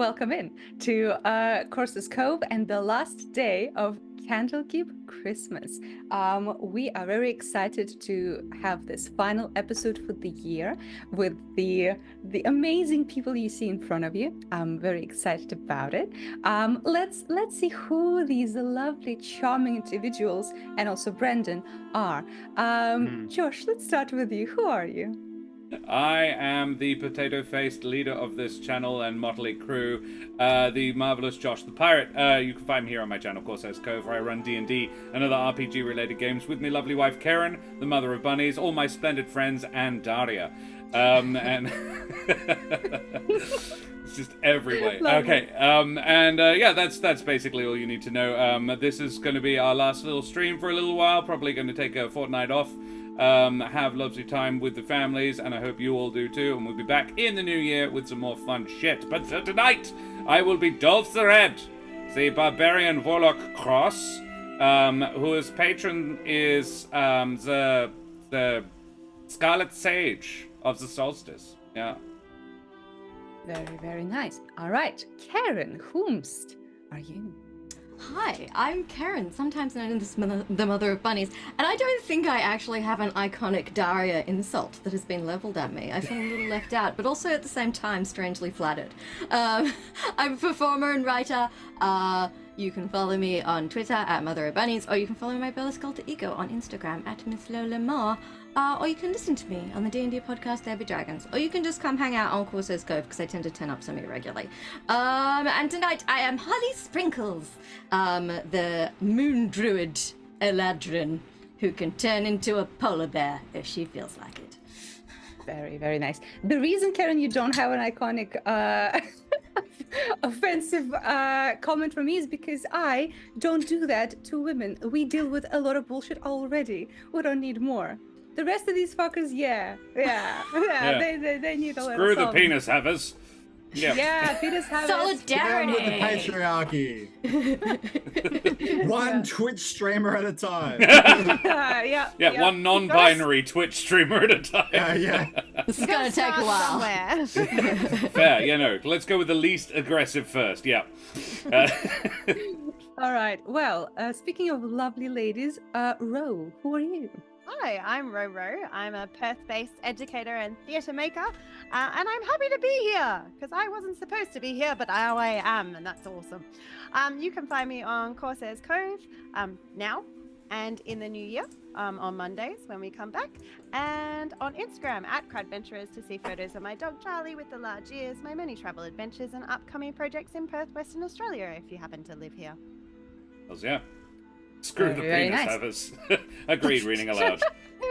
welcome in to Corsa's Cove and the last day of Candlekeep Christmas. We are very excited to have this final episode for the year with the amazing people you see in front of you. I'm very excited about it. Let's see who these lovely, charming individuals and also Brendan are. Josh, let's start with you. Who are you? I am the potato-faced leader of this channel and motley crew, the marvelous Josh the Pirate. You can find me here on my channel, Corsair's Cove, where I run D&D and other RPG-related games with my lovely wife Keren, the mother of Bunnies, all my splendid friends, and Daria. And it's just everywhere. Okay, yeah, that's basically all you need to know. This is going to be our last little stream for a little while, probably going to take a fortnight off. Have lovely time with the families, and I hope you all do too, and we'll be back in the new year with some more fun shit. But for tonight, I will be Dolph the Red, the barbarian warlock cross, whose patron is the Scarlet Sage of the Solstice. Yeah. Very, very nice. All right, Keren, whomst are you? Hi, I'm Keren, sometimes known as the Mother of Bunnies, and I don't think I actually have an iconic Daria insult that has been leveled at me. I feel a little left out, but also at the same time strangely flattered. I'm a performer and writer. You can follow me on Twitter at Mother of Bunnies, or you can follow my Bella Sculptor ego on Instagram at Miss Lola Moore. Or you can listen to me on the D&D podcast There Be Dragons, or you can just come hang out on Corsair's Cove because I tend to turn up semi-regularly. And tonight I am Holly Sprinkles, the moon druid Eladrin, who can turn into a polar bear if she feels like it. Very, very nice. The reason, Keren, you don't have an iconic offensive comment from me is because I don't do that to women. We deal with a lot of bullshit already. We don't need more. The rest of these fuckers, yeah. They need a lot of Screw the penis havers. Yep. Yeah, penis havers. Solidarity! With the patriarchy. One Twitch streamer at a time. Yeah, one non-binary Twitch streamer at a time. Yeah. This is gonna take a while. Fair, let's go with the least aggressive first, yeah. All right, well, speaking of lovely ladies, Roe, who are you? Hi, I'm Roe Rowe. I'm a Perth-based educator and theatre maker, and I'm happy to be here, because I wasn't supposed to be here, but now I am, and that's awesome. You can find me on Corsair's Cove now, and in the new year, on Mondays when we come back, and on Instagram at Cradventurers to see photos of my dog Charlie with the large ears, my many travel adventures, and upcoming projects in Perth, Western Australia, if you happen to live here. Hells yeah. Screw the penis havers. Agreed, reading aloud.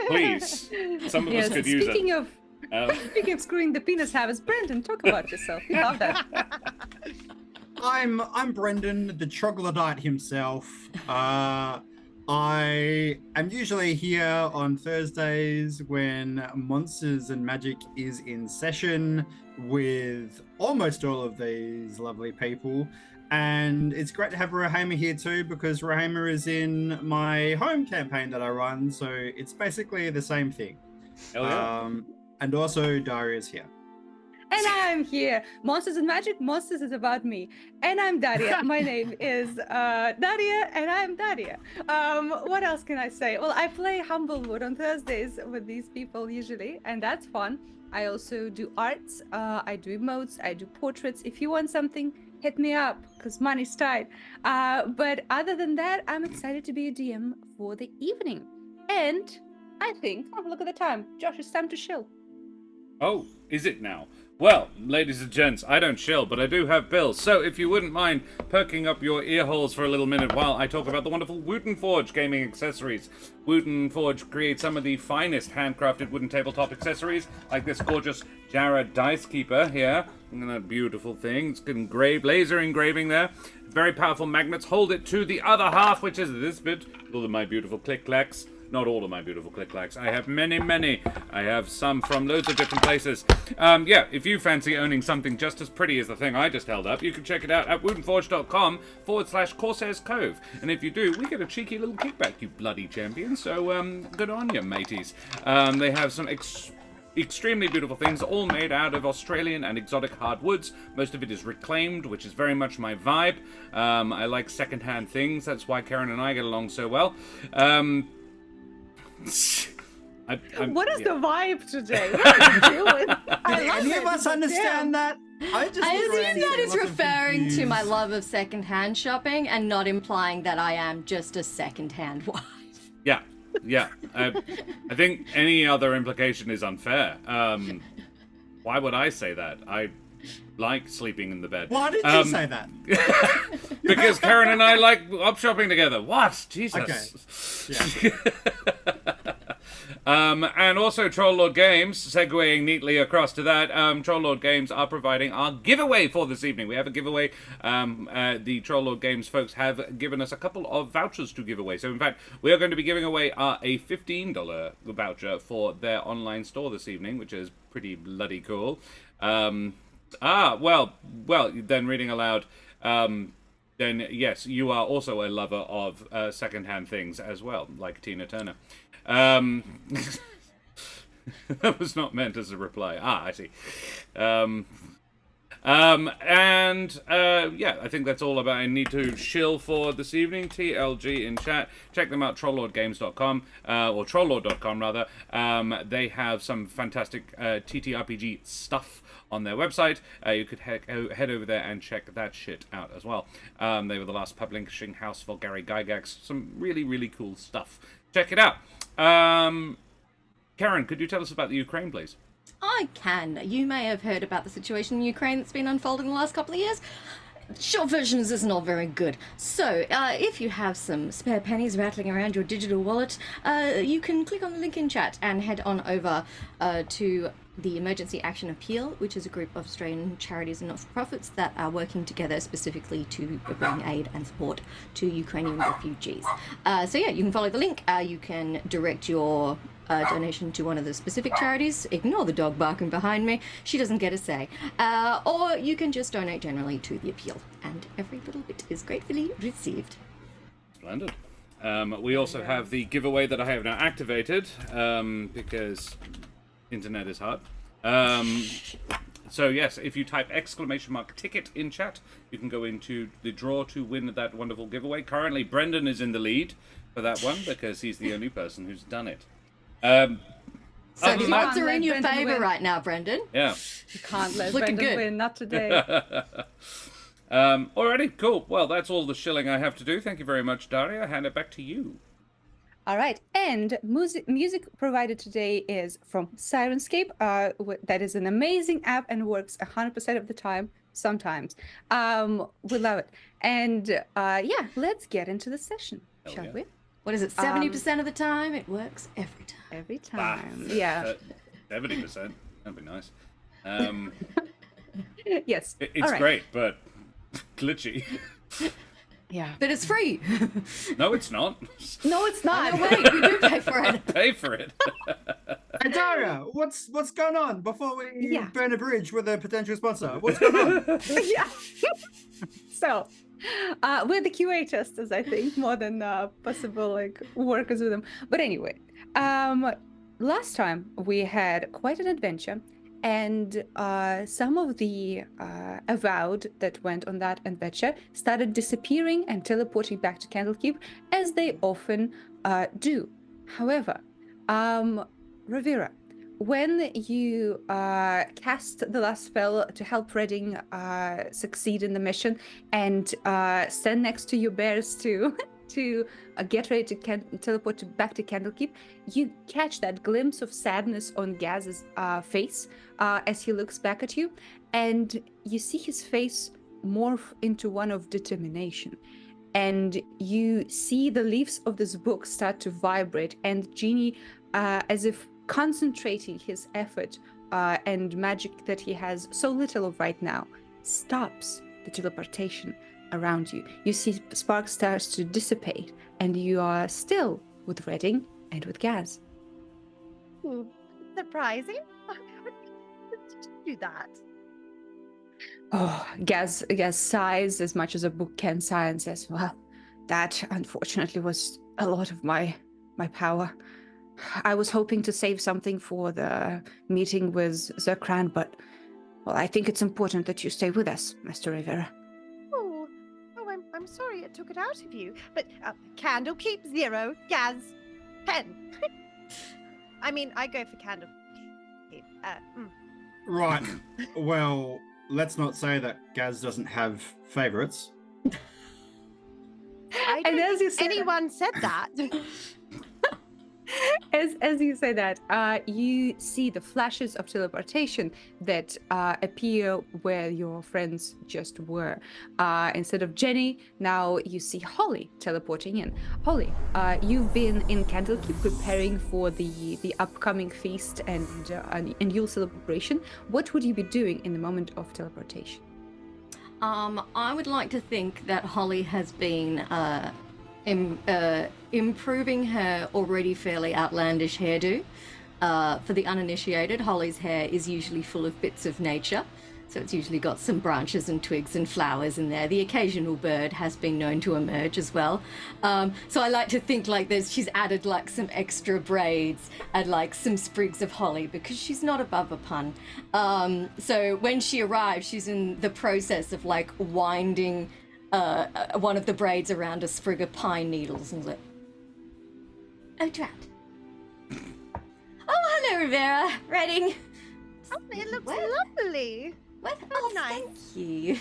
Please. Some of us could use it. Speaking of screwing the penis havers, Brendan, talk about yourself. We love that. I'm Brendan, the troglodyte himself. I am usually here on Thursdays when Monsters and Magic is in session with almost all of these lovely people. And it's great to have Rahema here too, because Rahema is in my home campaign that I run, so it's basically the same thing. Hell yeah. And also Daria's here. And I'm here. Monsters and Magic, Monsters is about me. And I'm Daria. My name is Daria, and I'm Daria. What else can I say? Well, I play Humblewood on Thursdays with these people usually, and that's fun. I also do arts, I do emotes, I do portraits. If you want something, hit me up, because money's tight. But other than that, I'm excited to be a DM for the evening. And I think, have a look at the time. Josh, it's time to chill. Oh, is it now? Well, ladies and gents, I don't chill, but I do have bills. So if you wouldn't mind perking up your ear holes for a little minute while I talk about the wonderful Wooten Forge gaming accessories. Wooten Forge creates some of the finest handcrafted wooden tabletop accessories, like this gorgeous Jarrah Dice Keeper here. And that beautiful thing. It's engraved, laser engraving there. Very powerful magnets. Hold it to the other half, which is this bit. All of my beautiful click-clacks. Not all of my beautiful click-clacks. I have many. I have some from loads of different places. Yeah, if you fancy owning something just as pretty as the thing I just held up, you can check it out at woodenforge.com/Corsair's Cove. And if you do, we get a cheeky little kickback, you bloody champion. So, good on you, mateys. They have some extremely beautiful things, all made out of Australian and exotic hardwoods. Most of it is reclaimed, which is very much my vibe. I like secondhand things. That's why Keren and I get along so well. What is the vibe today? What are you doing? Did any of us understand that? I assume that is referring to my love of secondhand shopping and not implying that I am just a secondhand wife. Yeah. I think any other implication is unfair. Why would I say that? I like sleeping in the bed. Why did you say that? Because Keren and I like up shopping together. What? Jesus. Okay. Yeah. And also Troll Lord Games, segueing neatly across to that, Troll Lord Games are providing our giveaway for this evening. We have a giveaway. The Troll Lord Games folks have given us a couple of vouchers to give away. So in fact, we are going to be giving away a $15 voucher for their online store this evening, which is pretty bloody cool. Well, then reading aloud, then yes, you are also a lover of secondhand things as well, like Tina Turner. That was not meant as a reply. I see. I think that's all about I need to shill for this evening. TLG in chat. Check them out, trolllordgames.com, or trolllord.com rather. They have some fantastic TTRPG stuff on their website. You could head over there and check that shit out as well. They were the last publishing house for Gary Gygax. Some really, really cool stuff. Check it out. Keren, could you tell us about the Ukraine, please? I can. You may have heard about the situation in Ukraine that's been unfolding the last couple of years. Short version is this not very good. So, if you have some spare pennies rattling around your digital wallet, you can click on the link in chat and head on over to the Emergency Action Appeal, which is a group of Australian charities and not-for-profits that are working together specifically to bring aid and support to Ukrainian refugees. You can follow the link. You can direct your donation to one of the specific charities. Ignore the dog barking behind me. She doesn't get a say. Or you can just donate generally to the appeal. And every little bit is gratefully received. Splendid. We also have the giveaway that I have now activated, because internet is hard. So yes, if you type !ticket in chat, you can go into the draw to win that wonderful giveaway. Currently, Brendan is in the lead for that one because he's the only person who's done it. So the odds are in your favour right now, Brendan. Yeah. You can't let Looking Brendan good. win, not today. Alrighty, cool. Well, that's all the shilling I have to do. Thank you very much, Daria. Hand it back to you. All right, and music provided today is from Sirenscape. That is an amazing app and works 100% of the time. Sometimes, we love it. And let's get into the session, shall we? What is it? 70% of the time, it works every time. Every time, yeah. 70%. That'd be nice. Yes, It's right. great, but glitchy. Yeah, But it's free. No, it's not. no, it's not. No, wait, we do pay for it. Pay for it. Hey Daria, what's going on before we Yeah. burn a bridge with a potential sponsor? What's going on? Yeah. So, we're the QA testers, I think, more than possible workers with them. But anyway, last time we had quite an adventure, and some of the avowed that went on that adventure started disappearing and teleporting back to Candlekeep, as they often do. However, Ravira, when you cast the last spell to help Redding succeed in the mission and stand next to your bears to get ready to teleport back to Candlekeep, you catch that glimpse of sadness on Gaz's face as he looks back at you, and you see his face morph into one of determination. And you see the leaves of this book start to vibrate, and Genie, as if concentrating his effort and magic that he has so little of right now, stops the teleportation around you. You see spark starts to dissipate, and you are still with Redding and with Gaz. Surprising. How did you do that? Oh, Gaz sighs as much as a book can sigh and says, "Well, that unfortunately was a lot of my power. I was hoping to save something for the meeting with Zikran, but, well, I think it's important that you stay with us, Mr. Ravira. Oh, I'm sorry it took it out of you. But Candlekeep 0, Gaz 10. I mean, I go for Candlekeep. Right. Well, let's not say that Gaz doesn't have favorites. I And don't as you think said- anyone said that. As you say that, you see the flashes of teleportation that appear where your friends just were. Instead of Jenny, now you see Holly teleporting in. Holly, you've been in Candlekeep preparing for the upcoming feast and Yule celebration. What would you be doing in the moment of teleportation? I would like to think that Holly has been improving her already fairly outlandish hairdo. For the uninitiated, Holly's hair is usually full of bits of nature. So it's usually got some branches and twigs and flowers in there. The occasional bird has been known to emerge as well. So I like to think like she's added like some extra braids and like some sprigs of holly because she's not above a pun. So when she arrives, she's in the process of like winding one of the braids around a sprig of pine needles and like, oh, drat. Oh, hello, Ravira, Redding. Oh, it looks Well- lovely. What? That's Oh, nice. thank you.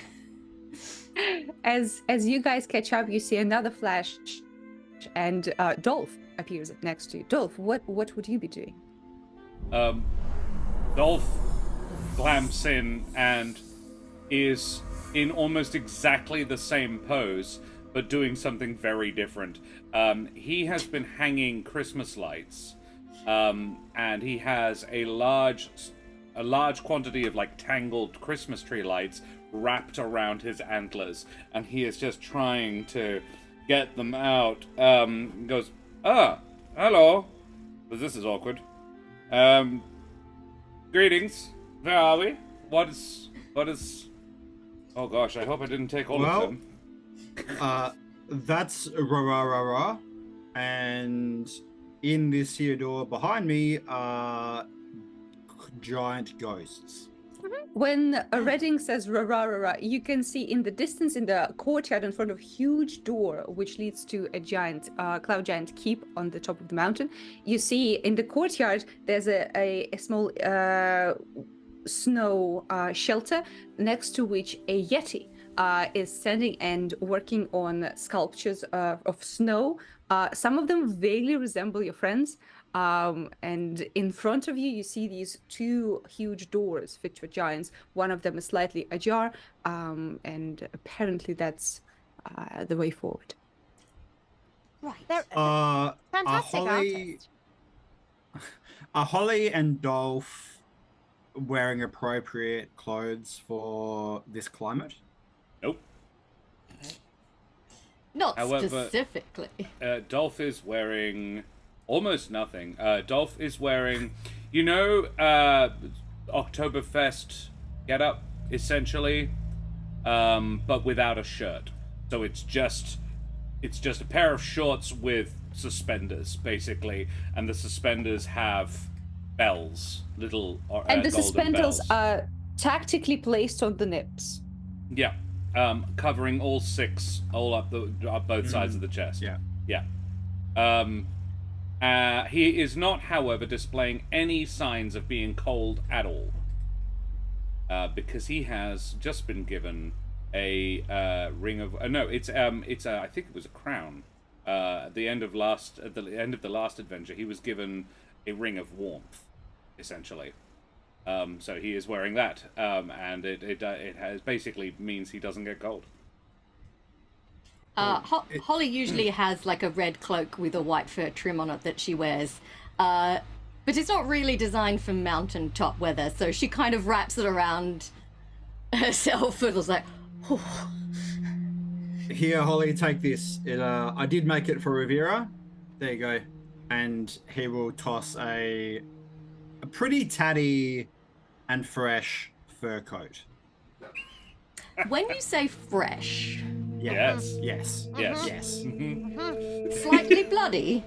As you guys catch up, you see another flash, and Dolph appears next to you. Dolph, what would you be doing? Dolph glamps in and is in almost exactly the same pose, but doing something very different. He has been hanging Christmas lights, and he has a large quantity of like tangled Christmas tree lights wrapped around his antlers, and he is just trying to get them out. Goes, hello. But this is awkward. Greetings. Where are we? What is? Oh gosh, I hope I didn't take all of them. That's Ravira, and in this here door behind me are giant ghosts. When Redding says "ra-ra-ra-ra," you can see in the distance, in the courtyard in front of a huge door, which leads to a giant cloud giant keep on the top of the mountain. You see in the courtyard there's a small snow shelter next to which a yeti is standing and working on sculptures of snow. Some of them vaguely resemble your friends. And in front of you, you see these two huge doors fit for giants. One of them is slightly ajar, and apparently that's the way forward. Right. They're fantastic artists. Are Holly and Dolph wearing appropriate clothes for this climate? Nope. Not However, specifically. Dolph is wearing almost nothing. Dolph is wearing, Oktoberfest getup, essentially, but without a shirt. So it's just a pair of shorts with suspenders, basically, and the suspenders have bells, little And the golden suspenders bells. are tactically placed on the nips. Yeah, covering all six, all up both sides of the chest. Yeah. He is not, however, displaying any signs of being cold at all, because he has just been given a ring of. No, it's I think it was a crown. At the end of the last adventure, he was given a ring of warmth, essentially. So he is wearing that, and it has basically means he doesn't get cold. Holly usually has like a red cloak with a white fur trim on it that she wears, but it's not really designed for mountaintop weather, so she kind of wraps it around herself and was like, oh. Here, Holly, take this. I did make it for Ravira. There you go. And he will toss a pretty tatty and fresh fur coat. When you say fresh, Yeah. Yes. Yes. Yes. Yes. Mhm. slightly bloody.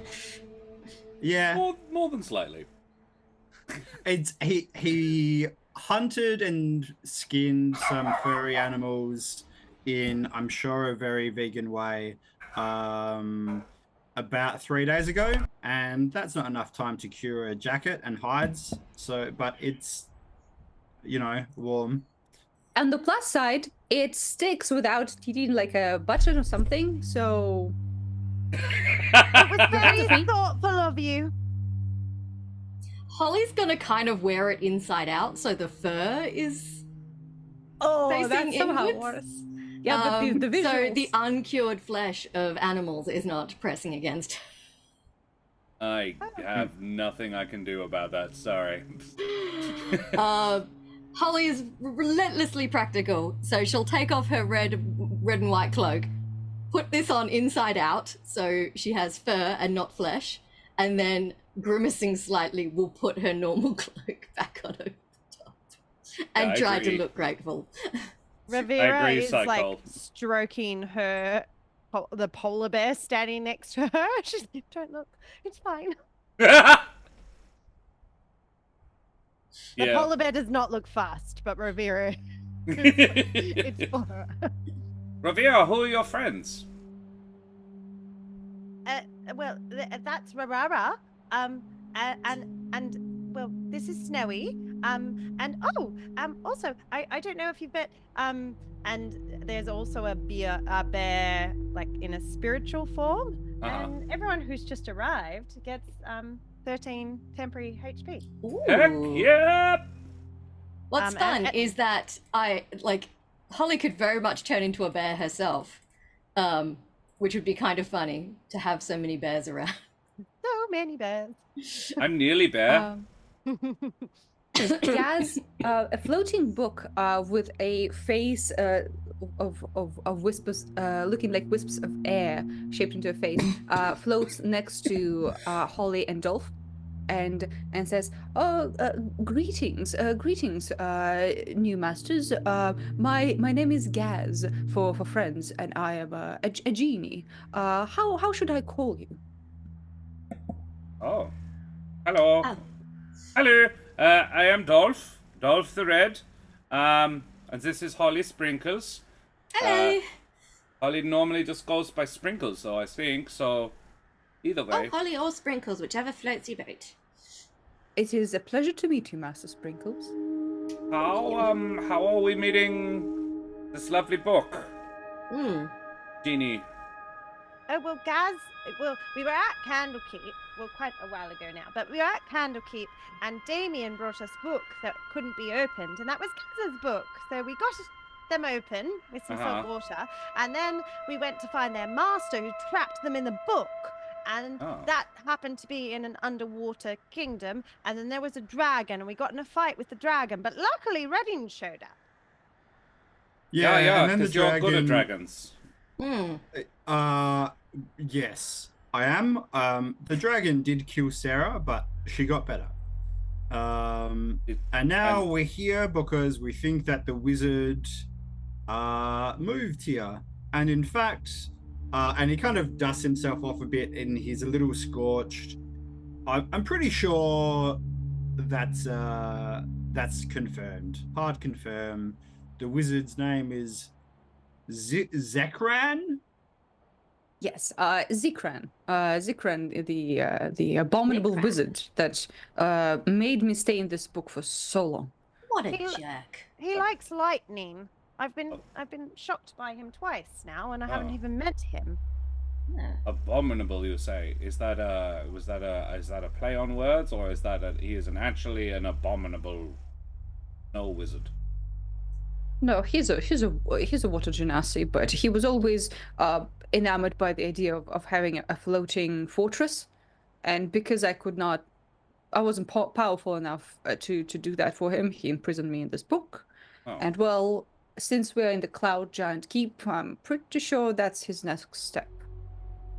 Yeah, More than slightly. it's he hunted and skinned some furry animals in, I'm sure, a very vegan way. About 3 days ago, and that's not enough time to cure a jacket and hides. So, but it's, warm. On the plus side, it sticks without eating like a button or something. So It was very thoughtful of you. Holly's gonna kind of wear it inside out, so the fur is oh, facing that's somehow inwards. worse. Yeah, but the visuals. So the uncured flesh of animals is not pressing against. I have nothing I can do about that. Sorry. Holly is relentlessly practical, so she'll take off her red and white cloak, put this on inside out, so she has fur and not flesh, and then grimacing slightly will put her normal cloak back on over the top and I try agree. to look grateful. Ravira agree, is Cycle. like stroking the polar bear standing next to her. She's like, don't look, it's fine. The Yeah. polar bear does not look fast, but Ravira, it's for her. Ravira, who are your friends? Well, that's Rarara. And well, this is Snowy. Also, I don't know if you've met. And there's also a bear, like in a spiritual form. And everyone who's just arrived gets 13 temporary HP. Heck Ooh. yeah! What's fun is that Holly could very much turn into a bear herself, which would be kind of funny to have so many bears around. So many bears. I'm nearly bear. Gaz, a floating book with a face of whispers, looking like wisps of air shaped into a face, floats next to Holly and Dolph, and says, "Oh, greetings, new masters. My name is Gaz for friends, and I am a genie. How should I call you?" Oh. Hello. Oh. Hello. I am Dolph the Red. And this is Holly Sprinkles. Hello. Holly normally just goes by Sprinkles, though, I think, so either way. Oh, Holly or Sprinkles, whichever floats your boat. It is a pleasure to meet you, Master Sprinkles. How are we meeting this lovely book, Genie? Oh, well, Gaz, we were at Candlekeep, quite a while ago now, but we were at Candlekeep, and Damien brought us books that couldn't be opened, and that was Gaz's book. So we got them open with some salt water, and then we went to find their master who trapped them in the book, and that happened to be in an underwater kingdom, and then there was a dragon, and we got in a fight with the dragon, but luckily Redding showed up. Yeah, and then the because you're good at dragon. dragons. Yes, I am. The dragon did kill Sarah, but she got better. And now we're here because we think that the wizard moved here. And in fact, and he kind of dusts himself off a bit and he's a little scorched. I'm pretty sure that's confirmed. Hard confirmed. The wizard's name is Zikran? Yes, Zikran. Zikran, the abominable Zikran. wizard that made me stay in this book for so long. What a He- jerk. He likes lightning. I've been shocked by him twice now, and I haven't even met him. Yeah. Abominable, you say? Is that a play on words, or is that he is actually an abominable wizard? No, he's a water genasi, but he was always enamored by the idea of having a floating fortress, and because I wasn't powerful enough to do that for him, he imprisoned me in this book. Oh. And well, since we're in the Cloud Giant Keep, I'm pretty sure that's his next step.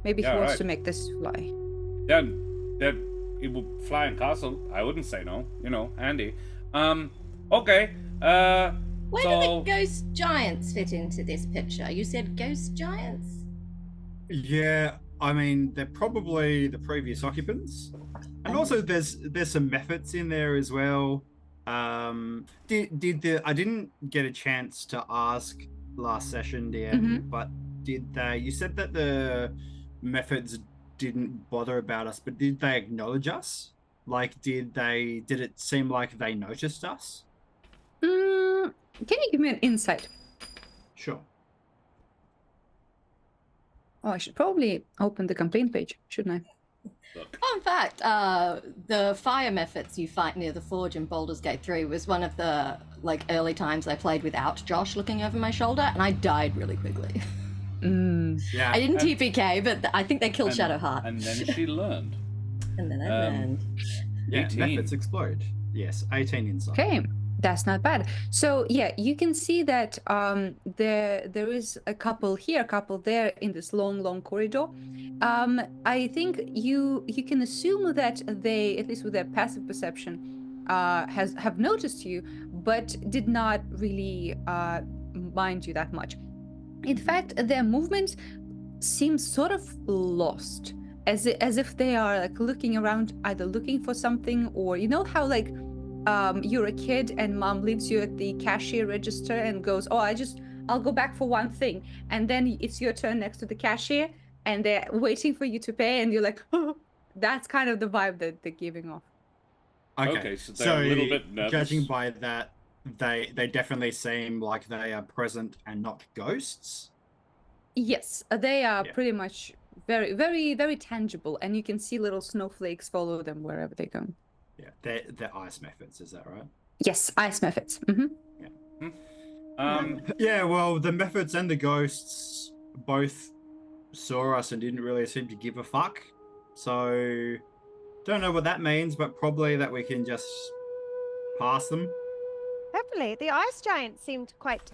Maybe he wants to make this fly. Yeah, he will fly in castle. I wouldn't say no. Handy. Okay. Where do So- the ghost giants fit into this picture? You said ghost giants? Yeah, I mean, they're probably the previous occupants, and also there's some methods in there as well. I didn't get a chance to ask last session, DM, but did they? You said that the methods didn't bother about us, but did they acknowledge us? Like, did it seem like they noticed us? Can you give me an insight? Sure. Oh, I should probably open the complaint page, shouldn't I? Fun fact, the fire methods you fight near the forge in Baldur's Gate 3 was one of the early times I played without Josh looking over my shoulder, and I died really quickly. Yeah. I didn't TPK, but I think they killed Shadowheart. And then she learned. And then I learned. Yeah, 18. methods explode. Yes, 18 insight. Okay, that's not bad. So yeah, you can see that there is a couple here, a couple there in this long corridor. I think you can assume that they, at least with their passive perception, have noticed you, but did not really mind you that much. In fact, their movements seem sort of lost, as if they are looking around, either looking for something, or you know how you're a kid and mom leaves you at the cashier register and goes, oh, I'll go back for one thing, and then it's your turn next to the cashier and they're waiting for you to pay, and you're like, oh. That's kind of the vibe that they're giving off. Okay, so they're a little bit nervous. Judging by that, they definitely seem like they are present and not ghosts. Yes, they are pretty much very, very, very tangible, and you can see little snowflakes follow them wherever they go. Yeah, they're ice methods, is that right? Yes, ice methods. Yeah, well, the methods and the ghosts both saw us and didn't really seem to give a fuck. So, don't know what that means, but probably that we can just pass them. Hopefully, the ice giants seemed quite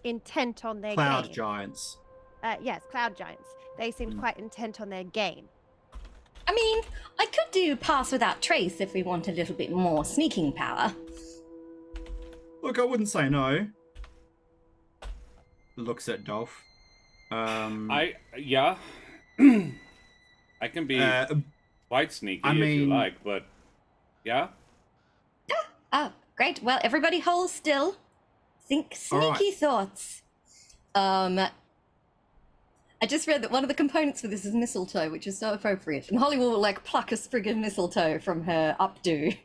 intent on their Cloud game. giants. Yes, cloud giants. They seemed quite intent on their game. I mean, I could do pass without trace if we want a little bit more sneaking power. Look, I wouldn't say no. Looks at Dolph. Yeah. I can be quite sneaky if you like, but yeah. Oh, great. Well, everybody hold still. Think sneaky thoughts. I just read that one of the components for this is mistletoe, which is so appropriate. And Holly will pluck a sprig of mistletoe from her updo.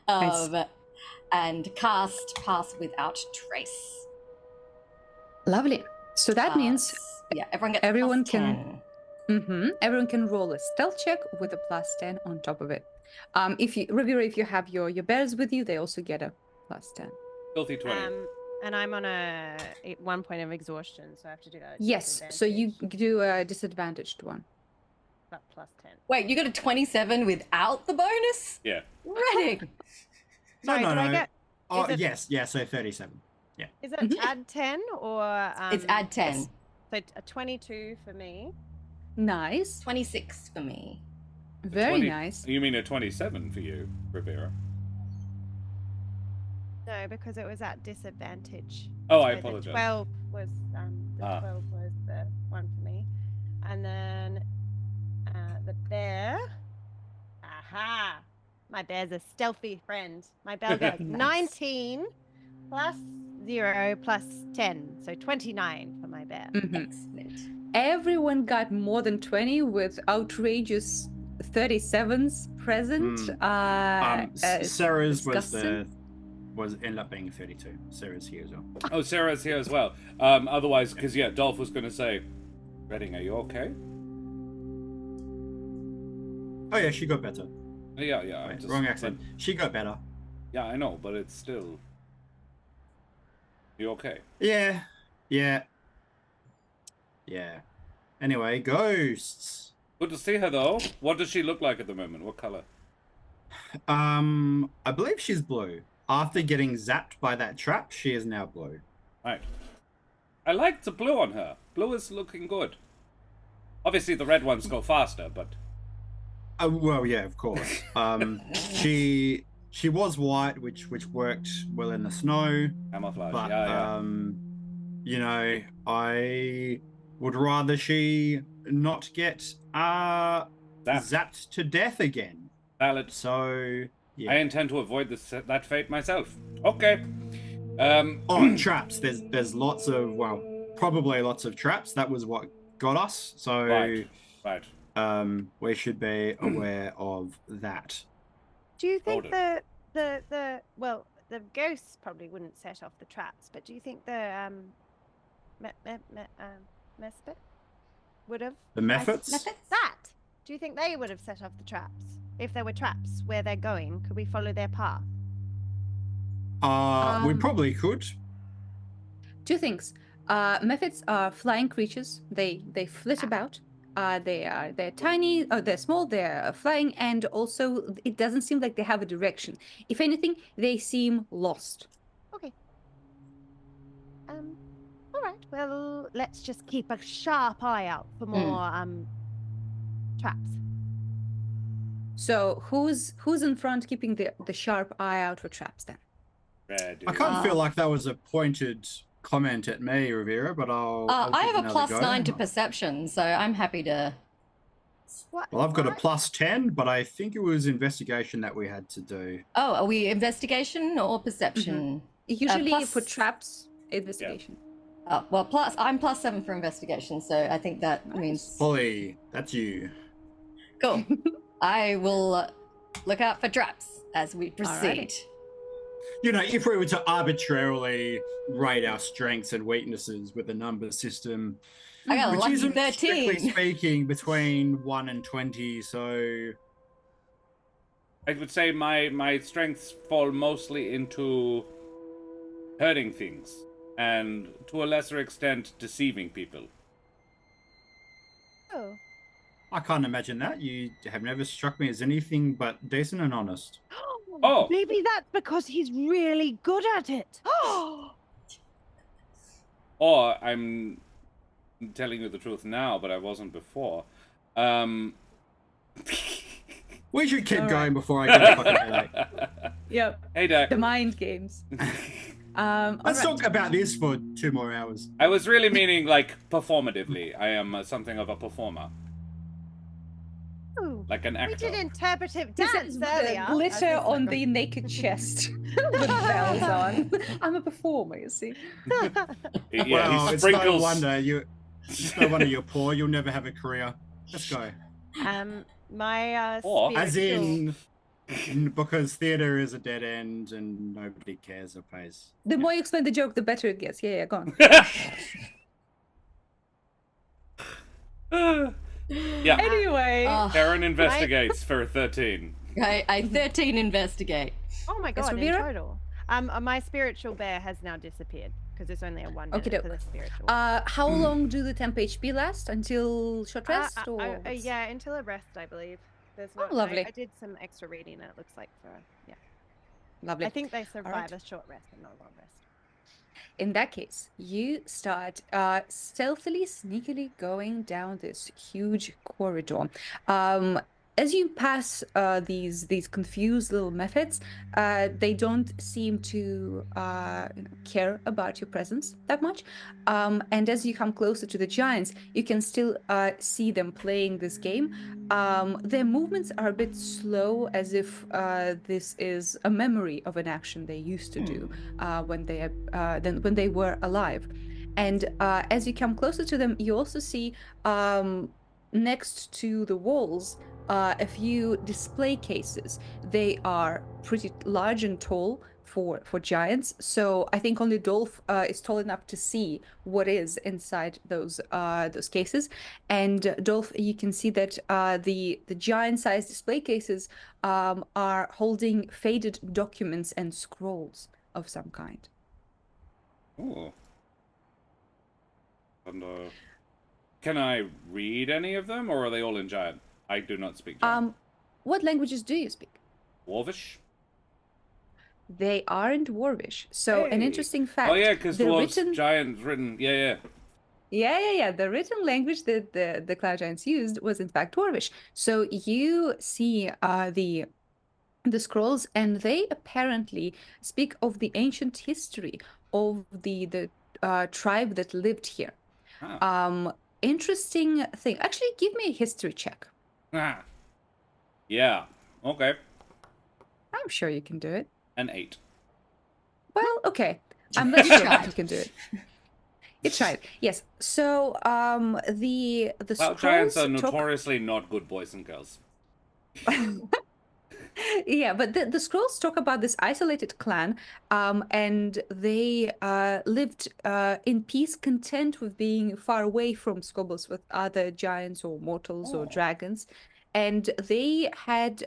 Nice. And cast pass without trace. Lovely. So that means everyone gets everyone plus can 10. Everyone can roll a stealth check with a +10 on top of it. Ravira, if you have your bears with you, they also get a +10. Filthy 20. And I'm on a 1 point of exhaustion, so I have to do that. Yes, so you do a disadvantaged one. But +10. Wait, you got a 27 without the bonus? Yeah. Redding. Sorry, No. did I get? Oh, is it- yes, so 37. Yeah. Is it add 10 or? It's add 10. yes. So a 22 for me. Nice. 26 for me. Very nice. You mean a 27 for you, Ravira? No, because it was at disadvantage. Oh, I So apologize. The 12 was the one for me, and then the bear. Aha! My bear's a stealthy friend. My bear got Nice. 19 plus 0 plus 10, so 29 for my bear. Excellent. Everyone got more than 20 with outrageous 37s present. Sarah's disgusting. ended up being 32. Sarah's here as well. Oh, Sarah's here as well. Otherwise, because Dolph was going to say, Redding, are you okay? Oh yeah, she got better. Yeah. Wait, wrong accent. She got better. Yeah, I know, but it's still. You okay? Yeah. Anyway, ghosts. Good to see her though. What does she look like at the moment? What color? I believe she's blue. After getting zapped by that trap, she is now blue. Right. I like the blue on her. Blue is looking good. Obviously, the red ones go faster, but. Well, yeah, of course. She was white, which worked well in the snow. Camouflage. But yeah. I would rather she not get zapped to death again. Valid. So, yeah. I intend to avoid that fate myself. Okay. Oh, traps. There's lots of, probably lots of traps. That was what got us. So, right. We should be aware of that. Do you think the ghosts probably wouldn't set off the traps, but do you think the Mespit would have? The Mephits? That. Do you think they would have set off the traps? If there were traps where they're going, could we follow their path? Um, We probably could. Two things. Mephits are flying creatures. They flit about. They're tiny. They're small. They're flying, and also it doesn't seem like they have a direction. If anything, they seem lost. Okay. All right. Well, let's just keep a sharp eye out for more traps. So who's in front, keeping the sharp eye out for traps then? Red. I kind of feel like that was a pointed comment at me, Ravira, but I'll I give have a another go. +9 to perception, so I'm happy to. What? Well, I've got a +10, but I think it was investigation that we had to do. Oh, are we investigation or perception? Usually plus- for traps, investigation. Oh, well, I'm +7 for investigation, so I think that means Holly, that's you. cool. I will look out for traps as we proceed. Alrighty. You know, if we were to arbitrarily rate our strengths and weaknesses with a number system, I got a which lucky isn't 13. strictly speaking between 1 and 20, so I would say my strengths fall mostly into hurting things and to a lesser extent deceiving people. Oh. I can't imagine that. You have never struck me as anything but decent and honest. Oh. Maybe that's because he's really good at it. Or I'm telling you the truth now, but I wasn't before. We should keep All going before I get a fucking headache. Yep. Hey, Dak. The mind games. Let's talk about this for 2 more hours. I was really meaning, like, performatively. I am something of a performer. Oh, Like an we actor. did interpretive This dance is earlier. the glitter on the naked chest with bells on. I'm a performer, you see. Yeah, Well, he it's no sprinkles. wonder you're poor. You'll never have a career. Let's go. My Or- As spiritual- in, because theatre is a dead end and nobody cares or pays. The more you explain the joke, the better it gets. Yeah, go on. Yeah. Anyway, Keren investigates for 13. I 13 investigate. Oh my Yes, god, in Ravira? total. My spiritual bear has now disappeared because it's only a 1 minute Okey-doke. for the spiritual. how long do the temp HP last? Until short rest? Or what's- yeah, until a rest, I believe. There's Oh, not, lovely. I did some extra reading, and it looks like Lovely. I think they survive Alright. a short rest and not a long rest. In that case, you start stealthily, sneakily going down this huge corridor. As you pass these confused little methods, they don't seem to care about your presence that much. And as you come closer to the giants, you can still see them playing this game. Their movements are a bit slow, as if this is a memory of an action they used to do when they were alive. And as you come closer to them, you also see next to the walls a few display cases. They are pretty large and tall for giants, so I think only Dolph is tall enough to see what is inside those cases. And Dolph, you can see that the giant-sized display cases are holding faded documents and scrolls of some kind. Ooh. And, can I read any of them, or are they all in giant? I do not speak giant. What languages do you speak? Dwarvish? They are in Dwarvish. So an Hey. interesting fact. Oh yeah, because the dwarves, written- giants written. Yeah. Yeah. The written language that the Cloud Giants used was in fact Dwarvish. So you see the scrolls, and they apparently speak of the ancient history of the tribe that lived here. Ah. interesting thing. Actually, give me a history check. Ah. Yeah. Okay. I'm sure you can do it. An 8. Well, okay. I'm not sure if you can do it. You tried. Yes. So, the Cloud giants are scrolls talk. notoriously not good boys and girls. Yeah, but the scrolls talk about this isolated clan, and they lived in peace, content with being far away from squabbles with other giants or mortals or dragons. And they had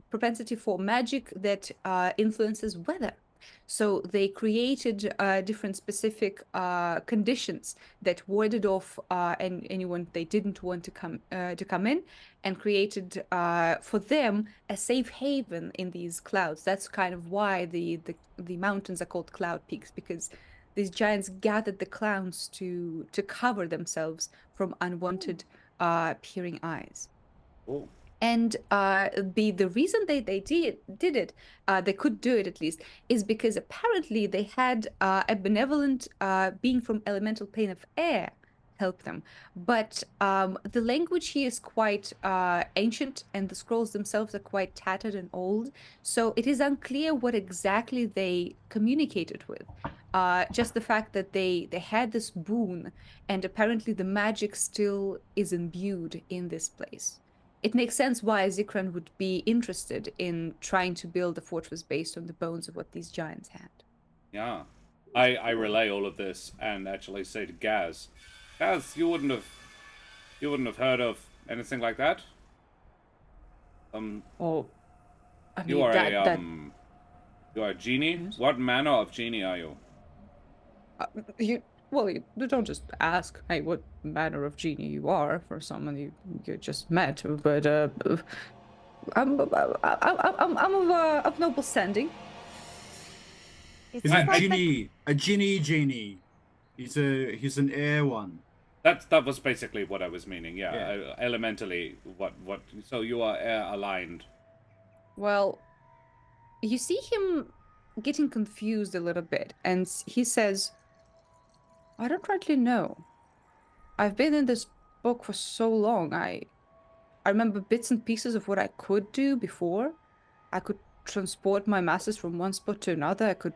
propensity for magic that influences weather. So they created different specific conditions that warded off anyone they didn't want to come in, and created for them a safe haven in these clouds. That's kind of why the mountains are called cloud peaks, because these giants gathered the clouds to cover themselves from unwanted peering eyes. Oh. And the reason they did it, they could do it at least, is because apparently they had a benevolent being from elemental plane of air help them. But the language here is quite ancient, and the scrolls themselves are quite tattered and old. So it is unclear what exactly they communicated with. Just the fact that they had this boon, and apparently the magic still is imbued in this place. It makes sense why Zikran would be interested in trying to build a fortress based on the bones of what these giants had. Yeah. I relay all of this and actually say to Gaz, you wouldn't have heard of anything like that? Oh, I mean, you are you are a genie? Yes? What manner of genie are you? you don't just ask, hey, what manner of genie you are for someone you just met, but I'm of noble standing. He's a genie. He's an air one. That was basically what I was meaning. Yeah. Elementally, what? So you are air aligned. Well, you see him getting confused a little bit, and he says, I don't rightly know. I've been in this book for so long. I remember bits and pieces of what I could do before. I could transport my masses from one spot to another. I could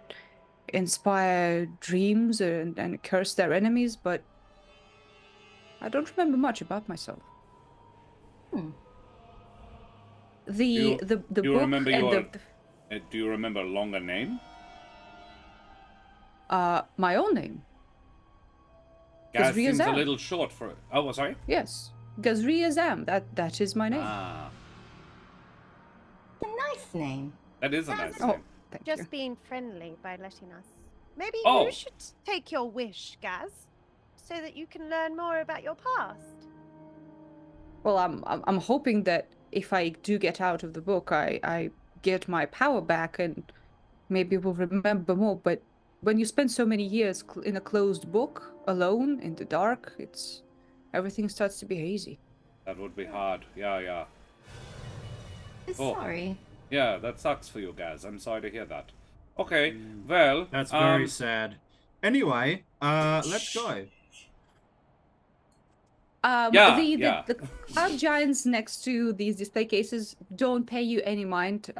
inspire dreams and curse their enemies, but I don't remember much about myself. The book remember and do you remember a longer name? my own name. Gaz Gazria seems a Zam. little short for it. Oh, sorry? Yes, Gazria Zam. That is my name. Ah, A nice name. that is a nice Oh, name. thank you. Just being friendly by letting us. Maybe Oh. you should take your wish, Gaz, so that you can learn more about your past. Well, I'm hoping that if I do get out of the book, I get my power back and maybe will remember more. But when you spend so many years in a closed book, alone in the dark, everything starts to be hazy. That would be hard. Yeah. Oh. Sorry. Yeah, that sucks for you guys. I'm sorry to hear that. Okay, well... That's very sad. Anyway, let's go. The cloud giants next to these display cases don't pay you any mind.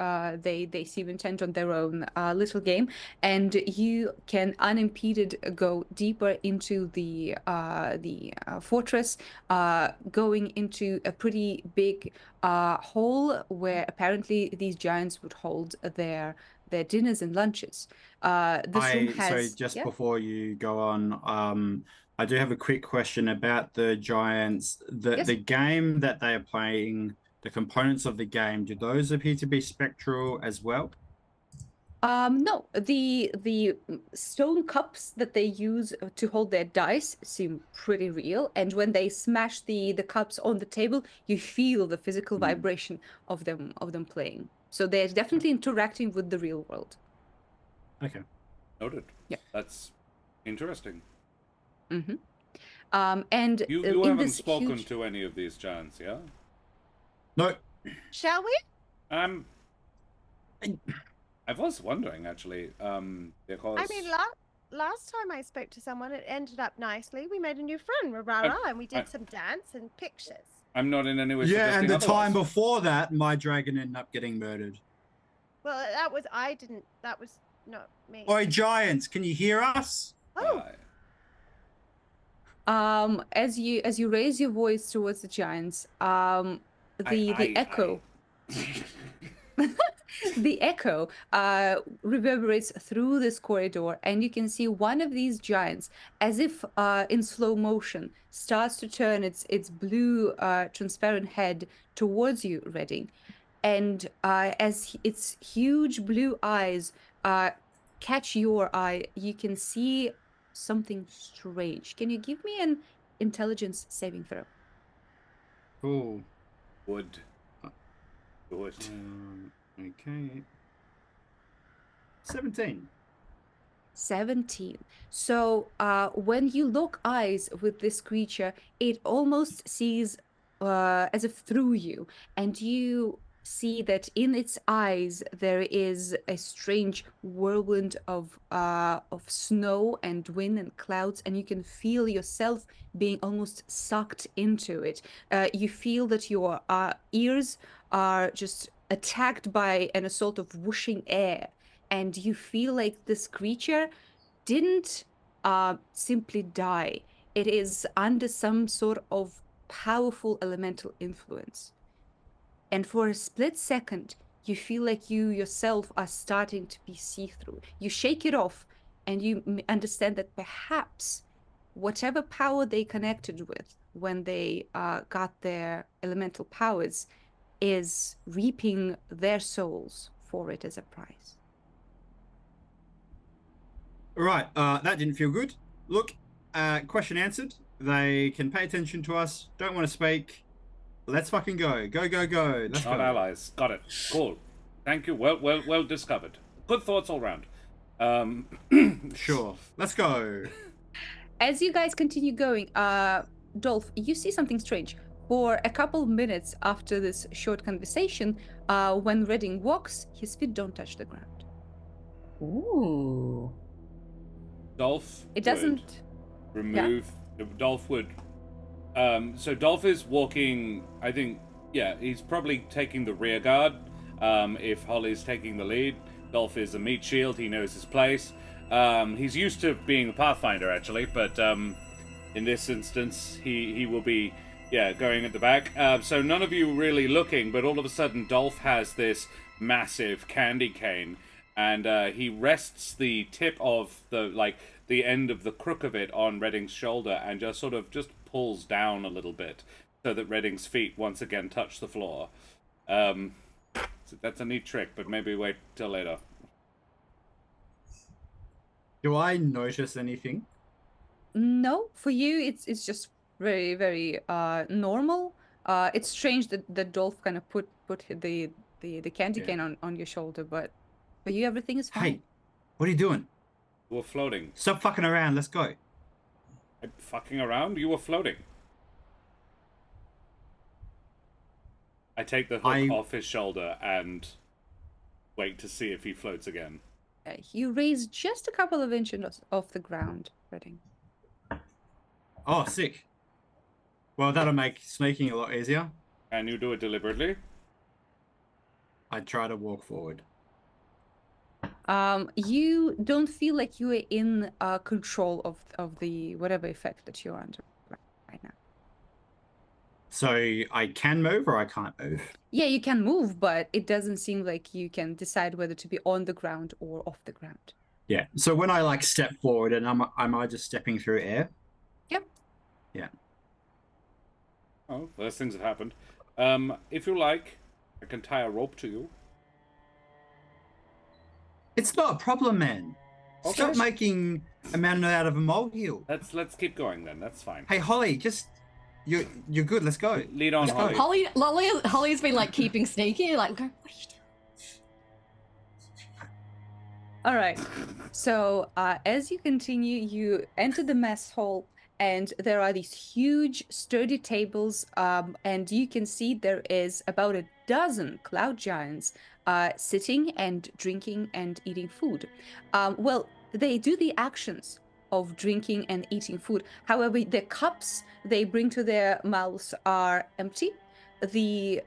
They seem intent on their own little game, and you can unimpeded go deeper into the fortress, going into a pretty big hall where apparently these giants would hold their dinners and lunches. This room has... So just before you go on, I do have a quick question about the giants. The game that they are playing, the components of the game, do those appear to be spectral as well? No, the stone cups that they use to hold their dice seem pretty real, and when they smash the cups on the table, you feel the physical vibration of them playing. So they're definitely interacting with the real world. Okay. Noted. Yeah. That's interesting. Mm-hmm. And You in haven't this spoken huge... to any of these giants, yeah? No. Shall we? I was wondering, actually. Because... I mean, last time I spoke to someone, it ended up nicely. We made a new friend, Ravira, and we did some dance and pictures. I'm not in any way Yeah, and suggesting the time otherwise. before that, my dragon ended up getting murdered. Well, that was not me. Oi, giants, can you hear us? Oh, As you raise your voice towards the giants, the echo. The echo reverberates through this corridor, and you can see one of these giants, as if in slow motion, starts to turn its blue transparent head towards you, Redding. And as its huge blue eyes catch your eye, you can see something strange. Can you give me an intelligence saving throw? Cool. Would. Okay. 17. 17. So when you lock eyes with this creature, it almost sees as if through you, and you see that in its eyes there is a strange whirlwind of snow and wind and clouds, and you can feel yourself being almost sucked into it. You feel that your ears are just attacked by an assault of whooshing air, and you feel like this creature didn't simply die. It is under some sort of powerful elemental influence. And for a split second, you feel like you yourself are starting to be see-through. You shake it off, and you understand that perhaps whatever power they connected with when they got their elemental powers is reaping their souls for it as a prize. Right, that didn't feel good. Look, question answered. They can pay attention to us. Don't want to speak. Let's fucking go. Go, go, go. Let's Not go. allies. Got it. Cool. Thank you. Well discovered. Good thoughts all round. Sure. Let's go. As you guys continue going, Dolph, you see something strange. For a couple minutes after this short conversation, when Redding walks, his feet don't touch the ground. Ooh. Dolph. It doesn't. Remove. Dolph would. So Dolph is walking. I think. Yeah, he's probably taking the rear guard. If Holly's taking the lead, Dolph is a meat shield. He knows his place. He's used to being the Pathfinder, actually, but in this instance, he will be, going at the back. So none of you really looking, but all of a sudden, Dolph has this massive candy cane, and he rests the tip of the end of the crook of it on Redding's shoulder, and just pulls down a little bit, so that Redding's feet once again touch the floor. So that's a neat trick, but maybe wait till later. Do I notice anything? No, for you, it's just very, very normal. It's strange that Dolph kind of put the candy cane on your shoulder, but for you, everything is fine. Hey, what are you doing? We're floating. Stop fucking around. Let's go. I'm fucking around? You were floating. I take the hook off his shoulder and wait to see if he floats again. You raise just a couple of inches off the ground, Redding. Oh, sick. Well, that'll make sneaking a lot easier. Can you do it deliberately? I try to walk forward. You don't feel like you are in control of the whatever effect that you're under right now. So I can move or I can't move? Yeah, you can move, but it doesn't seem like you can decide whether to be on the ground or off the ground. Yeah. So when I step forward, and am I just stepping through air? Yep. Yeah. Oh, worse things have happened. If you like, I can tie a rope to you. It's not a problem, man. Okay. Stop making a mountain out of a molehill. Let's keep going then. That's fine. Hey, Holly, just you're good. Let's go. Lead on, Holly. Holly's been keeping sneaky. What are you doing? All right. So as you continue, you enter the mess hall, and there are these huge, sturdy tables, and you can see there is about a dozen cloud giants sitting and drinking and eating food. Well, they do the actions of drinking and eating food. However, the cups they bring to their mouths are empty. The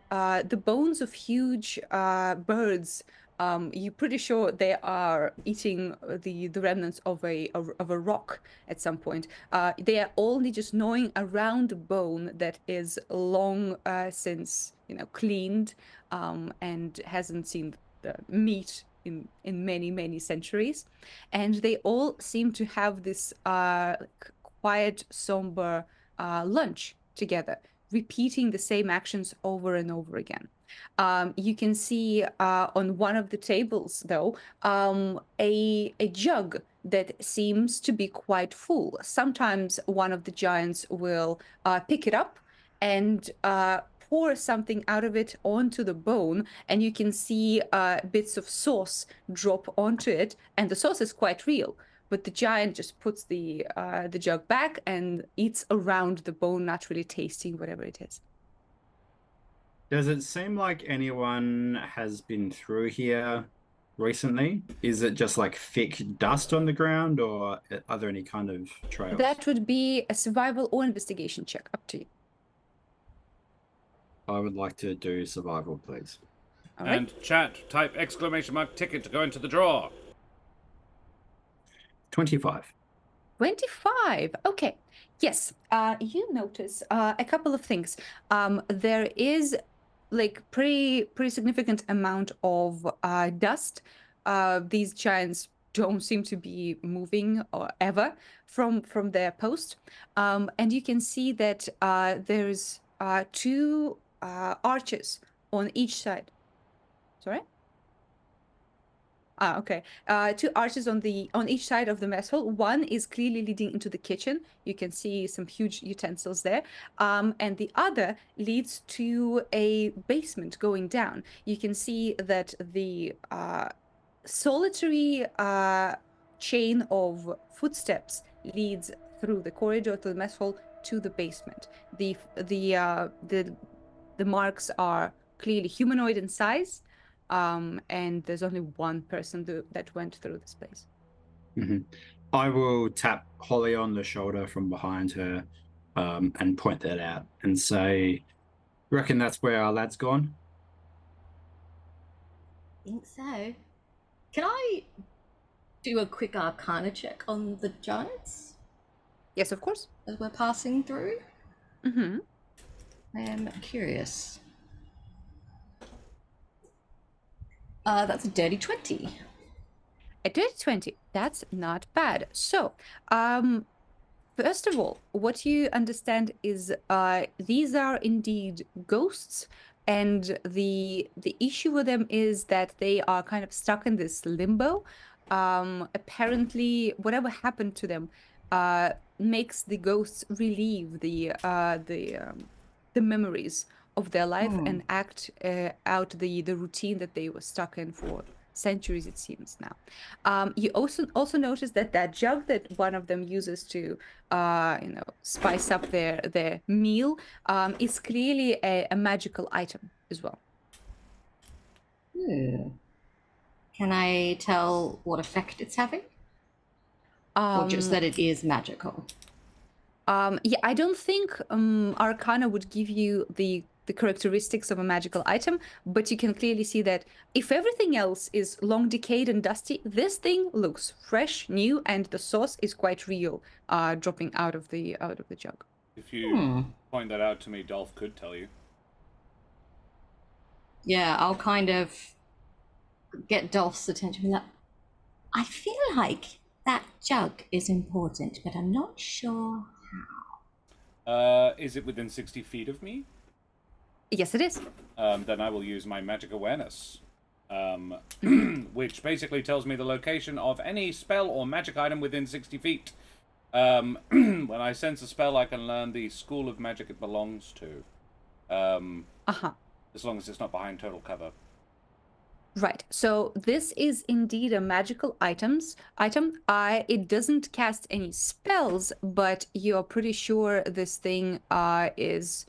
bones of huge birds, you're pretty sure they are eating the remnants of a rock at some point. They are only just gnawing around a bone that is long since cleaned, and hasn't seen the meat in many centuries. And they all seem to have this quiet, somber lunch together, repeating the same actions over and over again. You can see on one of the tables, though, a jug that seems to be quite full. Sometimes one of the giants will pick it up and pour something out of it onto the bone, and you can see bits of sauce drop onto it, and the sauce is quite real. But the giant just puts the jug back and eats around the bone, not really tasting whatever it is. Does it seem like anyone has been through here recently? Is it just like thick dust on the ground, or are there any kind of trails? That would be a survival or investigation check, up to you. I would like to do survival, please. All right. And chat, type ! ticket to go into the draw. 25. 25. Okay. Yes. You notice a couple of things. There is like pretty significant amount of dust. These giants don't seem to be moving or ever from their post. And you can see that there's two arches on each side. Sorry? Okay. Two arches on each side of the mess hall. One is clearly leading into the kitchen. You can see some huge utensils there. And the other leads to a basement going down. You can see that the solitary chain of footsteps leads through the corridor to the mess hall to the basement. The marks are clearly humanoid in size. And there's only one person that went through this place. Mm-hmm. I will tap Holly on the shoulder from behind her and point that out and say, reckon that's where our lad's gone? Think so. Can I do a quick arcana check on the giants Yes, of course. as we're passing through? Mm-hmm. I am curious. That's a dirty 20. A dirty 20. That's not bad. So, first of all, what you understand is these are indeed ghosts, and the issue with them is that they are kind of stuck in this limbo. Apparently, whatever happened to them makes the ghosts relieve the memories of their life and act out the routine that they were stuck in for centuries, it seems now. You also notice that jug that one of them uses to spice up their meal is clearly a magical item as well. Can I tell what effect it's having? Or just that it is magical? Yeah, I don't think Arcana would give you the characteristics of a magical item, but you can clearly see that if everything else is long decayed and dusty, this thing looks fresh, new, and the sauce is quite real, dropping out of the jug. If you point that out to me, Dolph could tell you. Yeah, I'll kind of get Dolph's attention with that. I feel like that jug is important, but I'm not sure how. Is it within 60 feet of me? Yes, it is. Then I will use my magic awareness, which basically tells me the location of any spell or magic item within 60 feet. When I sense a spell, I can learn the school of magic it belongs to. As long as it's not behind total cover. Right. So this is indeed a magical item. It doesn't cast any spells, but you're pretty sure this thing is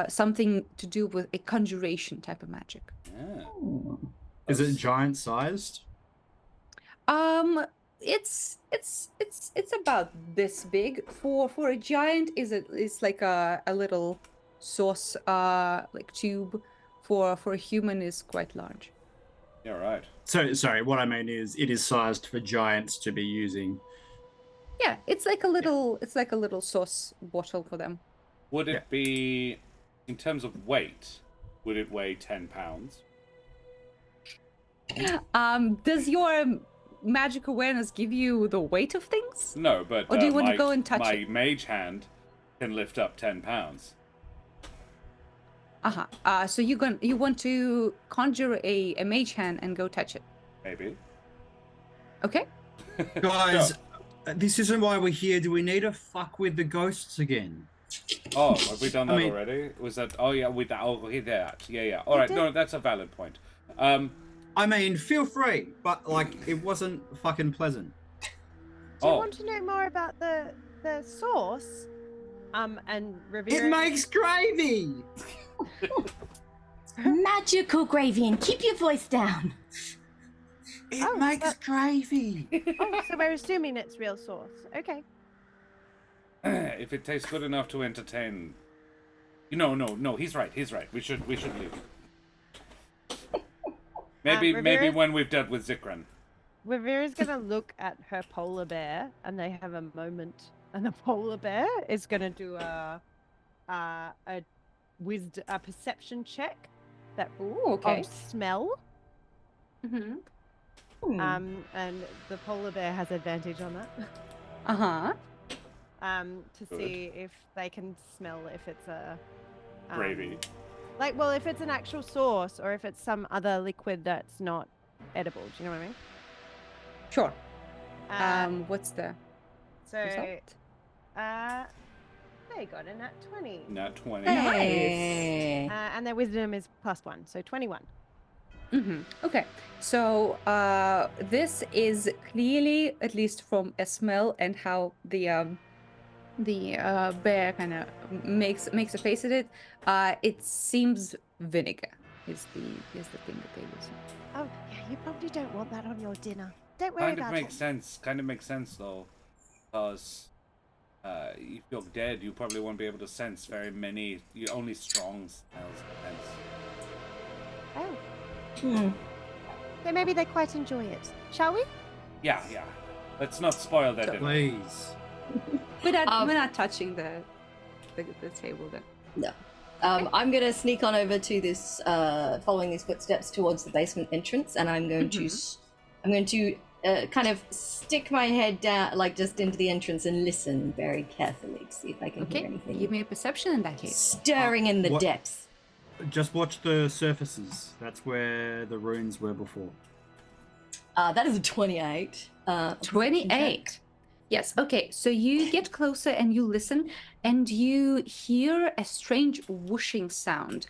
something to do with a conjuration type of magic. Yeah. Is it giant-sized? it's about this big. For a giant, it's like a little sauce like tube. For a human, is quite large. Yeah, right. So sorry, what I mean is it is sized for giants to be using. Yeah, it's like a little sauce bottle for them. Would it Yeah. be, in terms of weight, would it weigh 10 pounds? Does your magic awareness give you the weight of things? No, but Or do you want to my, go and touch my it? mage hand can lift up 10 pounds. So you want to conjure a mage hand and go touch it? Maybe. Okay. Guys, this isn't why we're here. Do we need to fuck with the ghosts again? Oh, have we done that I mean- already? Was that? Oh yeah, with that. Oh, okay, that. Yeah. All right, no, that's a valid point. I mean, feel free, but like, it wasn't fucking pleasant. Do you Oh. want to know more about the sauce? And Ravira. It makes gravy. Magical gravy, and keep your voice down. It Oh, makes gravy. Oh, so we're assuming it's real sauce. Okay. If it tastes good enough to entertain. No. He's right. We should leave. Maybe Ravira? when we've dealt with Zikran. Ravira's gonna look at her polar bear, and they have a moment. And the polar bear is gonna do a perception check that Ooh, okay. of smell. Mm-hmm. And the polar bear has advantage on that. Uh-huh. To Good. see if they can smell if it's a Gravy. if it's an actual sauce or if it's some other liquid that's not edible. Do you know what I mean? Sure. Um, What's the so result? they got a nat 20. Nat 20. Hey. And their wisdom is +1, so 21. Mm-hmm. Okay. So this is clearly, at least from a smell and how the bear kind of makes a face at it, it seems vinegar is the thing that they use. Oh, yeah, you probably don't want that on your dinner. Don't worry Kind of about makes it. sense. Kind of makes sense though, because if you're dead, you probably won't be able to sense very many. Only strong smells. Oh, Hmm. so maybe they quite enjoy it. Shall we? Yeah. Let's not spoil that. dinner. Please. We're not touching the table then. No. I'm gonna sneak on over to this, following these footsteps towards the basement entrance, and I'm going to kind of stick my head down, like just into the entrance, and listen very carefully to see if I can hear Okay. anything Give me a perception in that case. stirring in the What- depths. Just watch the surfaces. That's where the runes were before. That is a 28. 28. Yes. Okay. So you get closer and you listen, and you hear a strange whooshing sound.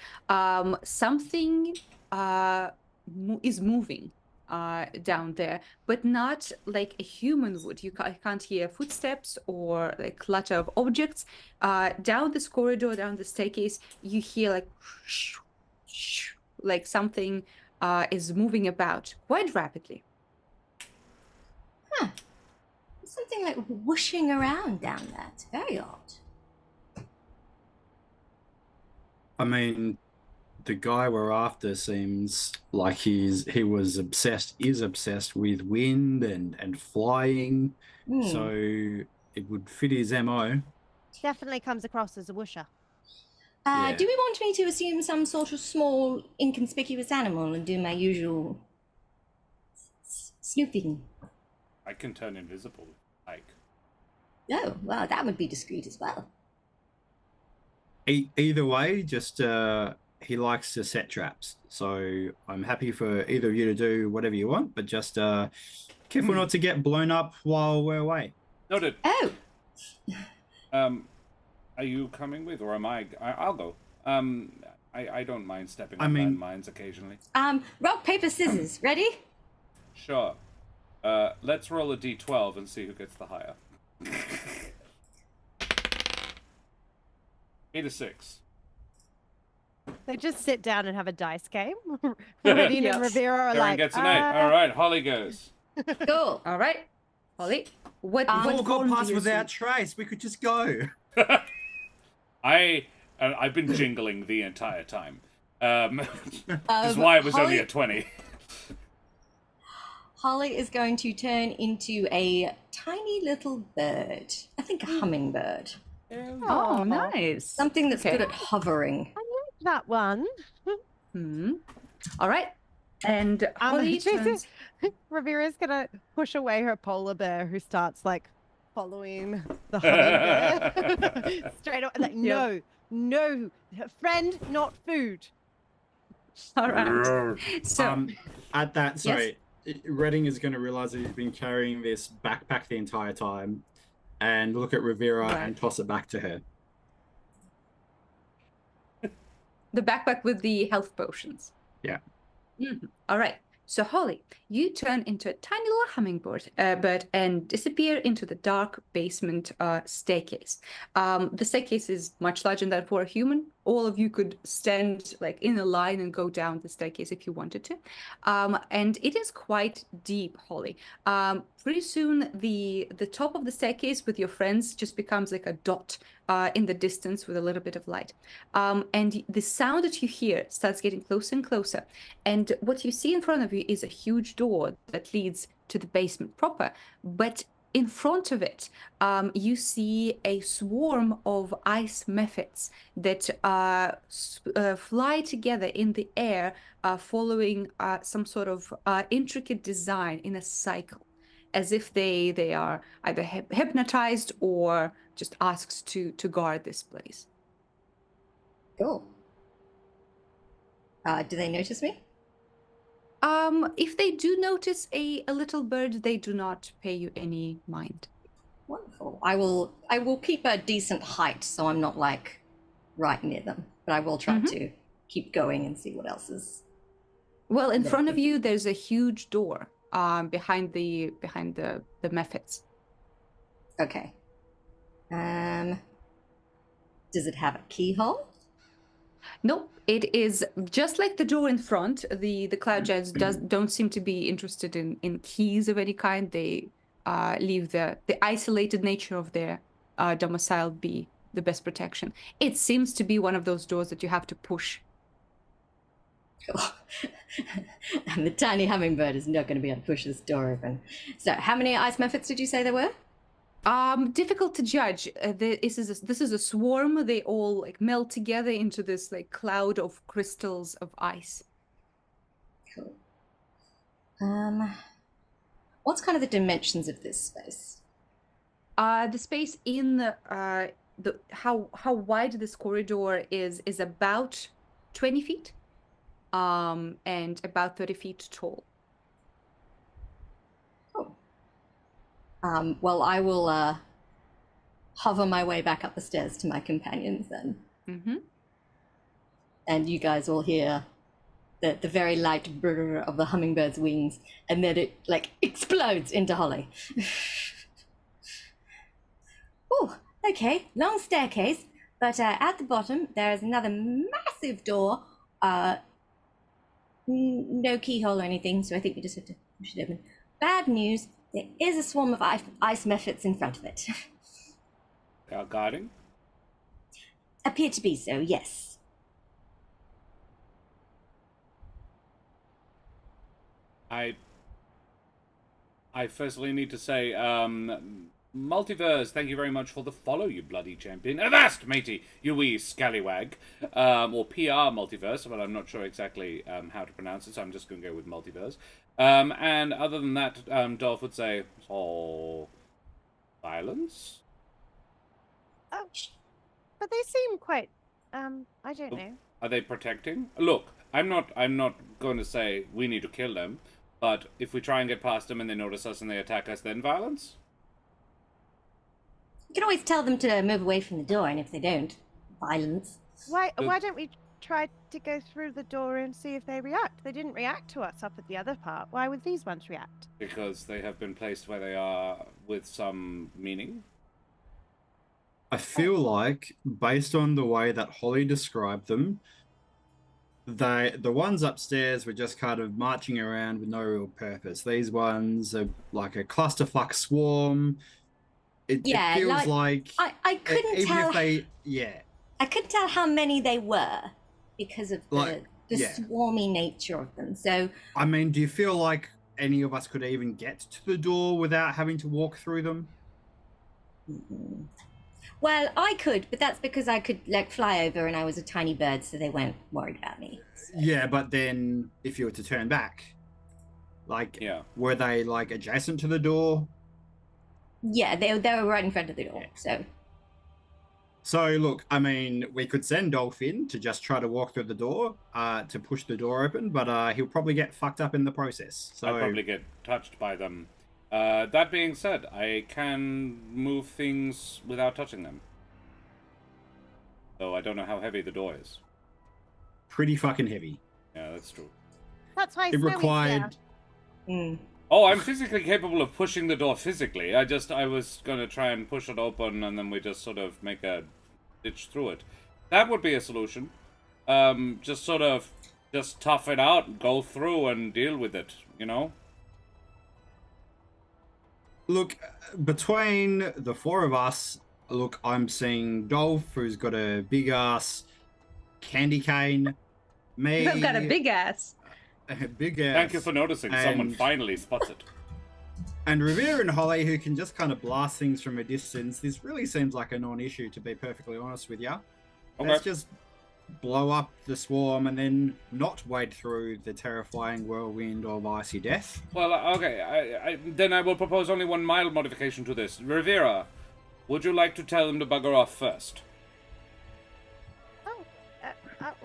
Something is moving down there, but not like a human would. You can't hear footsteps or like clutter of objects. Down this corridor, down the staircase, you hear like something is moving about quite rapidly. Something like whooshing around down there. It's very odd. I mean, the guy we're after seems like is obsessed with wind and flying. Hmm. So it would fit his MO. Definitely comes across as a whoosher. yeah. Do we want me to assume some sort of small, inconspicuous animal and do my usual snooping? I can turn invisible. Like. Oh, well, that would be discreet as well. Either way, just he likes to set traps. So I'm happy for either of you to do whatever you want, but just careful not to get blown up while we're away. Noted. Oh, Are you coming with, or am I? I'll go. I don't mind stepping I on mean- landmines occasionally. rock, paper, scissors. Ready? Sure. Let's roll a d12 and see who gets the higher. 8 to 6. They just sit down and have a dice game. Redding and Yes. Ravira are Keren like, gets an 8. All right, Holly goes. Cool. All right. Holly, what We've all got form do past you without see? trace. We could just go. I've been jingling the entire time. Which is why it was only Holly- a 20. Holly is going to turn into a tiny little bird. I think a hummingbird. Oh, nice. Something that's Okay. good at hovering. I like that one. All right. And Holly turns... Ravira's gonna push away her polar bear, who starts like following the hummingbird straight away. Like, no, friend, not food. All right. So, At that, sorry, Redding is going to realize that he's been carrying this backpack the entire time, and look at Ravira and toss it back to her. the backpack with the health potions. Yeah. All right. So Holly, you turn into a tiny little hummingbird bird and disappear into the dark basement staircase. The staircase is much larger than for a human. All of you could stand like in a line and go down the staircase if you wanted to. And it is quite deep, Holly. Pretty soon the top of the staircase with your friends just becomes like a dot in the distance with a little bit of light. And the sound that you hear starts getting closer and closer. And what you see in front of you is a huge door that leads to the basement proper. But in front of it, you see a swarm of ice mephits that fly together in the air, following some sort of intricate design in a cycle, as if they are either hypnotized or just asked to guard this place. Cool. Do they notice me? If they do notice a little bird, they do not pay you any mind. Wonderful. I will keep a decent height so I'm not like right near them, but I will try to keep going and see what else is. Well, in front of you, there's a huge door behind the mephits. Okay. Does it have a keyhole? Nope, it is just like the door in front. The cloud giants don't seem to be interested in keys of any kind. They leave the isolated nature of their domicile be the best protection. It seems to be one of those doors that you have to push. And the tiny hummingbird is not going to be able to push this door open. So, how many ice mephits did you say there were? Difficult to judge. This is a swarm. They all like melt together into this like cloud of crystals of ice. Cool. What's kind of the dimensions of this space? The space in the how wide this corridor is about 20 feet, and about 30 feet tall. Well, I will hover my way back up the stairs to my companions then. And you guys will hear the very light brrr of the hummingbird's wings, and then it like explodes into Holly. Oh, okay, long staircase, but at the bottom there is another massive door. No keyhole or anything, so I think we just have to push it open. Bad news. There is a swarm of ice mephits in front of it. They are guarding? Appear to be so, yes. I firstly need to say, Multiverse, thank you very much for the follow, you bloody champion. Avast, matey, you wee scallywag. Or PR Multiverse, but I'm not sure exactly how to pronounce it, so I'm just going to go with Multiverse. And other than that, Dolph would say, violence? Oh, but they seem quite, I don't know. Are they protecting? Look, I'm not going to say we need to kill them, but if we try and get past them and they notice us and they attack us, then violence? You can always tell them to move away from the door, and if they don't, violence. Why don't we try to go through the door and see if they react? They didn't react to us up at the other part. Why would these ones react? Because they have been placed where they are with some meaning. I feel like, based on the way that Holly described them, The ones upstairs were just kind of marching around with no real purpose. These ones are like a clusterfuck swarm. It Yeah, feels like I couldn't even tell. if they I couldn't tell how many they were because of Like, the yeah. swarmy nature of them. So I mean, do you feel like any of us could even get to the door without having to walk through them? well, I could, but that's because I could like fly over and I was a tiny bird, so they weren't worried about me. So. Yeah, but then if you were to turn back, like, Yeah. were they like adjacent to the door? Yeah, they were right in front of the door. So look, I mean, we could send Dolph in to just try to walk through the door, to push the door open, but he'll probably get fucked up in the process. So I'd probably get touched by them. That being said, I can move things without touching them. So I don't know how heavy the door is. pretty fucking heavy. Yeah, that's true. That's why It Snowy's required. Oh, I'm physically capable of pushing the door physically. I was going to try and push it open, and then we just sort of make a ditch through it. That would be a solution. Just tough it out, go through, and deal with it, you know? Look, between the four of us, look, I'm seeing Dolph, who's got a big ass candy cane. Me, I've got a big ass. big ass. Thank you for noticing. Someone And- finally spots it. And Ravira and Holly, who can just kind of blast things from a distance. This really seems like a non-issue, to be perfectly honest with you. Okay. Let's just blow up the swarm and then not wade through the terrifying whirlwind of icy death. Well, okay. Then I will propose only one mild modification to this. Ravira, would you like to tell them to bugger off first? Oh,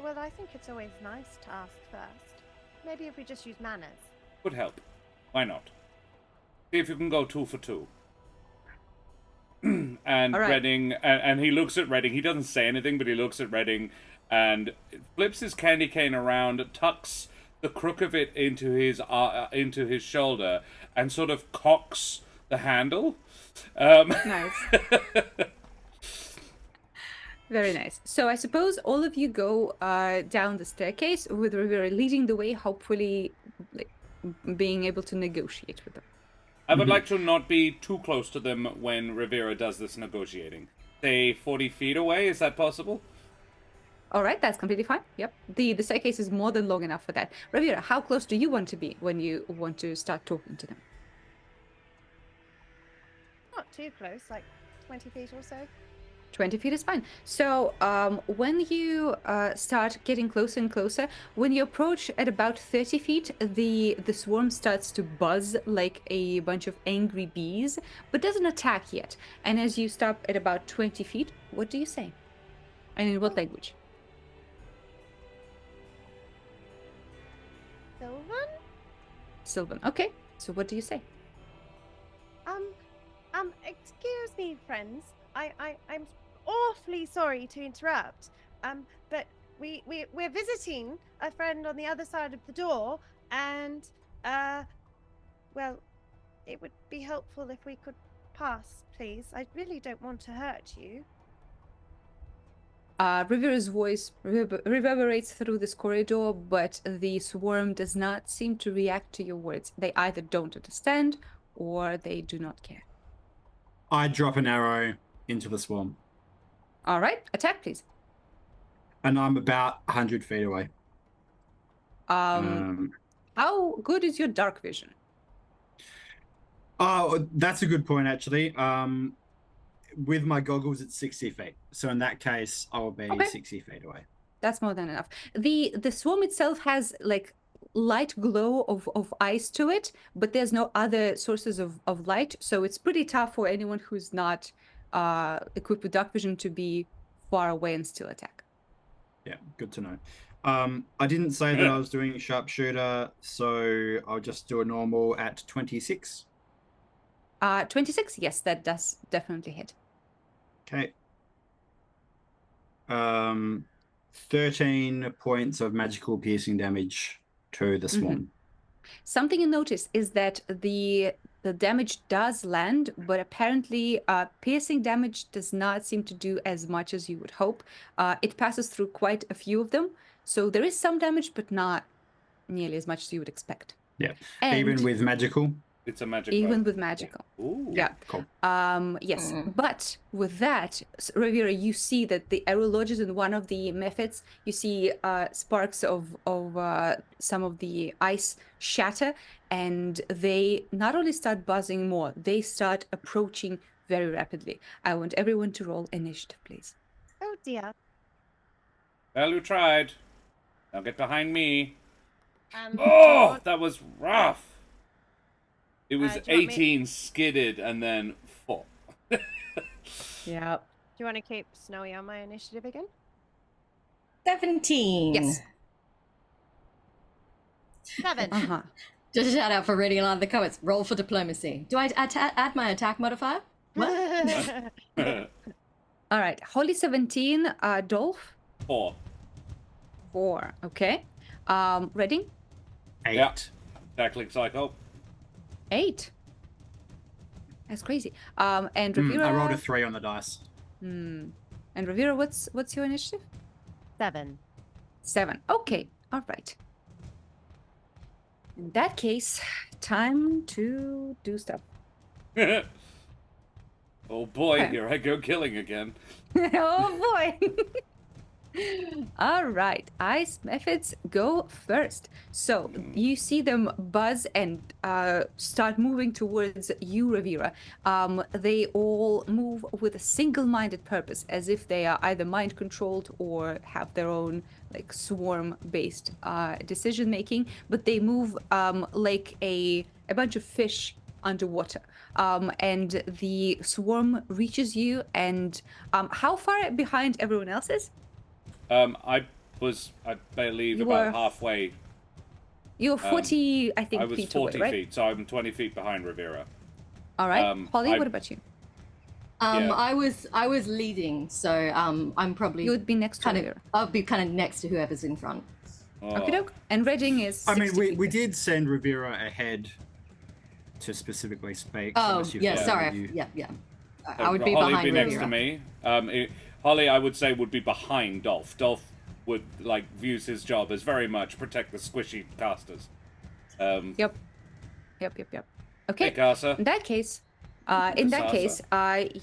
well, I think it's always nice to ask first. Maybe if we just use manners. Would help. Why not? See if you can go 2 for 2. And All right. Redding, and he looks at Redding. He doesn't say anything, but he looks at Redding and flips his candy cane around, tucks the crook of it into his shoulder, and sort of cocks the handle. Nice. Very nice. So I suppose all of you go down the staircase with Rivera leading the way, hopefully like, being able to negotiate with them. I would like to not be too close to them when Rivera does this negotiating. Say 40 feet away, is that possible? All right, that's completely fine. Yep. The staircase is more than long enough for that. Rivera, how close do you want to be when you want to start talking to them? Not too close, like 20 feet or so. 20 feet is fine. So when you start getting closer and closer, when you approach at about 30 feet, the swarm starts to buzz like a bunch of angry bees, but doesn't attack yet. And as you stop at about 20 feet, what do you say? And in what language? Sylvan? Sylvan. Okay. So what do you say? Excuse me, friends. I'm awfully sorry to interrupt. But we're visiting a friend on the other side of the door, and well, it would be helpful if we could pass, please. I really don't want to hurt you. Rivera's voice reverberates through this corridor, but the swarm does not seem to react to your words. They either don't understand or they do not care. I drop an arrow into the swarm. All right, attack, please. And I'm about 100 feet away. How good is your dark vision? Oh, that's a good point, actually. With my goggles, it's 60 feet. So in that case, I will be Okay. 60 feet away. That's more than enough. The swarm itself has like light glow of ice to it, but there's no other sources of light, so it's pretty tough for anyone who's not equipped with dark vision to be far away and still attack. Yeah, good to know. I didn't say that I was doing sharpshooter, so I'll just do a normal at 26. 26, yes, that does definitely hit. Okay. 13 points of magical piercing damage to the swarm. Something you notice is that the damage does land, but apparently piercing damage does not seem to do as much as you would hope. It passes through quite a few of them, So there is some damage, but not nearly as much as you would expect. Yeah. And Even with magical. It's a magic even bow. with magical. Ooh. Yeah. Cool. Yes, but with that, Ravira, you see that the arrow lodges in one of the methods. You see sparks of some of the ice shatter, and they not only start buzzing more, they start approaching very rapidly. I want everyone to roll initiative, please. Oh dear. Well, you tried. Now get behind me. Do Oh, that was rough. It was do you want me- 18 skidded and then 4. Yeah. you want to keep Snowy on my initiative again? 17. Yes. 7. Uh-huh. Just a shout out for reading a lot of the comments. Roll for diplomacy. Do I add my attack modifier? What? All right. Holly 17, Dolph 4. 4. Okay. Redding 8. Yeah. Tackling Psycho. 8. That's crazy. And I Ravira. rolled a 3 on the dice. And Ravira, what's your initiative? 7. 7. Okay. All right. In that case, time to do stuff. Oh boy, Okay. here I go killing again. Oh boy. All right, ice methods go first. So you see them buzz and start moving towards you, Ravira. They all move with a single-minded purpose, as if they are either mind-controlled or have their own like swarm-based decision making. But they move like a bunch of fish underwater. And the swarm reaches you. And how far behind everyone else is? I believe, You about were- halfway. You're 40, I think, I was feet 40 away, right? feet, so I'm 20 feet behind Ravira. All right. Holly, I- what about you? Yeah. I was leading, so I'm probably You would be next to kind her. of I'll be kind of next to whoever's in front. Oh. Okay, doke. And Redding is. I mean, 60 we, feet we away. did send Rivera ahead to specifically speak. Oh, unless you've yeah, got sorry. you- Yeah. So I would be Holly behind be next to Ravira. me. Holly, I would say, would be behind Dolph. Dolph would views his job as very much protect the squishy casters. Yep. Okay. Hey, Casa. In that case,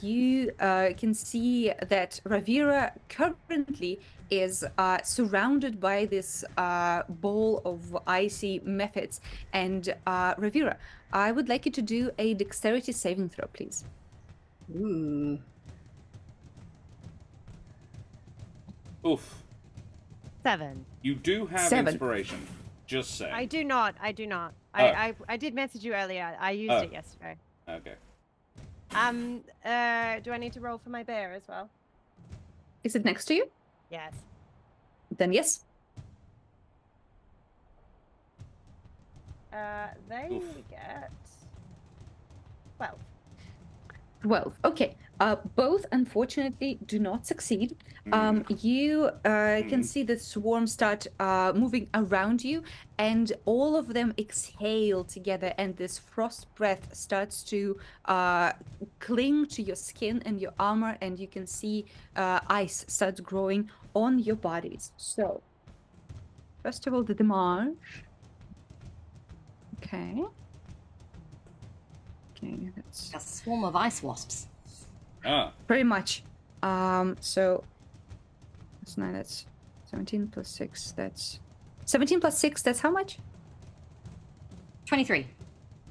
you can see that Ravira currently is surrounded by this ball of icy methods. And Ravira, I would like you to do a dexterity saving throw, please. Ooh. Oof. 7. You do have 7. inspiration. Just saying. I do not. Oh. I did message you earlier. I used Oh. it yesterday. Okay. Do I need to roll for my bear as well? Is it next to you? Yes. Then yes. They Oof. get 12. 12. Okay. Both, unfortunately, do not succeed. You can see the swarm start moving around you, and all of them exhale together, and this frost breath starts to cling to your skin and your armor, and you can see ice starts growing on your bodies. So, first of all, the damage. Okay. Okay, that's A swarm of ice wasps. Ah. pretty much. So that's 9, that's 17 plus 6, that's 17 plus 6, that's how much? 23.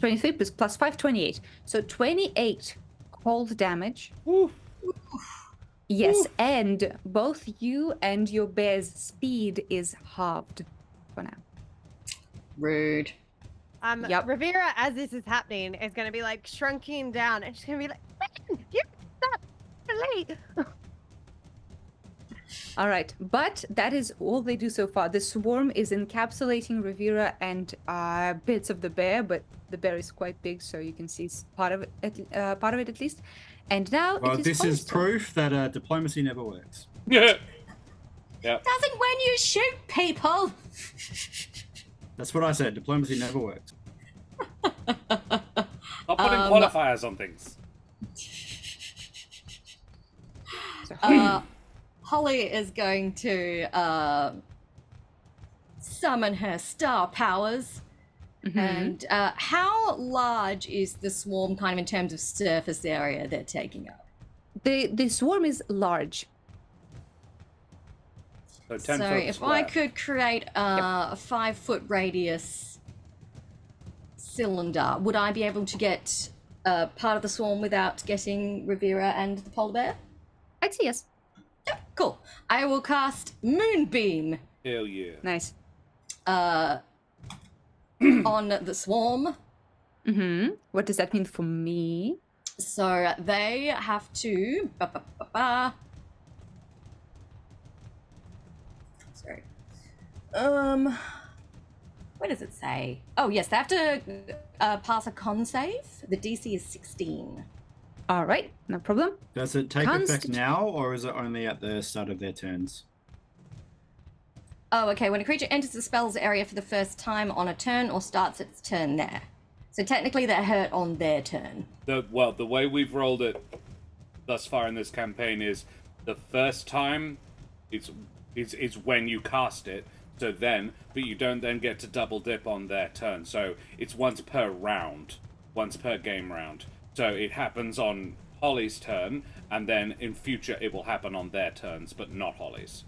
23 plus 5, 28. So 28 cold damage. Woo. Yes, and both you and your bear's speed is halved for now. Rude. Yep. Ravira, as this is happening, is going to be like shrunking down, and she's going to be like, "Man, you're not late." All right, but that is all they do so far. The swarm is encapsulating Ravira and bits of the bear, but the bear is quite big, so you can see part of it at least. And now Well, it is this is Holly's turn. proof that diplomacy never works. Yeah. Doesn't when you shoot people. That's what I said. Diplomacy never works. Stop putting qualifiers on things. So, Holly is going to summon her star powers. And how large is the swarm kind of in terms of surface area they're taking up? The swarm is large. So 10 So foot if square. I could create a 5-foot radius cylinder, would I be able to get part of the swarm without getting Ravira and the polar bear? I'd say yes. Yep, cool. I will cast Moonbeam Hell yeah. Nice. on the swarm. What does that mean for me? So they have to. Sorry. What does it say? Oh yes, they have to pass a con save. The DC is 16. All right, no problem. Does it take effect Constitute- now, or is it only at the start of their turns? Oh, okay. When a creature enters the spell's area for the first time on a turn or starts its turn there. So technically they're hurt on their turn. The way we've rolled it thus far in this campaign is the first time it's when you cast it, so then, but you don't then get to double dip on their turn. So it's once per round, once per game round. So it happens on Holly's turn, and then in future it will happen on their turns, but not Holly's.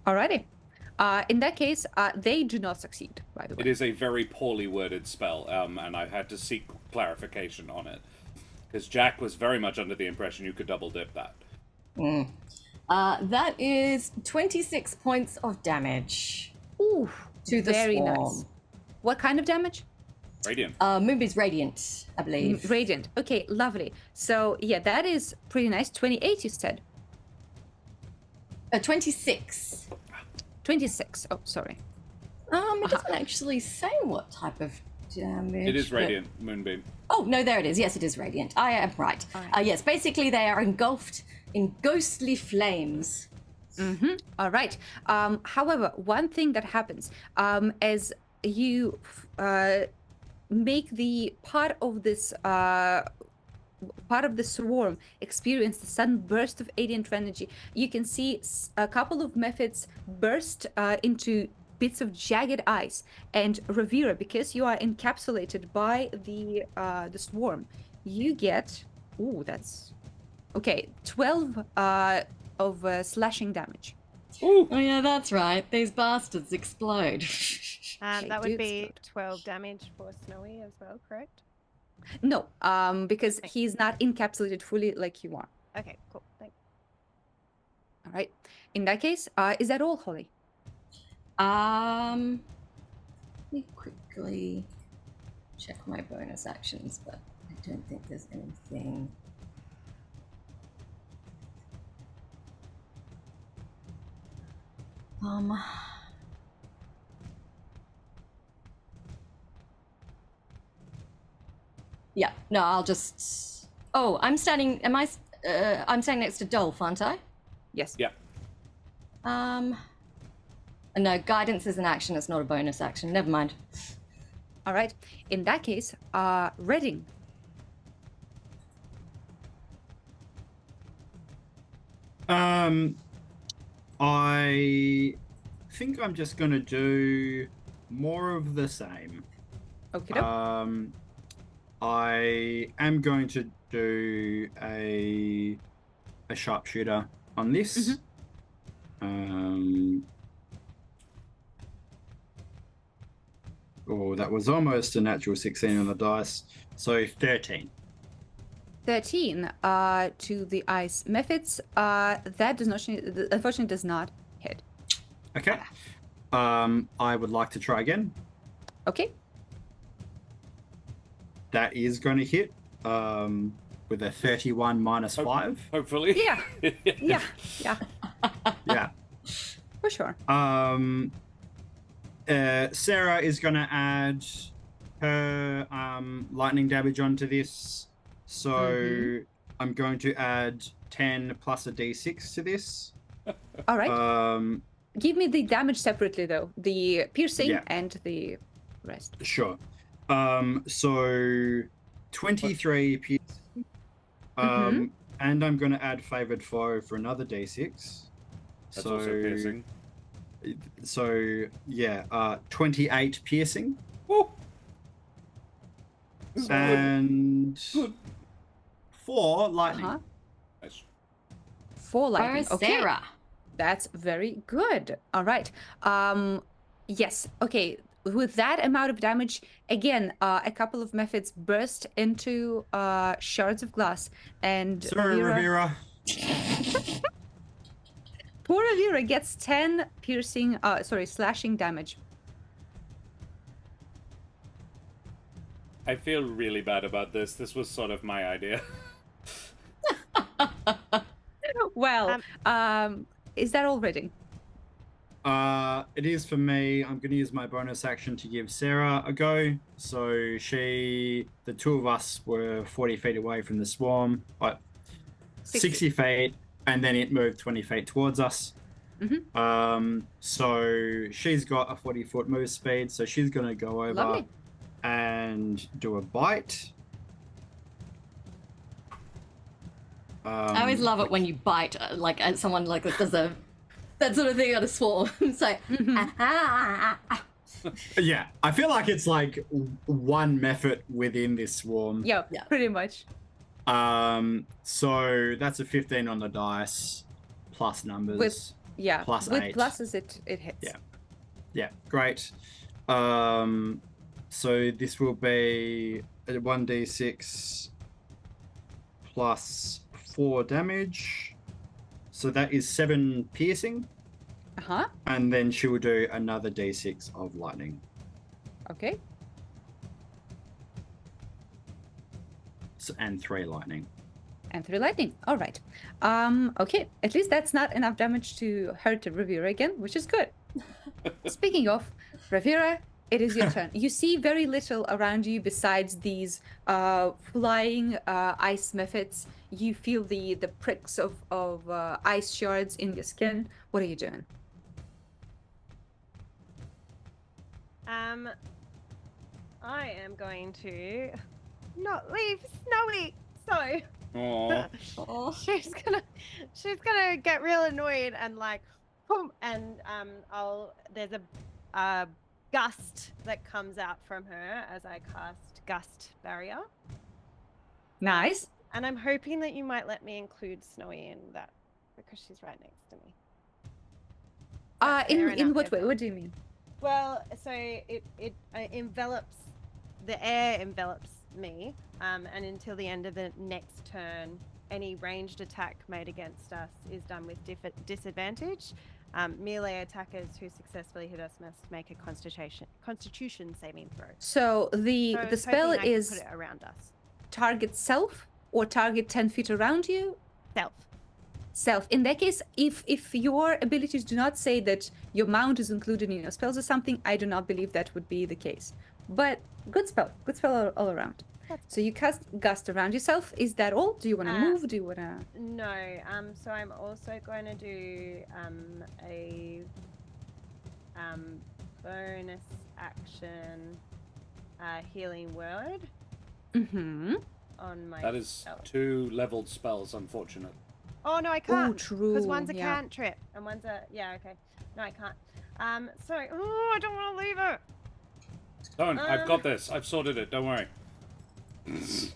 Alrighty. In that case, they do not succeed, by the way. It is a very poorly worded spell, and I had to seek clarification on it. Because Jack was very much under the impression you could double dip that. That is 26 points of damage Ooh, to the very swarm. nice. What kind of damage? Radiant. Moonbeam's radiant, I believe. Radiant. Okay, lovely. So, yeah, that is pretty nice. 28, you said. 26. 26. Oh, sorry. It doesn't actually say what type of damage. It is but- radiant, Moonbeam. Oh, no, there it is. Yes, it is radiant. I am right. Yes, basically they are engulfed in ghostly flames. All right. However, one thing that happens as you make the part of this part of the swarm experience the sudden burst of radiant energy, you can see a couple of methods burst into bits of jagged ice. And Ravira, because you are encapsulated by the swarm, you get that's okay 12 of slashing damage. Oh, yeah, that's right. These bastards explode. And They that do would be explode. 12 damage for Snowy as well, correct? No, because he's not encapsulated fully like you are. Okay, cool. Thanks. All right. In that case, is that all, Holly? Let me quickly check my bonus actions, but I don't think there's anything. Yeah, no, I'll just. Oh, I'm standing. I'm standing next to Dolph, aren't I? Yes. Yeah. No, guidance is an action. It's not a bonus action. Never mind. All right. In that case, Redding. I think I'm just gonna do more of the same. Okay. I am going to do a sharpshooter on this. Oh, that was almost a natural 16 on the dice. So 13. 13 to the ice methods. That does not, unfortunately, does not hit. Okay. I would like to try again. Okay. That is going to hit with a 31 minus 5. Hopefully. Yeah. Yeah. Yeah. Yeah. For sure. Sarah is going to add her lightning damage onto this. So I'm going to add 10 plus a d6 to this. All right. Give me the damage separately, though. The piercing Yeah. and the rest. Sure. So 23 piercing. And I'm going to add favored foe for another d6. That's also piercing. So yeah, 28 piercing Woo. This is good. and Good. 4 lightning. Uh-huh. Nice. 4 lightning. For Okay. Sarah. That's very good. All right. Yes. Okay. With that amount of damage, again, a couple of methods burst into shards of glass, and Sorry, Ravira. poor Ravira gets 10 piercing, slashing damage. I feel really bad about this. This was sort of my idea. Well, is that all Redding? It is for me. I'm going to use my bonus action to give Sarah a go. So the two of us were 40 feet away from the swarm, 60 feet, and then it moved 20 feet towards us. So she's got a 40-foot move speed, so she's going to go over Lovely. and do a bite. I always love it when you bite, like at someone like that does that sort of thing on a swarm. It's like, Yeah, I feel like it's like one method within this swarm. Yeah, pretty much. So that's a 15 on the dice, plus numbers. Plus with 8. pluses it hits. Yeah, great. So this will be a 1d6 plus 4 damage. So that is 7 piercing. Uh-huh. And then she will do another d6 of lightning. Okay. And 3 lightning. And 3 lightning. All right. Okay. At least that's not enough damage to hurt Ravira again, which is good. Speaking of, Ravira, it is your turn. You see very little around you besides these flying ice methods. You feel the pricks of ice shards in your skin. What are you doing? I am going to not leave Snowy. So Aww. she's gonna get real annoyed and like, boom, and there's a gust that comes out from her as I cast Gust Barrier. Nice. And I'm hoping that you might let me include Snowy in that because she's right next to me. In what way? What do you mean? Well, so it envelops, the air envelops me, and until the end of the next turn, any ranged attack made against us is done with disadvantage. Melee attackers who successfully hit us must make a Constitution saving throw. So the spell I can is put it around us. target self or target 10 feet around you? Self. In that case, if your abilities do not say that your mount is included in your spells or something, I do not believe that would be the case. But good spell all around. So you cast Gust around yourself. Is that all? Do you want to move? Do you want to? No. So I'm also going to do a bonus action healing word. Mm-hmm. On my. That is spell. 2 leveled spells, unfortunate. Oh no, I can't. Oh, true. Because one's a yeah. cantrip and one's a okay. No, I can't. Sorry. Oh, I don't want to leave it. Don't. I've got this. I've sorted it. Don't worry. She's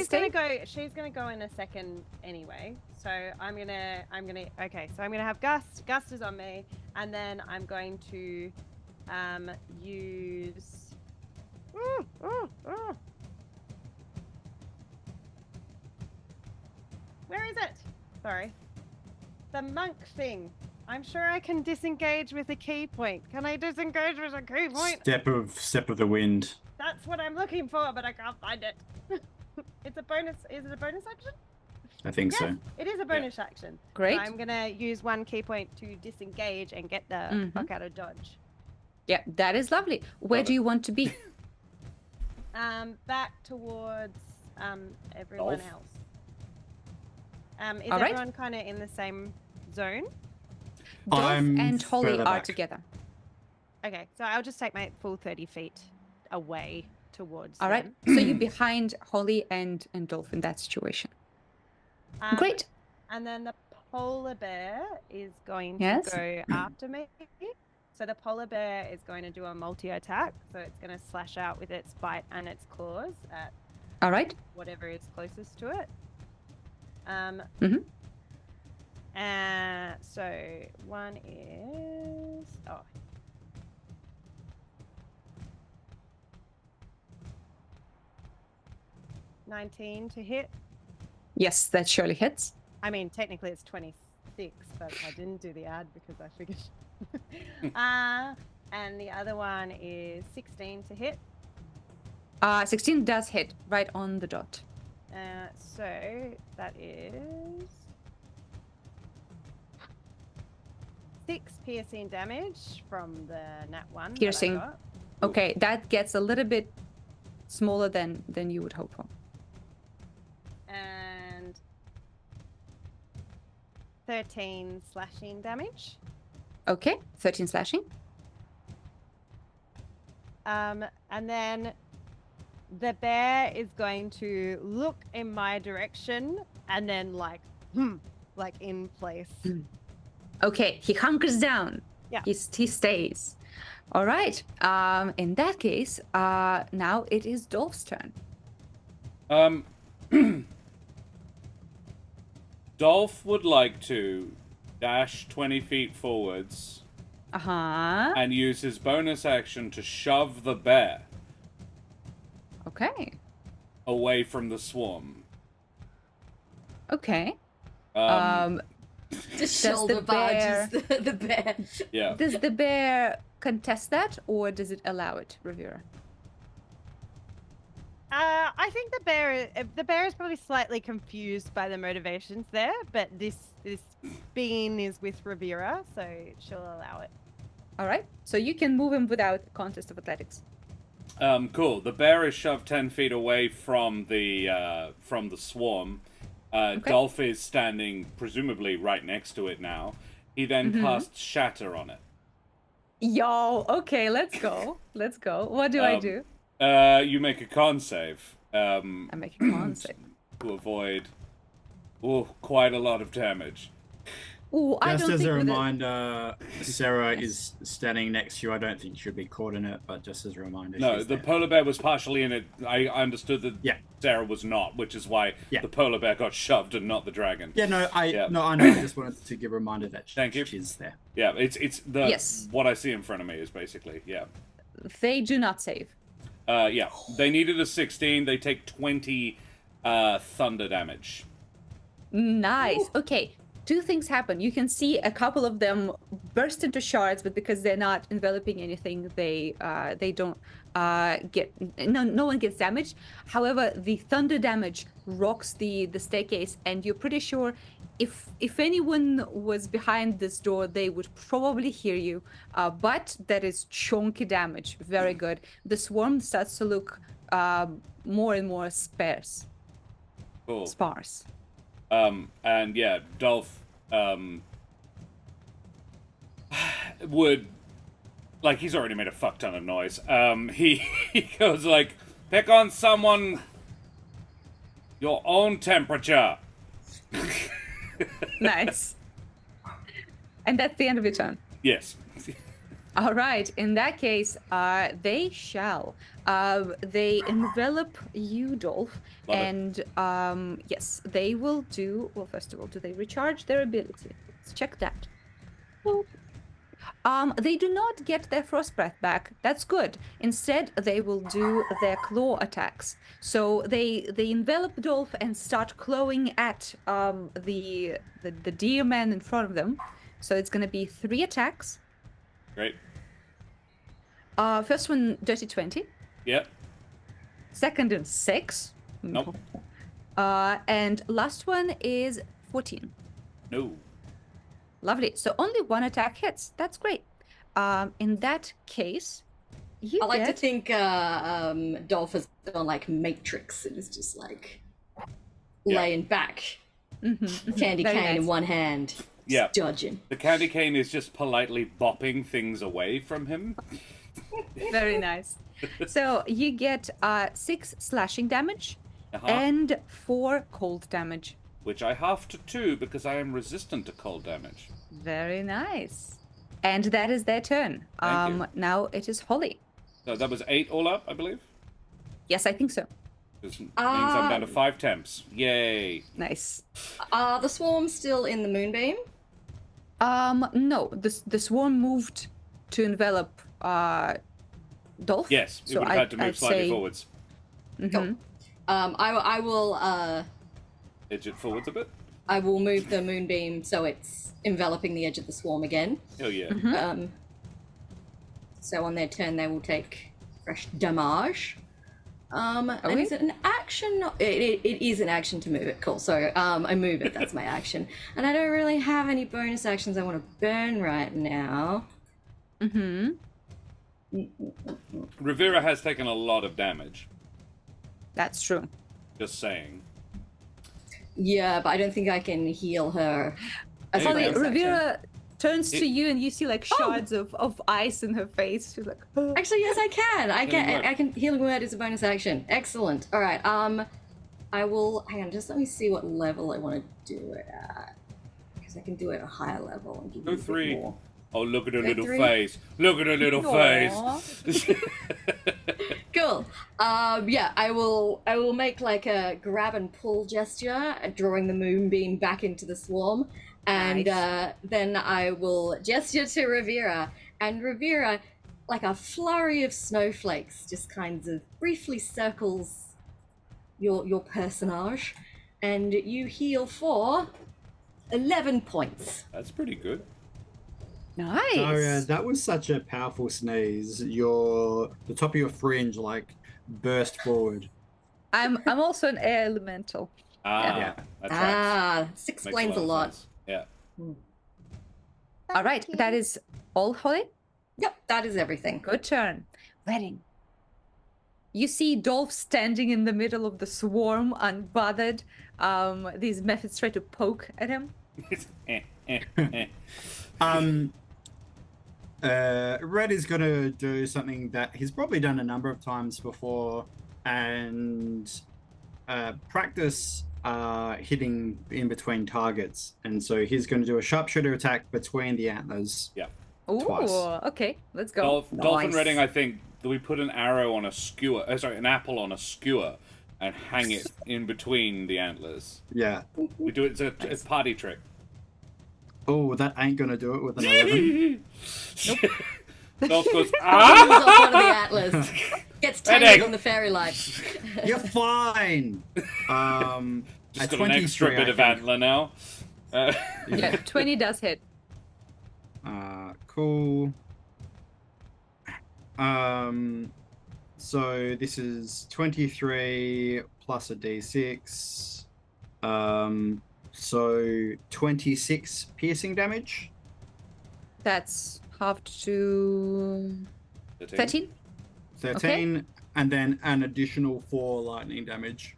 gonna go in a second anyway. So I'm gonna have Gust. Gust is on me, and then I'm going to use. Where is it? Sorry. The monk thing. I'm sure I can disengage with a key point. Can I disengage with a key point? Step of the wind. That's what I'm looking for, but I can't find it. It's a bonus. Is it a bonus action? I think so. It is a bonus action. Great. So I'm gonna use 1 key point to disengage and get the fuck out of dodge. Yeah, that is lovely. Where do you want to be? Back towards everyone Dolph? else. Is All right. everyone kind of in the same zone? Dolph I'm and Holly further are back. together. Okay, so I'll just take my full 30 feet away towards. All right. them. So you're behind Holly and Dolph in that situation. Great. And then the polar bear is going Yes? to go after me. So the polar bear is going to do a multi-attack. So it's going to slash out with its bite and its claws at All right. whatever is closest to it. Mhm. And so one is 19 to hit. Yes, that surely hits. I mean, technically it's 26, but I didn't do the add because I figured. And the other one is 16 to hit. 16 does hit right on the dot. So that is 6 piercing damage from the nat 1. Piercing. That I got. Okay, that gets a little bit smaller than you would hope for. And 13 slashing damage. Okay, 13 slashing. And then the bear is going to look in my direction and then like in place. Okay, he hunkers down. Yeah. He stays. All right. In that case, now it is Dolph's turn. Dolph would like to dash 20 feet forwards Uh-huh. and use his bonus action to shove the bear Okay. away from the swarm. Okay. Just shoulder the barges the bear. Yeah. Does the bear contest that, or does it allow it, Ravira? I think the bear is probably slightly confused by the motivations there, but this being is with Ravira, so she'll allow it. All right. So you can move him without contest of athletics. Cool. The bear is shoved 10 feet away from the swarm. Okay. Dolph is standing presumably right next to it now. He then casts Shatter on it. Yo, okay, let's go. Let's go. What do I do? You make a con save. I make a con save. To avoid quite a lot of damage. Ooh, I Just don't as think a with it- reminder, Sarah is standing next to you. I don't think she'll be caught in it, but just as a reminder. No, she's the there. polar bear was partially in it. I understood that Yeah. Sarah was not, which is why Yeah. the polar bear got shoved and not the dragon. Yeah, no, I Yeah. know. I just wanted to give a reminder that Thank you. she's there. Yeah, it's the Yes. what I see in front of me is basically They do not save. yeah. They needed a 16. They take 20 thunder damage. Nice. Okay. Two things happen. You can see a couple of them burst into shards, but because they're not enveloping anything, they don't get no one gets damaged. However, the thunder damage rocks the staircase, and you're pretty sure if anyone was behind this door, they would probably hear you. But that is chunky damage. Very good. The swarm starts to look more and more sparse. And yeah, Dolph would, like, he's already made a fuck ton of noise. He goes like, pick on someone your own temperature. Nice. And that's the end of your turn. Yes. All right. In that case, they shall. They envelop you, Dolph, Love it. and yes, they will do. Well, first of all, do they recharge their ability? Let's check that. Boop. They do not get their frost breath back. That's good. Instead, they will do their claw attacks. So they envelop Dolph and start clawing at the deer man in front of them. So it's gonna be 3 attacks. Great. First one, dirty 20. Yep. Second is 6. Nope. And last one is 14. No. Lovely. So only 1 attack hits. That's great. In that case, you I like to get... think Dolph has gone like Matrix and is just like laying back, candy Very cane in nice. one hand, Yeah. dodging. The candy cane is just politely bopping things away from him. Very nice. So you get 6 slashing damage Uh-huh. and 4 cold damage. which I half to 2 because I am resistant to cold damage. Very nice. And that is their turn. Thank you. Now it is Holly. So that was 8 all up, I believe. Yes, I think so. This means I'm down to 5 temps. Yay! Nice. Are the swarm still in the moonbeam? No, the swarm moved to envelop Dolph. Yes, it would have had to move slightly forwards. Mm-hmm. I will Edge it forwards a bit. I will move the moonbeam so it's enveloping the edge of the swarm again. Hell yeah. Mm-hmm. So on their turn they will take fresh damage. And is it an action? It is an action to move it. Cool. So I move it. That's my action. And I don't really have any bonus actions I want to burn right now. Mm-hmm. Ravira has taken a lot of damage. That's true. Just saying. Yeah, but I don't think I can heal her. as a Holly, bonus action. Ravira turns to you and you see like shards of ice in her face. She's like, oh. Actually, yes, I can. Healing I can healing word is a bonus action. Excellent. All right. I will hang on. Just let me see what level I want to do it at, because I can do it at a higher level and give you a bit 3. more. Oh, look at her Go little 3. face. Look at her little Aw. face. Cool. Yeah, I will make like a grab and pull gesture, drawing the moonbeam back into the swarm, and Nice. then I will gesture to Ravira, and Ravira, like a flurry of snowflakes, just kind of briefly circles your personage, and you heal for 11 points. That's pretty good. Nice. Daria, that was such a powerful sneeze. The top of your fringe like burst forward. I'm also an air elemental. Ah, that's right. This explains a lot. Sense. Yeah. All right, Thank that you. is all, Holly. Yep, that is everything. Good turn. Redding. You see Dolph standing in the middle of the swarm, unbothered. These methods try to poke at him. Red is going to do something that he's probably done a number of times before and practice hitting in between targets. And so he's going to do a sharpshooter attack between the antlers. Yeah. Ooh, Twice. okay, let's go. Dolph and Nice. Redding, I think, that we put an arrow on a skewer. Sorry, an apple on a skewer and hang it in between the antlers. Yeah. We do it. It's a party trick. Oh, that ain't going to do it with an 11. Dolph goes, Pulls ah! off one of the antlers. Gets tangled Redding. on the fairy light. You're fine. Just a got an 23, extra bit I of think. antler now. Yeah, 20 does hit. Cool. So this is 23 plus a d6. So 26 piercing damage. That's half to 13. 13, and then an additional 4 lightning damage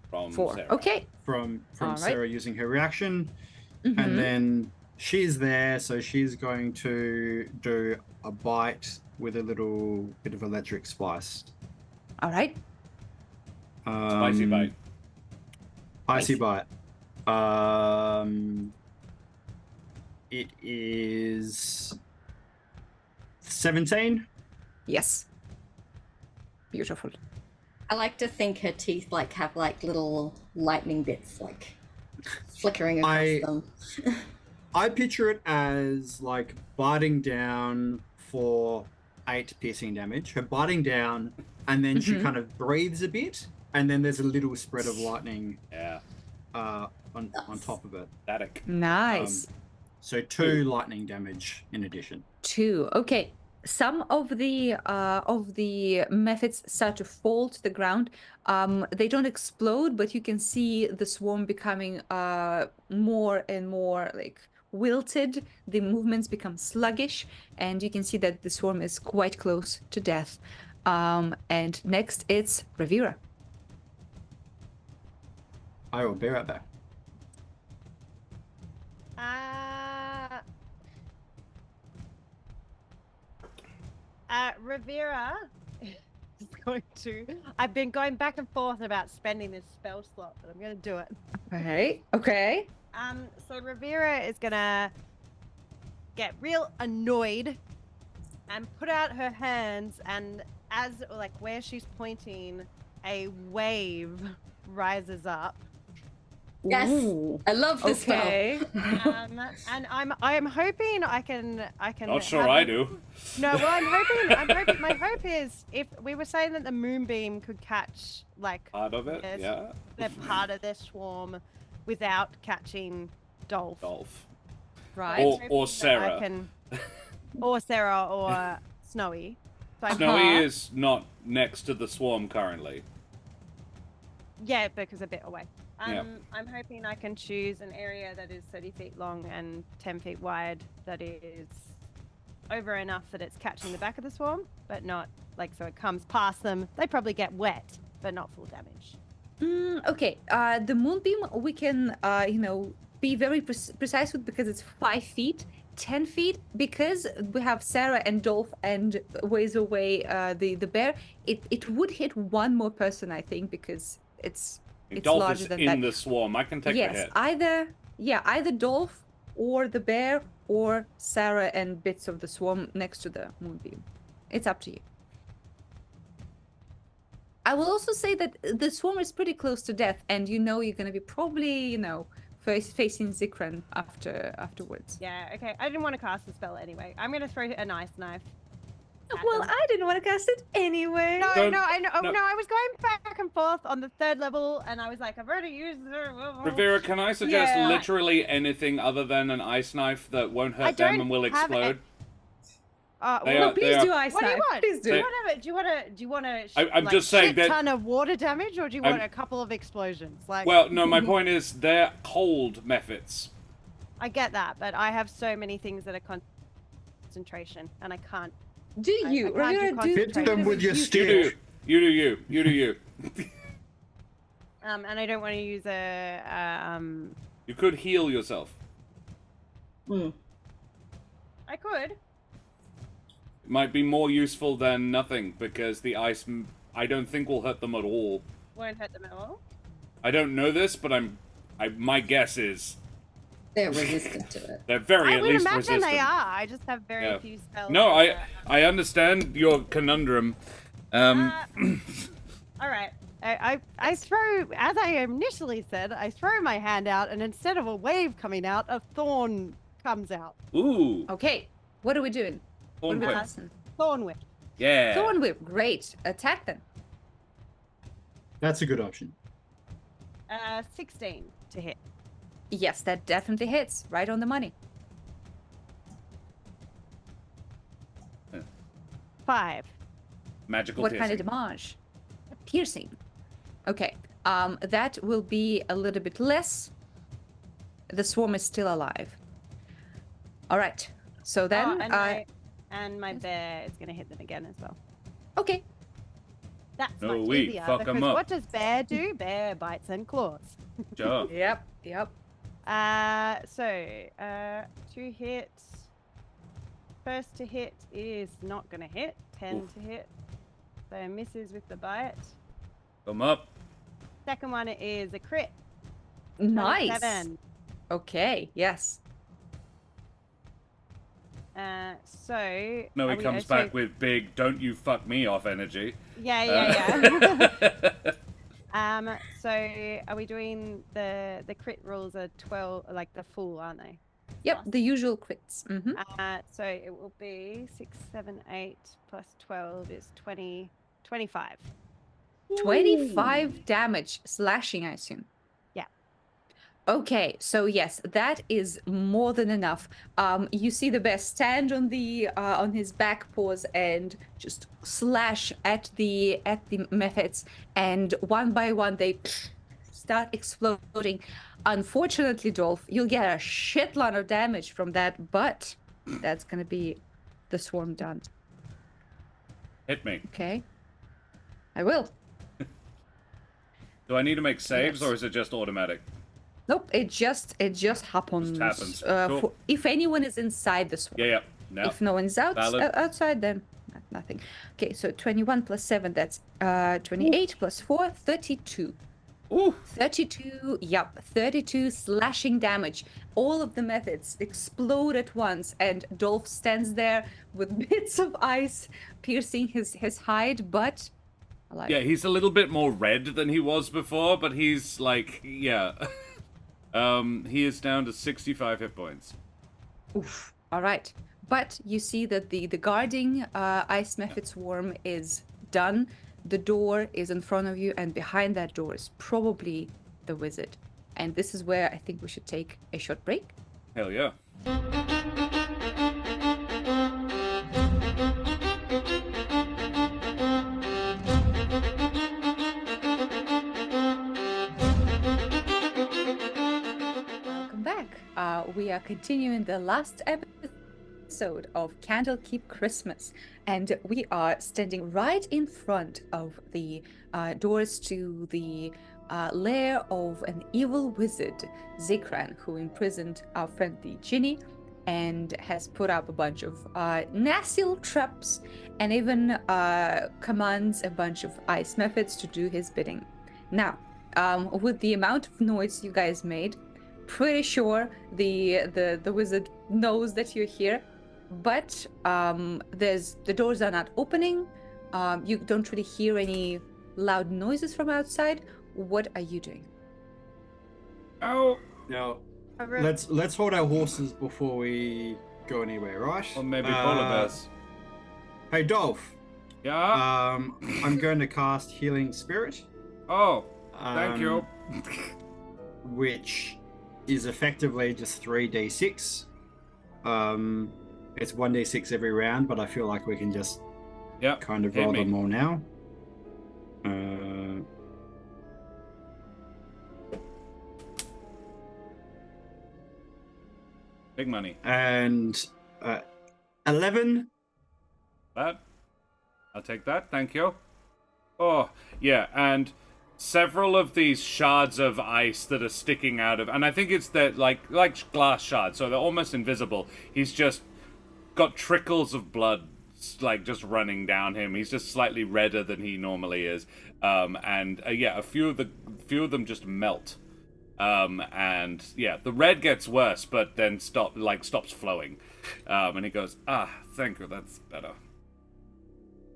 From 4. Sarah. Okay. from All right. Sarah using her reaction. Mhm. And then she's there, so she's going to do a bite with a little bit of electric spice. All right. Spicy bite. Icy bite. It is 17. Yes. Beautiful. I like to think her teeth like have like little lightning bits like flickering across them. I picture it as like biting down for 8 piercing damage. Her biting down, and then she kind of breathes a bit, and then there's a little spread of lightning Yeah. on top of it. Static. Nice. So 2 lightning damage in addition. 2. Okay. Some of the methods start to fall to the ground. They don't explode, but you can see the swarm becoming more and more like wilted. The movements become sluggish, and you can see that the swarm is quite close to death. And next, it's Ravira. I will be right back. Ravira just going to. I've been going back and forth about spending this spell slot, but I'm going to do it. Okay. So Ravira is gonna get real annoyed and put out her hands, and as like where she's pointing, a wave rises up. Yes, Ooh, I love this okay. And I'm hoping I can. Not sure have I a- do. No, well, I'm hoping. My hope is if we were saying that the moonbeam could catch like Part of it, Yes. yeah. the part of their swarm without catching Dolph. Dolph. Right. Or Hoping that I Sarah. or Sarah or Snowy. So I'm Snowy is not next to the swarm currently. Yeah, because a bit away. Yeah. I'm hoping I can choose an area that is 30 feet long and 10 feet wide that is over enough that it's catching the back of the swarm, but not like so it comes past them. They probably get wet, but not full damage. Okay. The moonbeam we can, be very precise with because it's 5 feet, 10 feet. Because we have Sarah and Dolph and ways away the bear. It would hit one more person, I think, because it's Dolph larger is than in that. the swarm. I can take the Yes, hit. either Dolph or the bear or Sarah and bits of the swarm next to the moonbeam. It's up to you. I will also say that the swarm is pretty close to death, and you're going to be probably, facing Zikran afterwards. Yeah, okay. I didn't want to cast the spell anyway. I'm going to throw an ice knife. at Well, them. I didn't want to cast it anyway. No, Don't- no, I know. no. No, I was going back and forth on the 3rd level, and I was like, I've already used the. Ravira, can I suggest Yeah. literally anything other than an ice knife that won't I hurt them don't and will have explode? They No, are- please do ice What do you knife. want? Please do. Do you want to? I'm just saying that- ton of water damage, or do you I'm- want a couple of explosions? Like, Well, no, my point is they're cold methods. I get that, but I have so many things that are concentration, and I can't. Do you? I can't do Ravira, do concentration. Hit them with your you- You stick. do. You do you. You do you. And I don't want to use a. You could heal yourself. I could. It might be more useful than nothing because the ice, I don't think will hurt them at all. Won't hurt them at all. I don't know this, but my guess is They're resistant to it. they're very I at would least imagine resistant. they are. I just have very Yeah. few spells. No, that I understand your conundrum. All right. I throw, as I initially said, I throw my hand out, and instead of a wave coming out, a thorn comes out. Ooh, Okay, what are we doing? thorn What are we whip. casting? Thorn whip. Yeah. Thorn whip, great. Attack them. That's a good option. 16 to hit. Yes, that definitely hits. Right on the money. 5. Magical What piercing. kind of damage? Piercing. Okay. That will be a little bit less. The swarm is still alive. All right. So then, and my bear is going to hit them again as well. okay. That's No, much we easier fuck 'em because up. what does bear do? Bear bites and claws. Sure. Yep. Yep. So 2 hits. First to hit is not going to hit. 10 Oof. to hit. So misses with the bite. Come up. Second one is a crit. Nice. 27. Okay. Yes. So No, are he we- comes so- back with big "don't you fuck me off" energy. Yeah. Uh, So are we doing the crit rules are 12, like the full, aren't they? Yep. The usual crits. Mm-hmm. So it will be 6, 7, 8 plus 12 is 20, 25. 25 damage slashing, I assume. Yeah. Okay, so yes, that is more than enough. You see the bear stand on his back paws and just slash at the methods, and one by one they start exploding. Unfortunately, Dolph, you'll get a shitload of damage from that, but that's gonna be the swarm done. Hit me. Okay, I will. Do I need to make saves Yes. or is it just automatic? Nope, it just happens. happens. Cool. If anyone is inside the swarm. Yeah. No. If no one's Valid. outside, then nothing. Okay, so 21 plus 7, that's 28 plus 4, 32. Ooh. 32, yep, 32 slashing damage. All of the methods explode at once, and Dolph stands there with bits of ice piercing his hide, but alive. Yeah, he's a little bit more red than he was before, but he's like, yeah. He is down to 65 hit points. Oof. All right. But you see that the guarding ice method swarm is done. The door is in front of you, and behind that door is probably the wizard. And this is where I think we should take a short break. Hell yeah. Welcome back. We are continuing the last episode of Candlekeep Christmas, and we are standing right in front of the doors to the lair of an evil wizard, Zikran, who imprisoned our friend the Ginny and has put up a bunch of nasty little traps and even commands a bunch of ice methods to do his bidding. Now, with the amount of noise you guys made, pretty sure the wizard knows that you're here, but the doors are not opening. You don't really hear any loud noises from outside. What are you doing? Oh. Now, let's hold our horses before we go anywhere, right? Or maybe polar bears. Hey, Dolph. Yeah? I'm going to cast Healing Spirit. Oh, thank you. Which is effectively just 3d6. It's 1d6 every round, but I feel like we can just kind of roll them all now. Big money. And 11. That? I'll take that, thank you. Oh, yeah, and several of these shards of ice that are sticking out of, and I think it's that like glass shards, so they're almost invisible. He's just got trickles of blood like just running down him. He's just slightly redder than he normally is, and a few of them just melt, and yeah, the red gets worse, but then stops flowing, and he goes, thank you, that's better.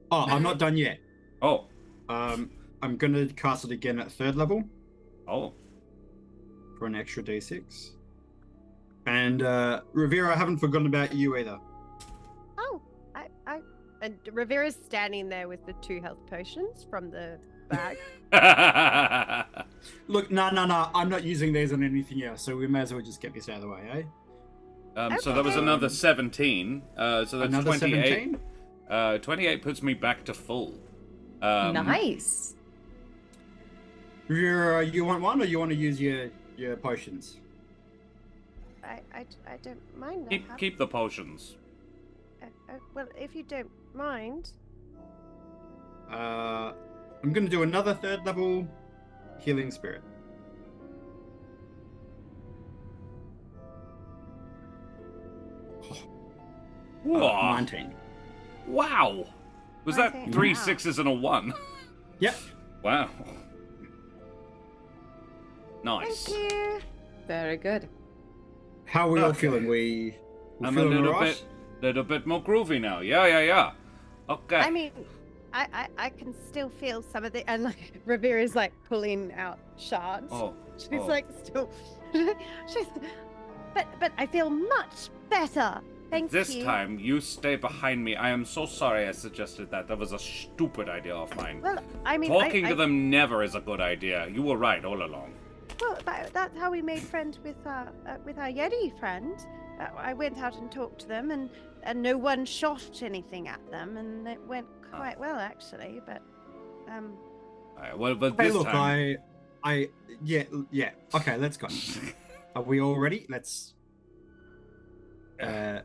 Oh, I'm not done yet. Oh. I'm gonna cast it again at 3rd level. Oh. For an extra d6. And Ravira, I haven't forgotten about you either. Oh, and Ravira's standing there with the 2 health potions from the bag. Look, no, I'm not using these on anything else, so we may as well just get this out of the way, eh? So that was another 17. So that's another 28. 17? 28 puts me back to full. Nice. You want one, or you want to use your potions? I don't mind. Keep the potions. Well, if you don't mind. I'm going to do another 3rd level Healing Spirit. Whoa. 19. Wow. Was that 3 6s and a 1? Yep. Wow. Nice. Thank you. Very good. How are we all feeling? I'm feeling a alright? little bit more groovy now. Yeah. Okay. I mean, I can still feel some of the, and like Ravira's like pulling out shards. Oh. She's like still, but I feel much better. Thank you. This time, you stay behind me. I am so sorry I suggested that. That was a stupid idea of mine. Well, I mean, Talking to them never is a good idea. You were right all along. Well, that's how we made friends with our Yeti friend. I went out and talked to them, and no one shot anything at them, and it went quite well actually. But Well, but Hey, this look, time... yeah. Okay, let's go. Are we all ready? Let's. I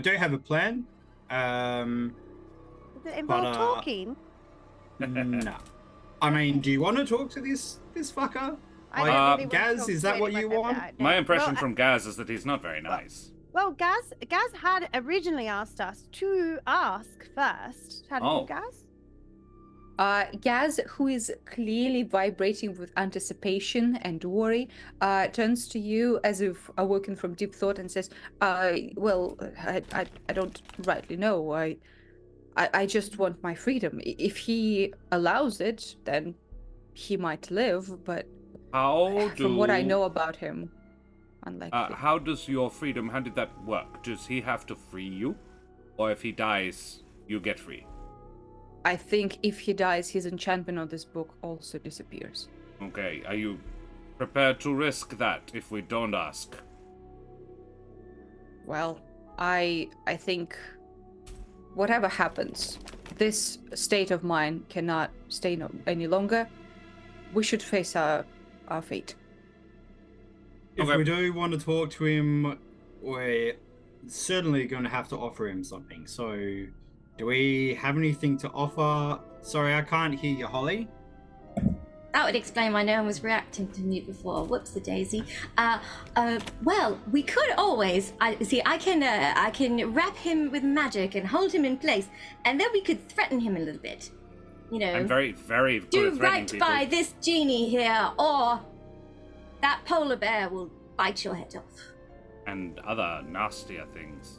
don't have a plan. does it involve talking? No. I mean, do you want to talk to this fucker? I don't really want to Gaz, talk is to that what you anyone want? about it. My impression Well, from Gaz is that he's not very nice. Well, Gaz had originally asked us to ask first. Hadn't Oh. you, Gaz? Gaz, who is clearly vibrating with anticipation and worry, turns to you as if awoken from deep thought and says, well, I don't rightly know. I just want my freedom. If he allows it, then he might live, but from what I know about him, unlikely. How does your freedom, how did that work? Does he have to free you? Or if he dies, you get free? I think if he dies, his enchantment on this book also disappears. Okay, are you prepared to risk that if we don't ask? Well, I think whatever happens, this state of mine cannot stay any longer. We should face our fate. If Okay. we do want to talk to him, we're certainly going to have to offer him something. So, do we have anything to offer? Sorry, I can't hear you, Holly. That would explain why no one was reacting to me before. Whoops, the daisy. Well, we could always. I can wrap him with magic and hold him in place, and then we could threaten him a little bit. You know, I'm very, very good do at threatening right people. by this genie here, or that polar bear will bite your head off. And other nastier things.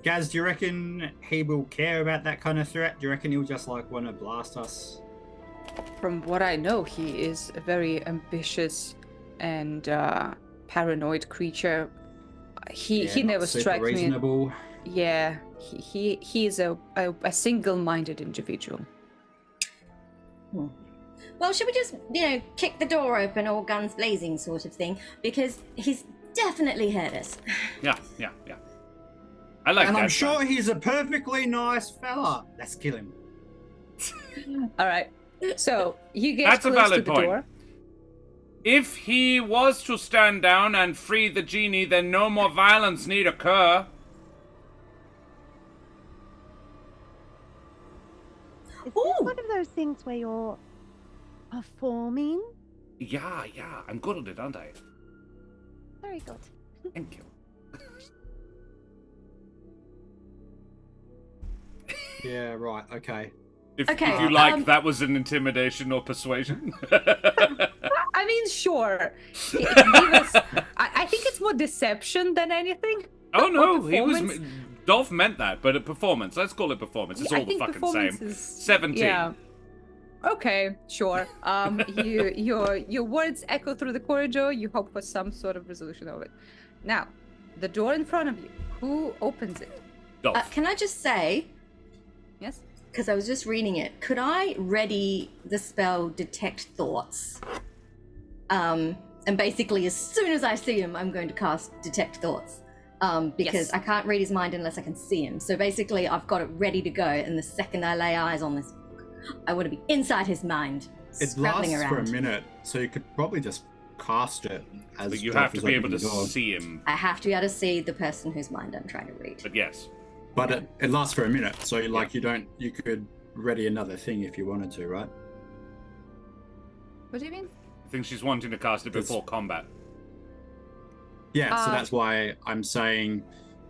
Gaz, do you reckon he will care about that kind of threat? Do you reckon he'll just like want to blast us? From what I know, he is a very ambitious and paranoid creature. He Yeah, not never super strikes me. reasonable. Yeah, he is a single-minded individual. Well, should we just, kick the door open, all guns blazing sort of thing? Because he's definitely heard us. Yeah. I like And that. I'm sure he's a perfectly nice fella. Let's kill him. All right. So you get That's a close valid to the point. door. If he was to stand down and free the genie, then no more violence need occur. Is Ooh. this one of those things where you're performing? Yeah, I'm good at it, aren't I? Very good. Thank you. Yeah, right. Okay. If Okay, you like, that was an intimidation or persuasion. I mean, sure. Give us, I think it's more deception than anything. Oh Or no, he was. performance. Dolph meant that, but a performance. Let's call it performance. It's I all the think fucking performance same. is- 17. Yeah. Okay, sure. Your words echo through the corridor. You hope for some sort of resolution of it. Now, the door in front of you. Who opens it? Dolph. Can I just say, Yes. because I was just reading it, could I ready the spell Detect Thoughts? And basically, as soon as I see him, I'm going to cast Detect Thoughts. Because Yes. I can't read his mind unless I can see him. So basically, I've got it ready to go, and the second I lay eyes on this book, I want to be inside his mind, It scrabbling lasts around. for a minute, so you could probably just cast it as But you Dolph have to is be able to opening the door. see him. I have to be able to see the person whose mind I'm trying to read. But yes. But it lasts for a minute, so you could ready another thing if you wanted to, right? What do you mean? I think she's wanting to cast it before combat. Yeah, so Uh, that's why I'm saying,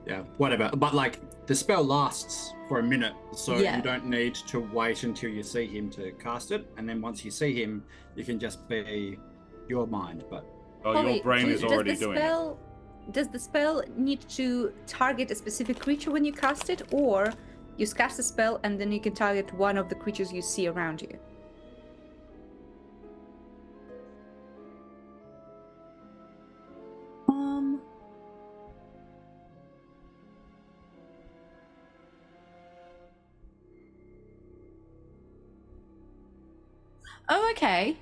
yeah, whatever. But like the spell lasts for a minute, so Yeah. you don't need to wait until you see him to cast it, and then once you see him, you can just be your mind. But Oh, Holly, your brain is already doing it. Does the spell need to target a specific creature when you cast it, or you cast the spell and then you can target one of the creatures you see around you? Oh, okay.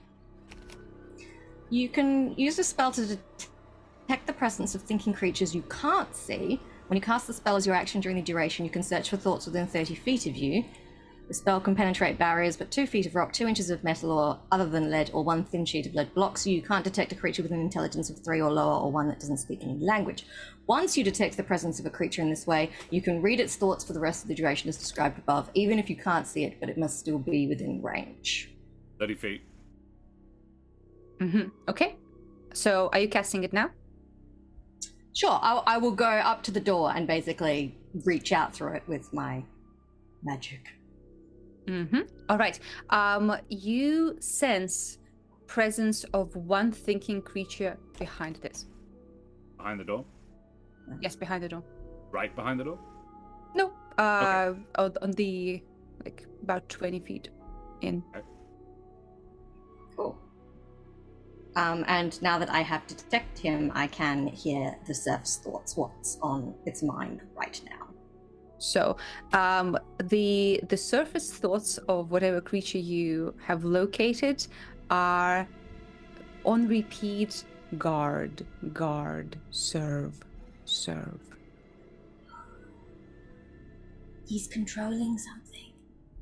You can use the spell to detect the presence of thinking creatures you can't see. When you cast the spell as your action during the duration, you can search for thoughts within 30 feet of you. The spell can penetrate barriers, but 2 feet of rock, 2 inches of metal or other than lead, or 1 thin sheet of lead blocks you. You can't detect a creature with an intelligence of 3 or lower, or one that doesn't speak any language. Once you detect the presence of a creature in this way, you can read its thoughts for the rest of the duration as described above, even if you can't see it, but it must still be within range. 30 feet. Mm-hmm. Okay. So are you casting it now? Sure, I will go up to the door and basically reach out through it with my magic. Mm-hmm. All right. You sense presence of one thinking creature behind this. Behind the door? Yes, behind the door. Right behind the door? No. On the about 20 feet in. Okay. Cool. And now that I have to detect him, I can hear the surf's thoughts, what's on its mind right now. So, the surface thoughts of whatever creature you have located are on repeat: guard, guard, serve, serve. He's controlling something.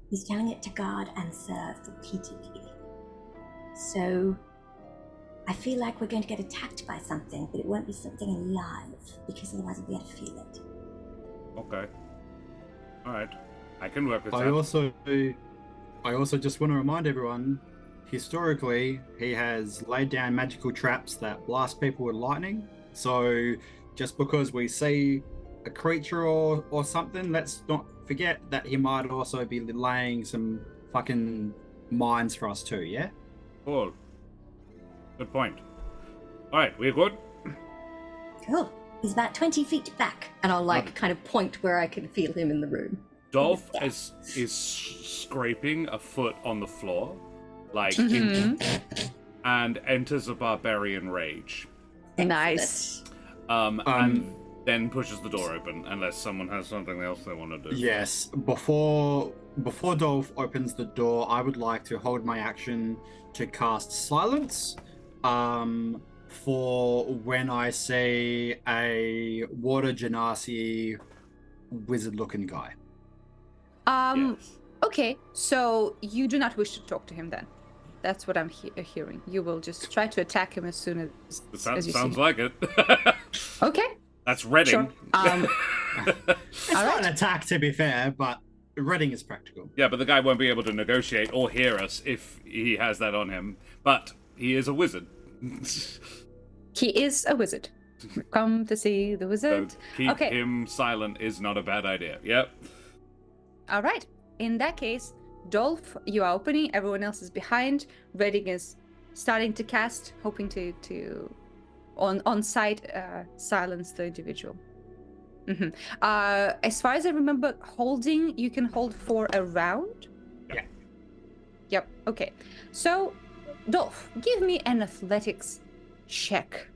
He's telling it to guard and serve repeatedly. So, I feel like we're going to get attacked by something, but it won't be something alive, because otherwise we'll be able to feel it. Okay. Alright. I can work with I that. also just want to remind everyone, historically, he has laid down magical traps that blast people with lightning. So just because we see a creature or something, let's not forget that he might also be laying some fucking mines for us too, yeah? Cool. Good point. Alright, we're good? Cool. He's about 20 feet back. And I'll kind of point where I can feel him in the room. Dolph is scraping a foot on the floor, and enters a barbarian rage. Nice. And then pushes the door open, unless someone has something else they want to do. Yes. Before Dolph opens the door, I would like to hold my action to cast Silence. For when I see a water genasi wizard-looking guy. Yes. Okay, so you do not wish to talk to him then. That's what I'm hearing. You will just try to attack him as soon as you Sounds see him. like it. Okay. That's Redding. Sure. It's not an attack, to be fair, but Redding is practical. Yeah, but the guy won't be able to negotiate or hear us if he has that on him. But he is a wizard. He is a wizard. Come to see the wizard. So keep Okay. him silent is not a bad idea. Yep. All right. In that case, Dolph, you are opening. Everyone else is behind. Redding is starting to cast, hoping to on sight silence the individual. Mm-hmm. As far as I remember, holding, you can hold for a round. Yeah. Yep. Okay. So, Dolph, give me an athletics check.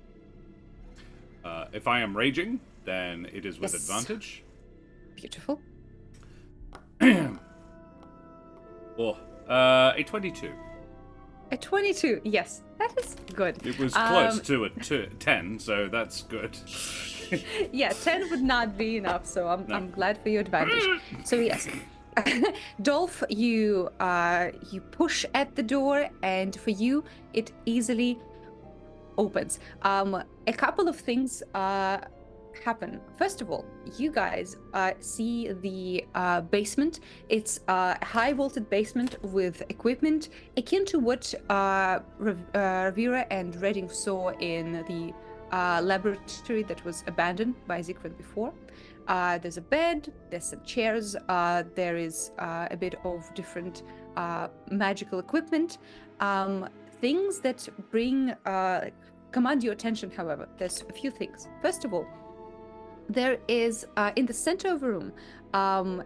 If I am raging, then it is with Yes. advantage. Beautiful. A 22. A 22. Yes, that is good. It was close to a 10, so that's good. Yeah, 10 would not be enough, so I'm glad for your advantage. So yes, Dolph, you push at the door, and for you, it easily opens. A couple of things happen. First of all, you guys see the basement. It's a high vaulted basement with equipment akin to what Ravira and Redding saw in the laboratory that was abandoned by Zikran before. There's a bed, there's some chairs, there is a bit of different magical equipment. Things that bring command your attention, however, there's a few things. First of all, there is in the center of the room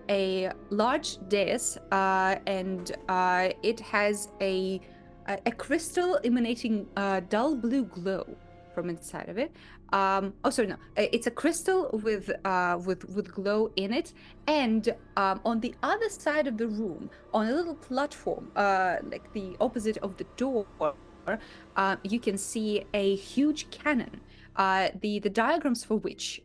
a large dais, and it has a crystal emanating dull blue glow from inside of it. It's a crystal with glow in it, and on the other side of the room, on a little platform, like the opposite of the door, you can see a huge cannon. The diagrams for which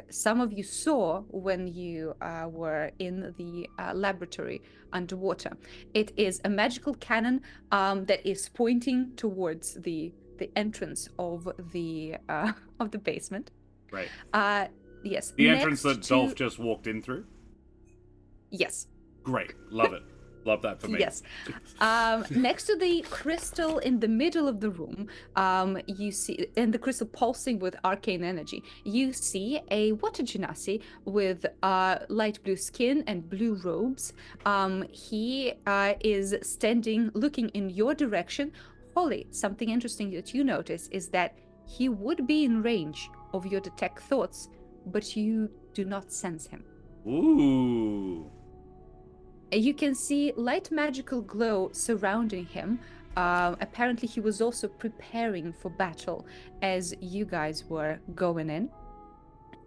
some of you saw when you were in the laboratory underwater. It is a magical cannon that is pointing towards the entrance of the basement. Right. Yes. The entrance that next Dolph to- just walked in through? Yes. Great. Love it. Love that for me. Yes. Next to the crystal in the middle of the room, you see, and the crystal pulsing with arcane energy, you see a water genasi with light blue skin and blue robes. He is standing, looking in your direction. Holly, something interesting that you notice is that he would be in range of your detect thoughts, but you do not sense him. Ooh. You can see light magical glow surrounding him. Apparently he was also preparing for battle as you guys were going in.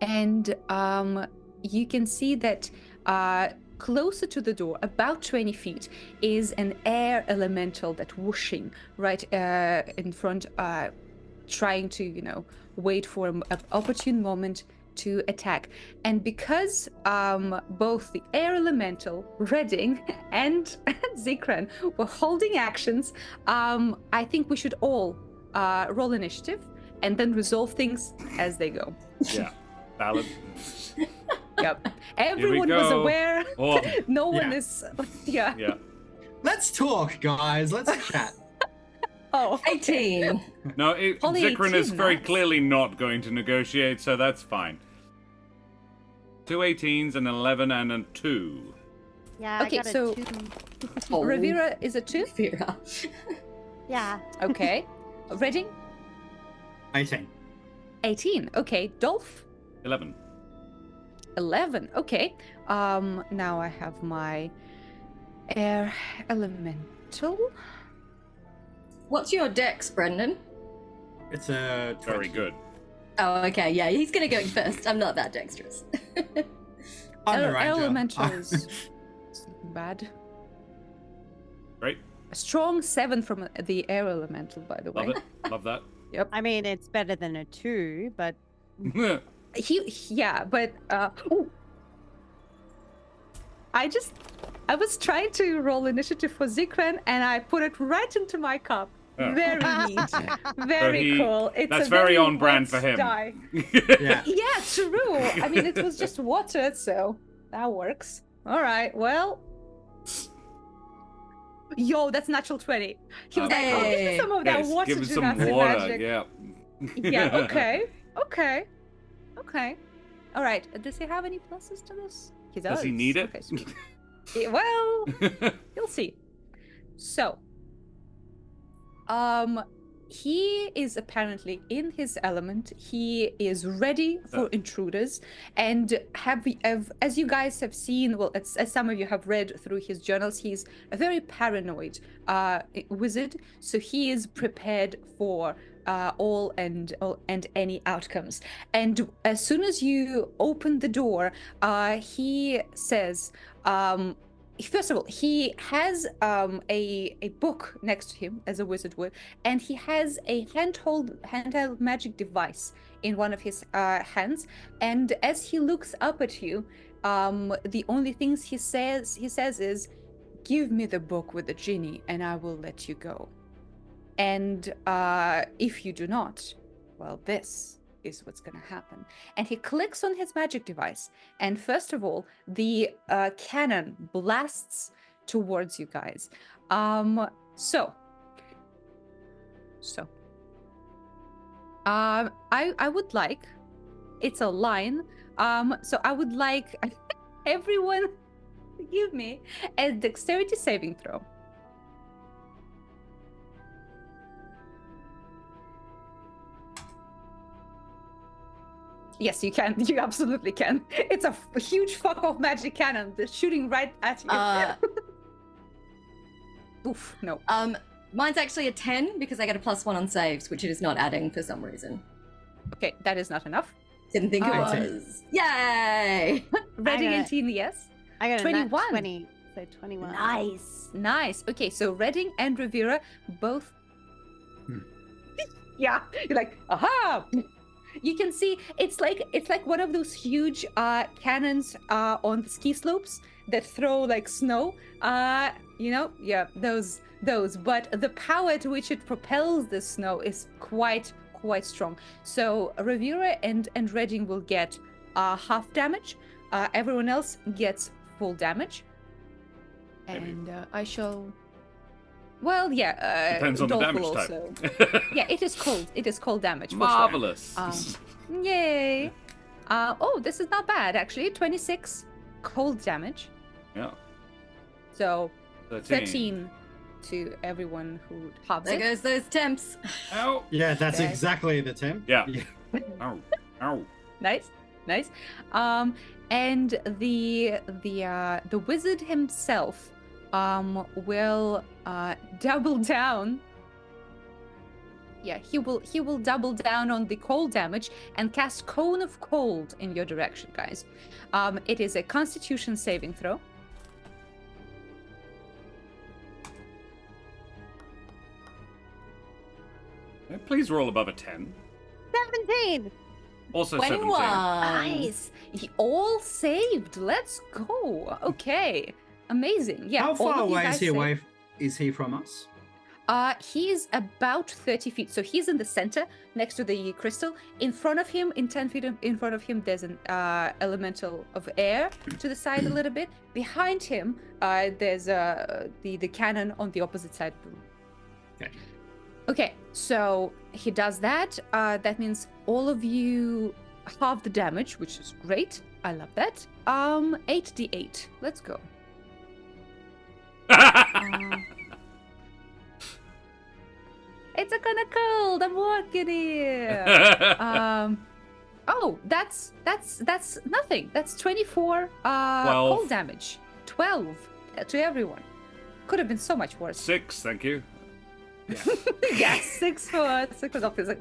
And you can see that closer to the door, about 20 feet, is an air elemental that whooshing right in front, trying to, wait for an opportune moment to attack. And because both the air elemental, Redding, and Zikran were holding actions, I think we should all roll initiative and then resolve things as they go. Yeah. Valid. Yep. Everyone was go. aware. Oh, No one Yeah. is. Yeah. yeah. Let's talk, guys. Let's chat. Oh. 18. No, Holly, Zikran is 18, very nice. clearly not going to negotiate, so that's fine. 2 18s, an 11, and a 2. Yeah, Okay, I got so- a 2. Oh, Ravira is a 2. Vera. Yeah. Okay. Redding, 18. 18. Okay. Dolph, 11. 11. Okay. Now I have my air elemental. What's your dex, Brendan? It's a 20. Very good. Oh, okay, yeah, he's gonna go first. I'm not that dexterous. I'm the Air ranger. elemental is bad. Great. A strong 7 from the air elemental, by the way. Love it. Love that. I mean, it's better than a 2, but Yeah, but ooh. I was trying to roll initiative for Zikran and I put it right into my cup. Oh. Very neat. Very he- cool. It's that's a very on brand wet for him. die. Yeah. Yeah, true. I mean, it was just water, so that works. All right, well. Yo, that's natural 20. He was like, oh, give me some of that Yes, water give it some genasi water. magic. Yeah. Yeah, okay. All right, does he have any pluses to this? He does. Does he need it? Okay, sweet. Yeah, well, you'll see. So, he is apparently in his element. He is ready for intruders, and as you guys have seen, well, as some of you have read through his journals, he's a very paranoid wizard. So he is prepared for all and any outcomes. And as soon as you open the door, he says, first of all, he has a book next to him, as a wizard would, and he has a handheld magic device in one of his hands. And as he looks up at you, the only things he says is, "Give me the book with the genie, and I will let you go. And if you do not, well, this is what's going to happen." And he clicks on his magic device, and first of all, the cannon blasts towards you guys. I would like, it's a line, so I would like everyone to give me a dexterity saving throw. Yes, you can. You absolutely can. It's a huge fuck off magic cannon that's shooting right at you. Oof, no. Mine's actually a 10 because I get a +1 on saves, which it is not adding for some reason. Okay, that is not enough. Didn't think it 18. was. Yay! Ready got and it. Teen, yes? I got a 21. 20, so 21. Nice. Okay, so Redding and Ravira both. Yeah, you're like, aha! You can see it's like one of those huge cannons on the ski slopes that throw like snow. Yeah, those. But the power to which it propels the snow is quite strong. So Ravira and Redding will get half damage. Everyone else gets full damage. Maybe. And I shall. Well, yeah. Depends on the Dolph damage will type. also... Yeah, it is cold. It is cold damage. For Marvelous. Sure. Yay. Oh, this is not bad actually. 26 cold damage. Yeah. So 13. 13 to everyone who halves There it. goes those temps. Ow. Yeah, that's Okay. exactly the temp. Yeah. Ow. Ow. Nice. And the wizard himself will double down. Yeah, he will double down on the cold damage and cast Cone of Cold in your direction, guys. It is a Constitution saving throw. Please roll above a 10. 17. Also 21. 17. Nice. All saved. Let's go. Okay. Amazing. Yeah. How all far of you away guys is he saved. away? Is he from us? He is about 30 feet. So he's in the center next to the crystal. In front of him, in 10 feet in front of him, there's an elemental of air to the side a little bit. Behind him, there's the cannon on the opposite side of the room. Okay. Okay, so he does that. That means all of you halve the damage, which is great. I love that. 8d8. Let's go. It's a kind of cold. I'm walking here. Oh, that's nothing. That's 24 12. cold damage. 12 to everyone. Could have been so much worse. 6, thank you. Yeah, 6 for Dolph. It's like,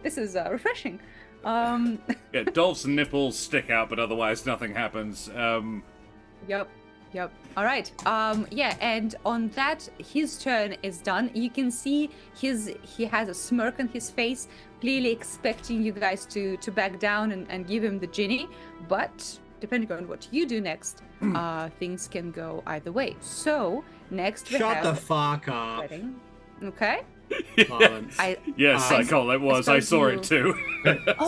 this is refreshing. Yeah, Dolph's nipples stick out, but otherwise nothing happens. Yep. All right. Yeah, and on that, his turn is done. You can see he has a smirk on his face, clearly expecting you guys to back down and give him the genie. But depending on what you do next, things can go either way. So next we Shut have the fuck up. Redding. Okay. Silence. Yes, I Nicole, it was. I suppose saw you- it too.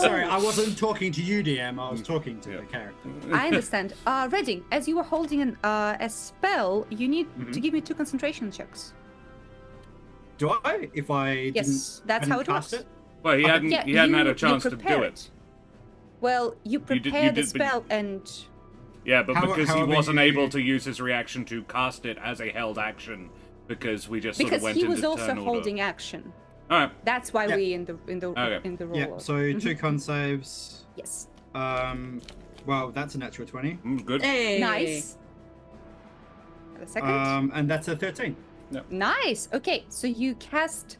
Sorry, I wasn't talking to you, DM. I was talking to Yeah. the character. I understand. Redding, as you were holding a spell, you need to give me 2 concentration checks. Do I? If I Yes, that's how it cast works. it? Well, he hadn't Yeah, he hadn't had you a chance to do prepare it. Well, you did- prepare you the did, but- spell and Yeah, but because he however wasn't you- able to use his reaction to cast it as a held action, because we just sort of because went he into was also turn order. holding action. All right. That's why Yeah. we in the Okay. in the roll. Yeah, so 2 con saves. Yes. Well, that's a natural 20. Good. Hey. Nice. A second. And that's a 13. Nice. Okay, so you cast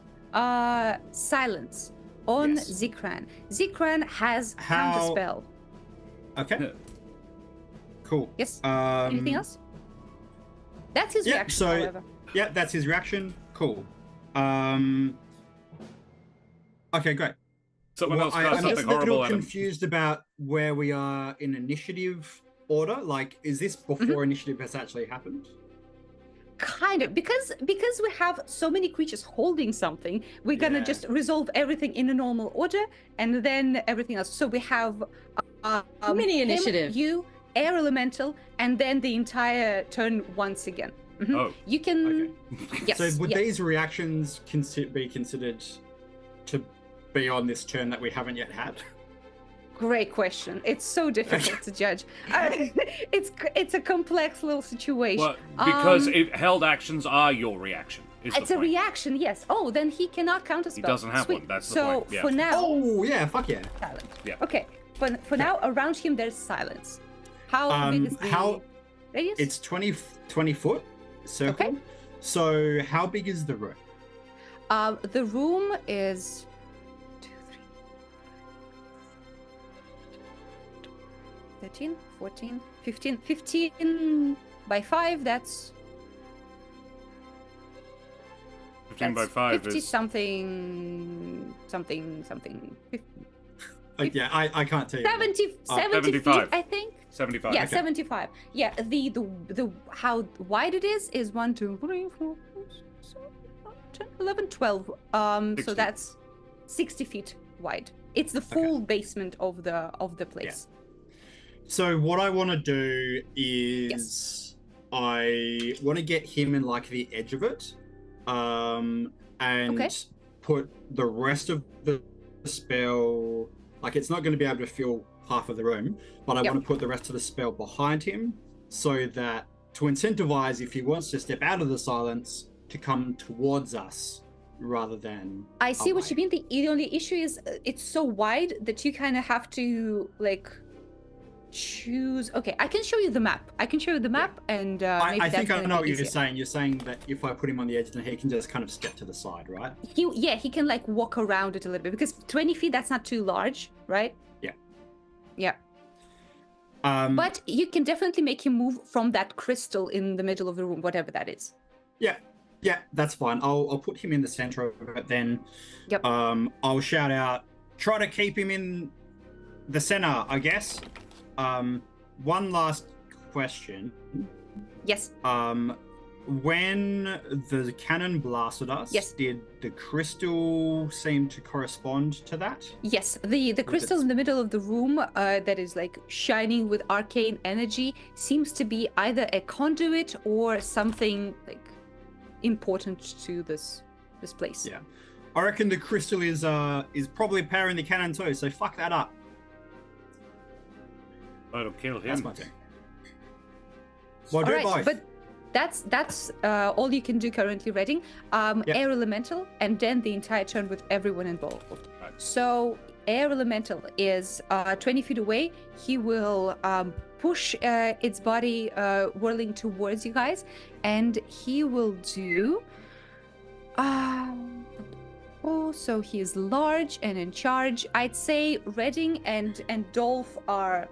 silence on Yes. Zikran. Zikran has How- counterspell. Okay. Yeah. Cool. Yes. Um, Anything else? That's his yeah, reaction, so- however. Yeah, that's his reaction. Cool. Okay, great. Someone else I'm cast just something a little horrible at him. confused about where we are in initiative order. Like, is this before Mm-hmm. initiative has actually happened? Kind of, because we have so many creatures holding something, we're gonna Yeah. just resolve everything in a normal order, and then everything else. So we have Mini him, initiative. you, air elemental, and then the entire turn once again. Mhm. Oh. You can. Yes. So would yes. these reactions be considered to be on this turn that we haven't yet had? Great question. It's so difficult to judge. It's a complex little situation. Well, because Um, held actions are your reaction. Is It's the a point. reaction, yes. Oh, then he cannot counterspell. He doesn't have Sweet. one, that's the so point, yeah. for now, Oh, yeah, fuck yeah. silent. Yeah. Okay. For now, around him there's silence. How big is the radius? It's 20 foot circle. Okay. So how big is the room? The room is 2, 3, 13, 14, 15, 15 by 5. That's 15 by 5 50 is... something. 50, Yeah, I can't tell you. 70, 70 feet, 75. I think. 75. Yeah, Okay. 75. Yeah, the how wide it is 1, 2, 3, 4, 5, 6, 7, 8, 10, 11, 12. So 60. that's 60 feet wide. It's the full basement of the place. So what I want to do is I want to get him in like the edge of it, and Okay. put the rest of the spell. Like it's not going to be able to fill half of the room, but I Yep. want to put the rest of the spell behind him, so that to incentivize if he wants to step out of the silence to come towards us rather than. I see what away. you mean. The only issue is it's so wide that you kind of have to like choose. Okay, I can show you the map. And maybe I that's think I gonna know be what you're easier. saying. You're saying that if I put him on the edge, then he can just kind of step to the side, right? He can like walk around it a little bit because 20 feet, that's not too large, right? Yeah. Yeah. But But you can definitely make him move from that crystal in the middle of the room, whatever that is. yeah, that's fine. I'll put him in the center of it then. Yep. I'll shout out, try to keep him in the center, I guess. One last question. Yes. When the cannon blasted us, Yes. did the crystal seem to correspond to that? Yes, the crystal in the middle of the room that is like shining with arcane energy seems to be either a conduit or something like important to this place. Yeah. I reckon the crystal is probably powering the cannon too, so fuck that up. That'll kill him. That's my turn. Well, All do right, both. but that's all you can do currently, Redding. Air elemental, and then the entire turn with everyone involved. Right. So air elemental is 20 feet away. He will push its body whirling towards you guys, and he will do. So he is large and in charge. I'd say Redding and Dolph are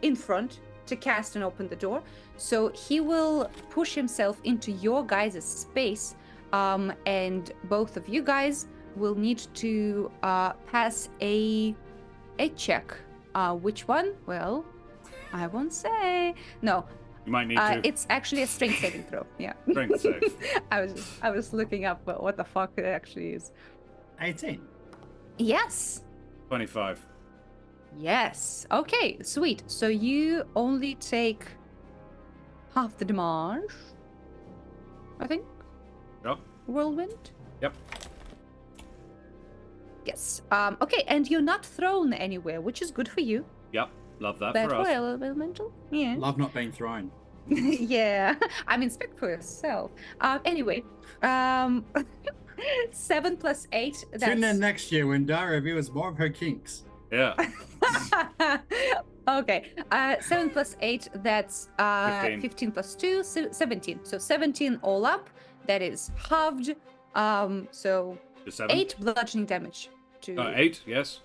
in front to cast and open the door. So he will push himself into your guys' space, and both of you guys will need to pass a check. Which one? Well, I won't say. No, You might need to. it's actually a strength saving throw. Yeah. Strength save. I was looking up what the fuck it actually is. 18. Yes. 25. Yes. Okay, sweet. So you only take half the damage, I think. Yep. Whirlwind. Yep. Yes. Okay, and you're not thrown anywhere, which is good for you. Yep. Love that Bad for for us. elemental. Yeah. Love not being thrown. Yeah. I mean, speak for yourself. Anyway, 7 plus 8. Tune in That's next year when Daria reveals more of her kinks. Yeah. Okay. 7 plus 8. That's 15. 15 plus 2, 17. So 17 all up. That is halved. So To 7. 8 bludgeoning damage to 8, yes.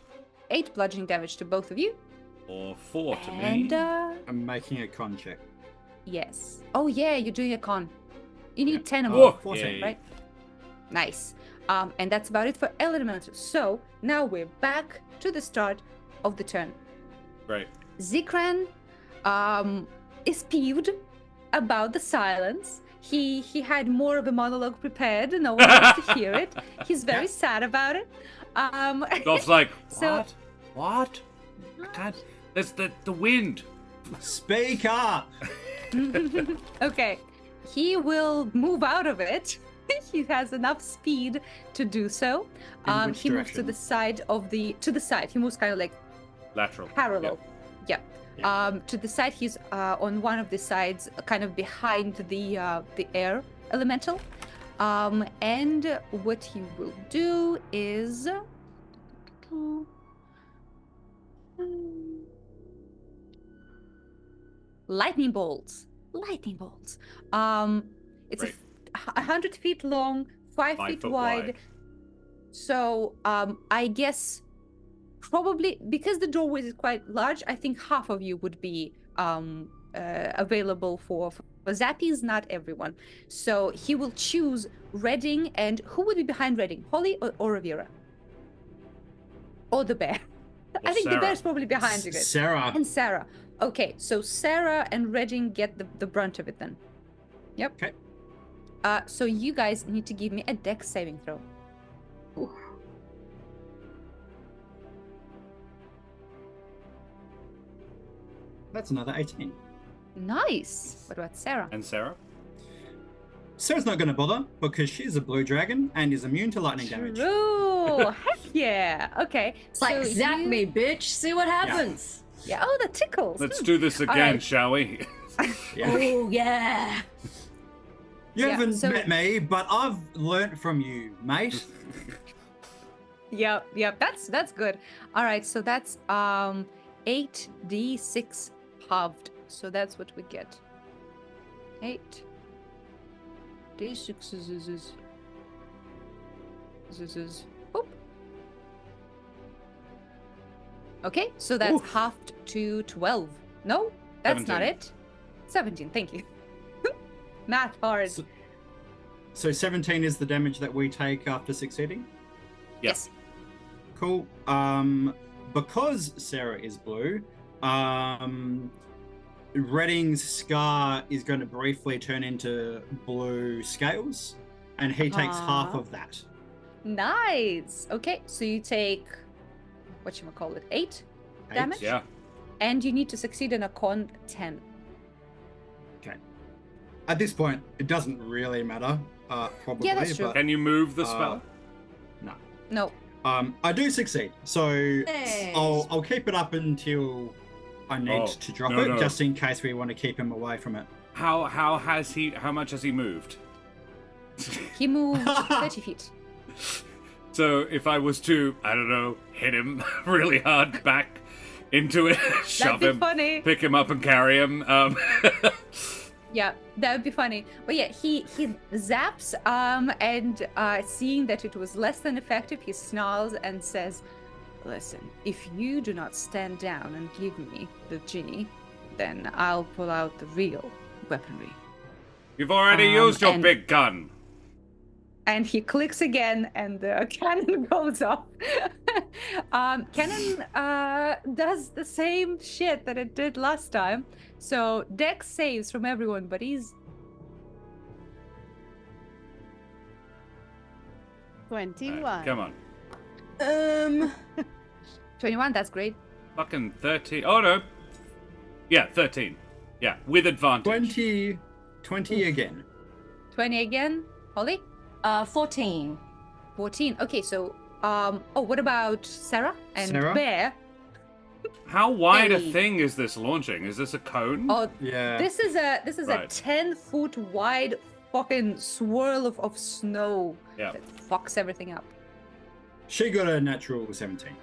8 bludgeoning damage to both of you. Or 4 to And me. I'm making a con check. yes. Oh yeah, you're doing a con. You need 10 of Whoa, them, 14, yeah. right? Nice. And that's about it for elemental. So now we're back to the start of the turn. Great. Zikran is peeved about the silence. He had more of a monologue prepared. No one wants to hear it. He's very sad about it. Dolph's like, So- What? I can't. There's the wind. Speak up! Okay, he will move out of it. He has enough speed to do so. In which He moves to direction? the side of the He moves kind of like Lateral. parallel. Yeah. Yeah. To the side, he's on one of the sides, kind of behind the air elemental. And what he will do is lightning bolts. Lightning bolts. It's Great. 100 feet long, 5 5 feet foot wide. wide. So I guess probably because the doorway is quite large, I think half of you would be available for zappies, not everyone. So he will choose Redding, and who would be behind Redding? Holly or Ravira? Or the bear? I think the Sarah. bear's probably behind you guys. Sarah. And Sarah. Okay, so Sarah and Redding get the brunt of it then. Yep. Okay. So you guys need to give me a dex saving throw. That's another 18. Nice. What about Sarah? And Sarah? Sarah's not going to bother because she's a blue dragon and is immune to lightning damage. True. Heck yeah. Okay. It's like, zap me, bitch. See what happens. Yeah. Oh, the tickles. Let's do this again, right. shall we? Yeah. Oh, yeah. You Yeah, haven't so- met me, but I've learnt from you, mate. Yep. That's good. All right. So that's 8d6 halved. So that's what we get. 8 d6 is. Oop. Okay, so that's Oof. halved to 12. No, that's not 17. it. 17. Thank you. Math hard. So 17 is the damage that we take after succeeding? Yes. Cool. Because Sarah is blue, Redding's scar is going to briefly turn into blue scales, and he takes half Aw. of that. Nice. Okay, so you take whatchamacallit, 8 Eight. damage? Yeah. And you need to succeed in a con 10. Okay. At this point, it doesn't really matter. Probably. Yeah, that's true. But, Can you move the spell? no. No. I do succeed, so Hey. I'll keep it up until I need Oh, to drop no, it, no. just in case we want to keep him away from it. How much has he moved? He moved 30 feet. So if I was to, I don't know, hit him really hard back into it, shove That'd be him, funny. pick him up and carry him. Yeah, that would be funny. But yeah, he zaps, and seeing that it was less than effective, he snarls and says, "Listen, if you do not stand down and give me the genie, then I'll pull out the real weaponry." You've already used your and- big gun. And he clicks again, and the cannon goes off. Cannon does the same shit that it did last time. So Dex saves from everyone, but he's 21. Alright, come on. 21. That's great. Fucking 13. Oh no. Yeah, 13. Yeah, with advantage. 20 again. 20 again. Holly? 14. 14. Okay, so what about Sarah and Sarah? Bear? How wide a Hey. thing is this launching? Is this a cone? Oh, Yeah. this is a Right. 10-foot wide fucking swirl of snow Yeah. that fucks everything up. She got a natural 17.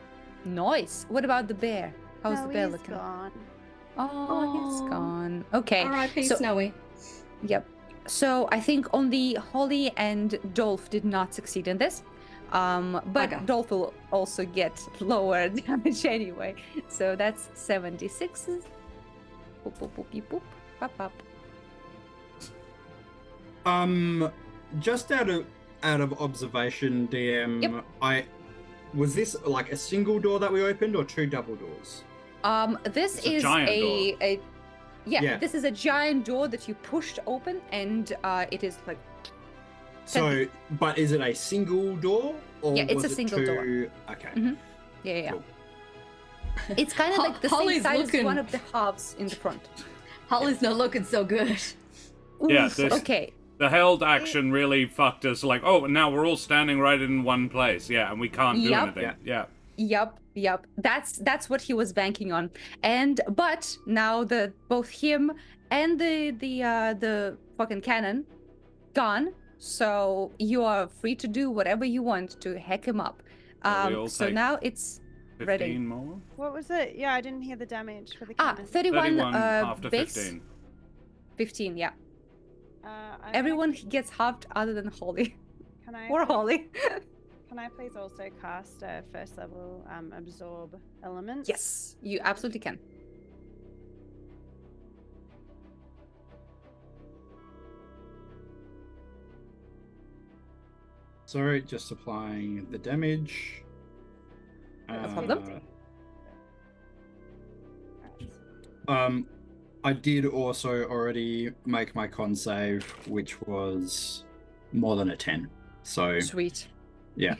Nice. What about the bear? How's No, the bear he's looking? gone. Oh, he's Aw. gone. Okay. R.I.P. So- Snowy. Yep. So I think only Holly and Dolph did not succeed in this. But Okay. Dolph will also get lower damage anyway. So that's 76. Boop, boop, boop, beep, boop. Pop, pop. Just out of observation, DM, Yep. was this like a single door that we opened or two double doors? This It's a is giant yeah, Yeah. this is a giant door that you pushed open, and it is like So, but is it a single door or Yeah, it's was a it single door. two? Okay. Mhm. yeah. Cool. It's kind of like the Holly's same size looking- as one of the halves in the front. Holly's not looking so good. Yeah, Oof, this- okay. The held action really fucked us. Like, oh, now we're all standing right in one place. Yeah, and we can't do Yep. anything. Yeah. Yep. That's what he was banking on. But now both him and the fucking cannon gone. So you are free to do whatever you want to hack him up. So we all So take now it's 15 Redding. more? What was it? Yeah, I didn't hear the damage for the 31, 31 after base. 15. 15, yeah. I'm Everyone gets halved other than Holly. Can I? Or Holly. Can I please also cast a first level absorb element? Yes, you absolutely can. Sorry, just applying the damage. No problem. I did also already make my con save, which was more than a 10. So Sweet. yeah.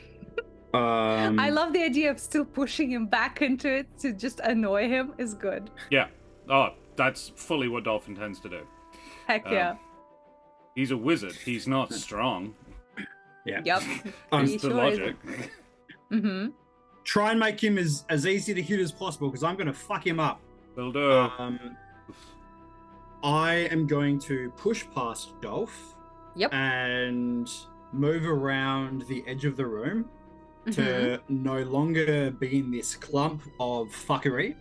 I love the idea of still pushing him back into it to just annoy him is good. Yeah. Oh, that's fully what Dolph intends to do. Heck yeah. He's a wizard. He's not strong. Yeah. Yep. Is He the sure logic. Mm-hmm. Try and make him as easy to hit as possible, because I'm going to fuck him up. Will do. I am going to push past Dolph. Yep. And move around the edge of the room to no longer be in this clump of fuckery.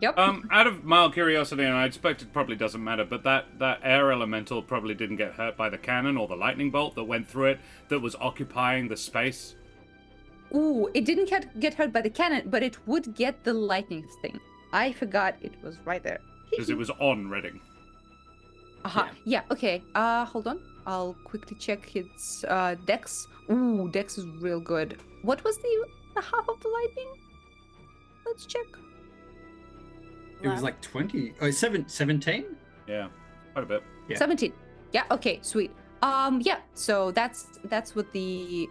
Yep. Out of mild curiosity, and I expect it probably doesn't matter, but that air elemental probably didn't get hurt by the cannon or the lightning bolt that went through it that was occupying the space. Ooh, it didn't get hurt by the cannon, but it would get the lightning thing. I forgot it was right there. Because it was on Redding. Uh-huh. Yeah, okay. Hold on. I'll quickly check its dex. Ooh, dex is real good. What was the half of the lightning? Let's check. It was like 20. Oh, 17? Yeah, quite a bit. Yeah. 17. Yeah, okay, sweet. Yeah, so that's what the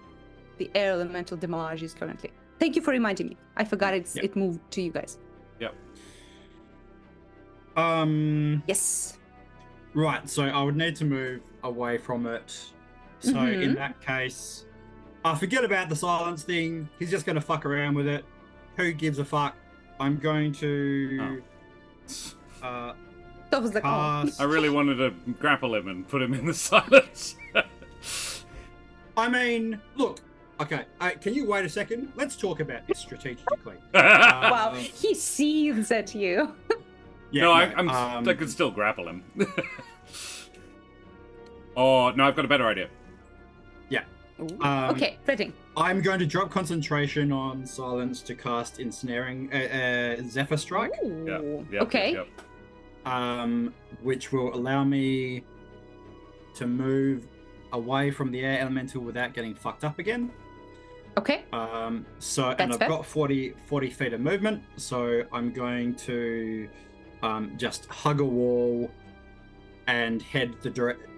air elemental damage is currently. Thank you for reminding me. I forgot it moved to you guys. Yep. Yes. Right, so I would need to move away from it. So in that case, forget about the silence thing. He's just going to fuck around with it. Who gives a fuck? I'm going to... That was like, cast... I really wanted to grapple him and put him in the silence. I mean, look. Okay, can you wait a second? Let's talk about this strategically. wow, he seethes at you. Yeah, no, I could still grapple him. Oh, no, I've got a better idea. Yeah. Okay, Redding. I'm going to drop concentration on silence to cast ensnaring Zephyr Strike. Yeah. Okay. Which will allow me to move away from the air elemental without getting fucked up again. Okay. And That's I've fair. got 40 feet of movement, so I'm going to just hug a wall and head the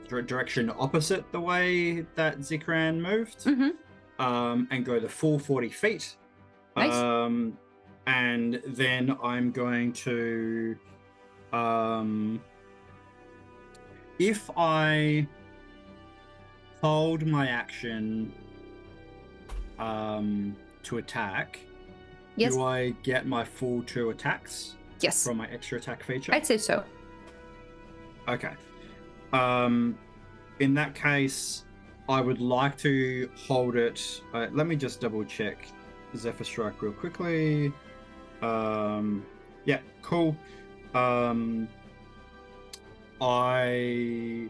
direction opposite the way that Zikran moved, and go the full 40 feet. Nice. And then I'm going to, if I hold my action to attack, Yes. do I get my full 2 attacks Yes. from my extra attack feature? I'd say so. Okay. In that case, I would like to hold it. Let me just double check Zephyr Strike real quickly. Yeah, cool. I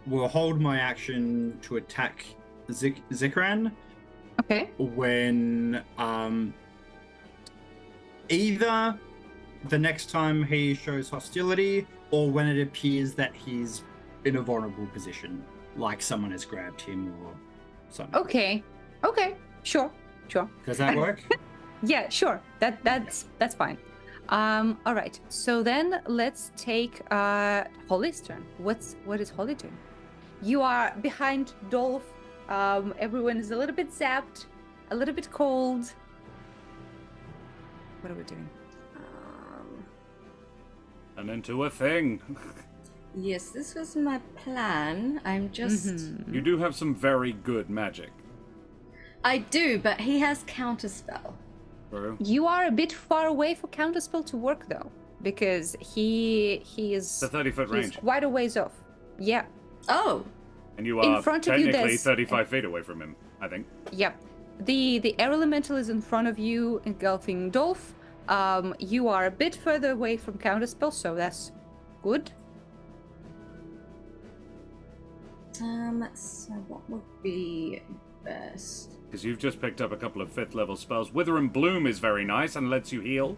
will hold my action to attack Zikran Okay. when either the next time he shows hostility or when it appears that he's in a vulnerable position, like someone has grabbed him or something. Okay. Sure. Does that work? Yeah, sure. That's fine. All right. So then let's take Holly's turn. What is Holly doing? You are behind Dolph. Everyone is a little bit zapped, a little bit cold. What are we doing? And into a thing. Yes, this was my plan. I'm just... You do have some very good magic. I do, but he has counterspell. True. You are a bit far away for counterspell to work though, because he is The 30-foot he's range. quite a ways off. Yeah. Oh, And you in are front of you, technically there's- 35 feet away from him, I think. Yep. The air elemental is in front of you, engulfing Dolph. You are a bit further away from counterspell, so that's good. so what would be best? Because you've just picked up a couple of 5th level spells. Wither and Bloom is very nice and lets you heal.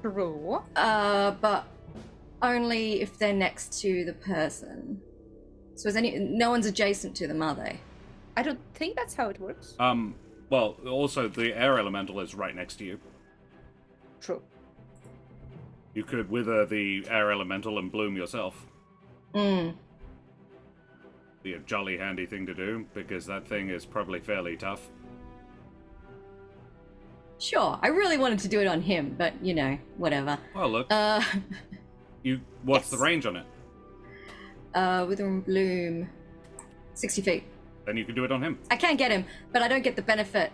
True. But only if they're next to the person. So no one's adjacent to them, are they? I don't think that's how it works. Well, also the air elemental is right next to you. True. You could wither the air elemental and bloom yourself. Be a jolly handy thing to do, because that thing is probably fairly tough. Sure, I really wanted to do it on him, but, whatever. Well, look. What's the Yes. range on it? Withering Bloom, 60 feet. Then you can do it on him. I can get him, but I don't get the benefit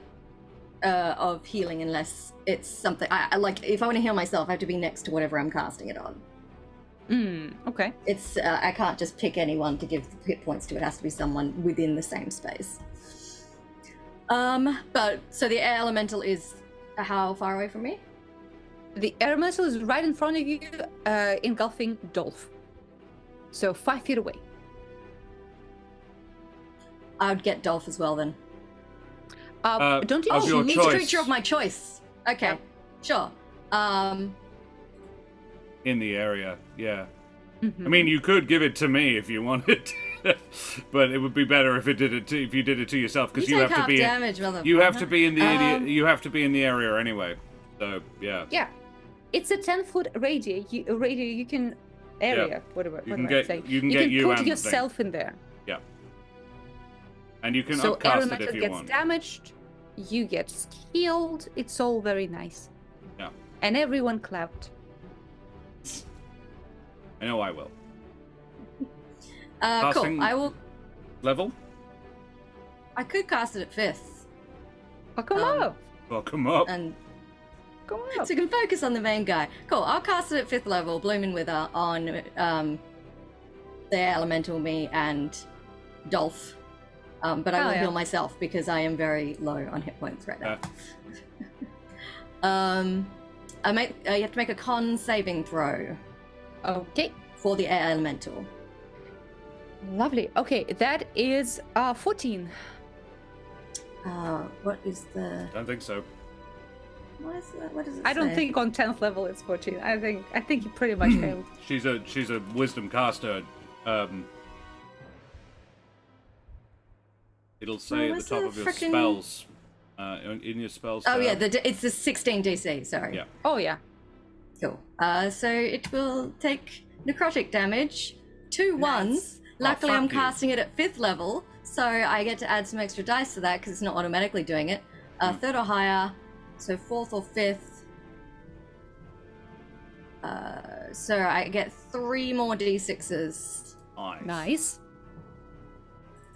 of healing unless it's something. I like if I want to heal myself, I have to be next to whatever I'm casting it on. Okay. It's I can't just pick anyone to give hit points to. It has to be someone within the same space. But so the air elemental is how far away from me? The air elemental is right in front of you, engulfing Dolph. So 5 feet away. I would get Dolph as well then. Don't you of your Each choice. creature of my choice. Okay, Yep. sure. In the area, yeah. Mhm. I mean, you could give it to me if you wanted, but it would be better if you did it to yourself because you take have to half be damage, motherfucker. you have to be in the you have to be in the area anyway. So yeah. Yeah. It's a 10-foot radius. You can area. Whatever. You what can do I get- say? you can get you put and the yourself in there. Yeah. And you can So upcast it elemental if you gets want. damaged, you get healed. It's all very nice. Yeah. And everyone clapped. I know I will. Cool. Casting- I will. Level? I could cast it at 5th, Oh, come Um, up. Well, come up. and Come up. so I can focus on the main guy. Cool. I'll cast it at 5th level, Blooming Wither on the elemental, me, and Dolph. But I Oh, will yeah. heal myself because I am very low on hit points right now. Yeah. You have to make a con saving throw Okay. for the air elemental. Lovely. Okay, that is 14. What is the? Don't think so. What is that? What does it I don't say? think on 10th level it's 14. I think you pretty much failed. She's a wisdom caster. It'll say at the where's top the of your frickin- spells. In your spells. Oh yeah, tab. it's the 16 DC. Sorry. Yeah. Oh yeah. Cool. So it will take necrotic damage, 2 ones. Luckily, fuck I'm you. casting it at 5th level, so I get to add some extra dice to that because it's not automatically doing it. 3rd or higher, so 4th or 5th. So I get 3 more d6s Nice. Nice.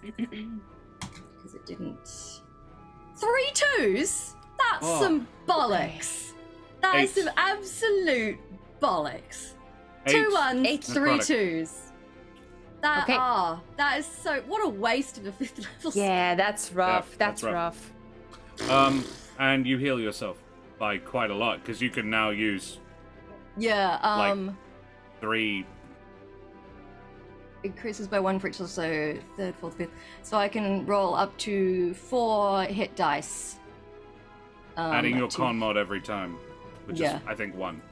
because it didn't. 3 2s? That's Oh. some bollocks. That is 8. some absolute bollocks. 8. 2 ones, 8. 3 Necrotic. 2s. That Okay. that is so. What a waste of a 5th level. Yeah, that's rough. Yeah, that's that's rough. And you heal yourself by quite a lot because you can now use Yeah. 3. Increases by 1 for each, so 3rd, 4th, 5th. So I can roll up to 4 hit dice. Adding your to- con mod every time, which Yeah. is I think 1.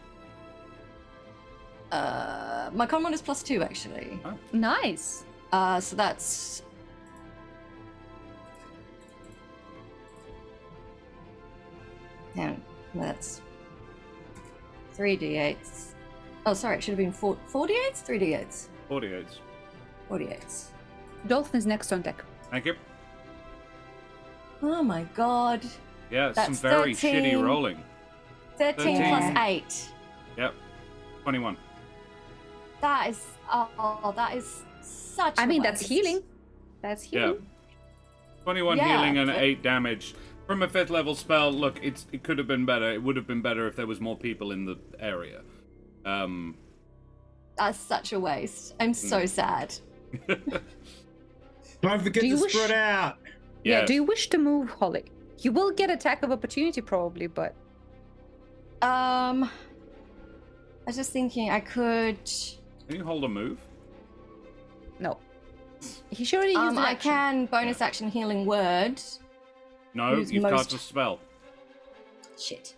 My con mod is +2 actually. Nice. So that's. Yeah, that's 3d8s. Oh, sorry, it should have been 4d8s? 3d8s. 48. 48s. Dolphin is next on deck. Thank you. Oh my god. Yeah, some That's very 13. shitty rolling. 13 13. plus 8. Yep. 21. That is. Oh, that is such. I a mean, that's waste. healing. That's Yeah. healing. 21 Yeah, healing and but- 8 damage. From a 5th level spell, look, it could have been better. It would have been better if there was more people in the area. That's such a waste. I'm so sad. Don't forget Do you to wish- spread out. Yeah. Yes. Do you wish to move, Holly? You will get attack of opportunity probably, but I was just thinking I could. Can you hold a move? no. He should already used an I action. can bonus action healing word. No, Use you've most- cast a spell. Shit.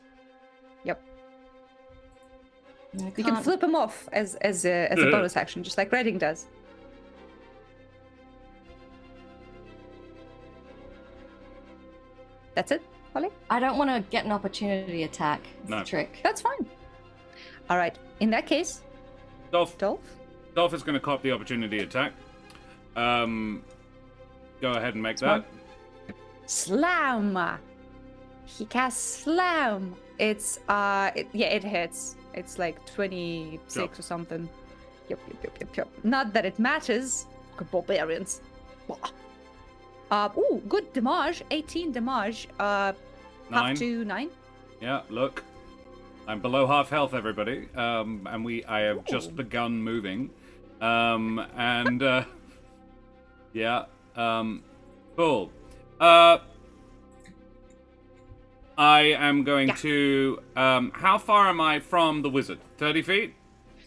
Yep. I You can can't- flip him off as a bonus action, just like Redding does. That's it, Holly? I don't want to get an opportunity attack. It's No. the trick. That's fine. All right. In that case, Dolph Dolph. is going to cop the opportunity attack. Go ahead and make Smart. that. Slam. He casts slam. It's it hits. It's like 26 Yep. or something. Yep. Not that it matters. Barbarians. Ooh, good damage. 18 damage. 9. Half to 9. Yeah, look. I'm below half health, everybody. And I have just begun moving. Yeah. Cool. I am going to... how far am I from the wizard? 30 feet?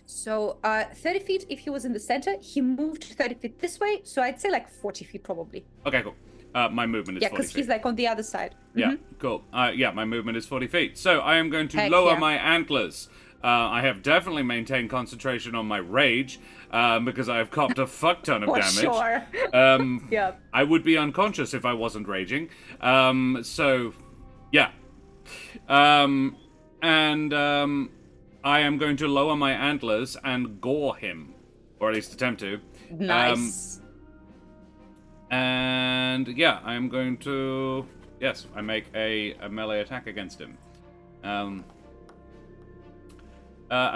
So, 30 feet if he was in the center. He moved 30 feet this way, so I'd say like 40 feet probably. Okay, cool. My movement is 40 Yeah, feet. because he's like on the other side. Yeah, cool. Yeah, my movement is 40 feet. So I am going to Heck lower yeah. my antlers. I have definitely maintained concentration on my rage, because I have copped a fuck ton of For damage. sure. Yeah. I would be unconscious if I wasn't raging. So, yeah. I am going to lower my antlers and gore him. Or at least attempt to. Nice. And yeah, I'm going to... Yes, I make a melee attack against him. A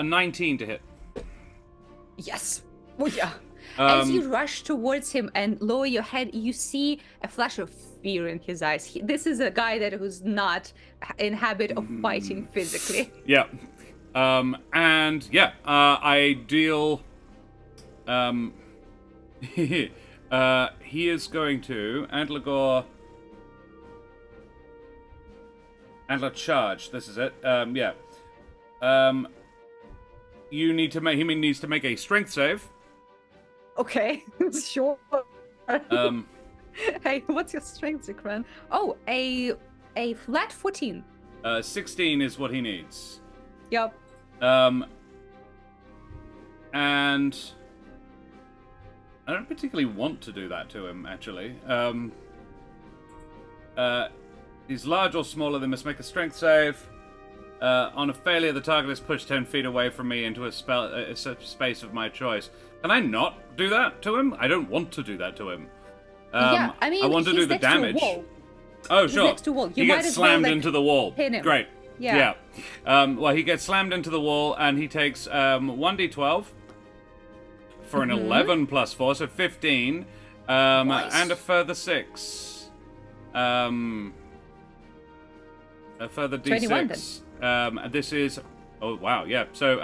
19 to hit. Yes. Oh, yeah. As you rush towards him and lower your head, you see a flash of fear in his eyes. This is a guy who's not in habit of fighting physically. Yeah. And yeah, I deal... he is going to... Antler charge. This is it. Yeah. He needs to make a strength save. Okay, sure. Hey, what's your strength, Zikran? Oh, a flat 14. 16 is what he needs. Yep. And I don't particularly want to do that to him, actually. He's large or smaller, they must make a strength save. On a failure, the target is pushed 10 feet away from me into a space of my choice. Can I not do that to him? I don't want to do that to him. Yeah, I mean, I want to he's do the next to a damage. wall. Oh, He's sure. next to a wall. You He might gets as well, slammed like, into the wall. pin him. Great. Yeah. Well, he gets slammed into the wall, and he takes 1d12 for an 11 plus 4, so 15, Nice. and a further 6. A further 21 d6. This is... Oh, wow, yeah. So,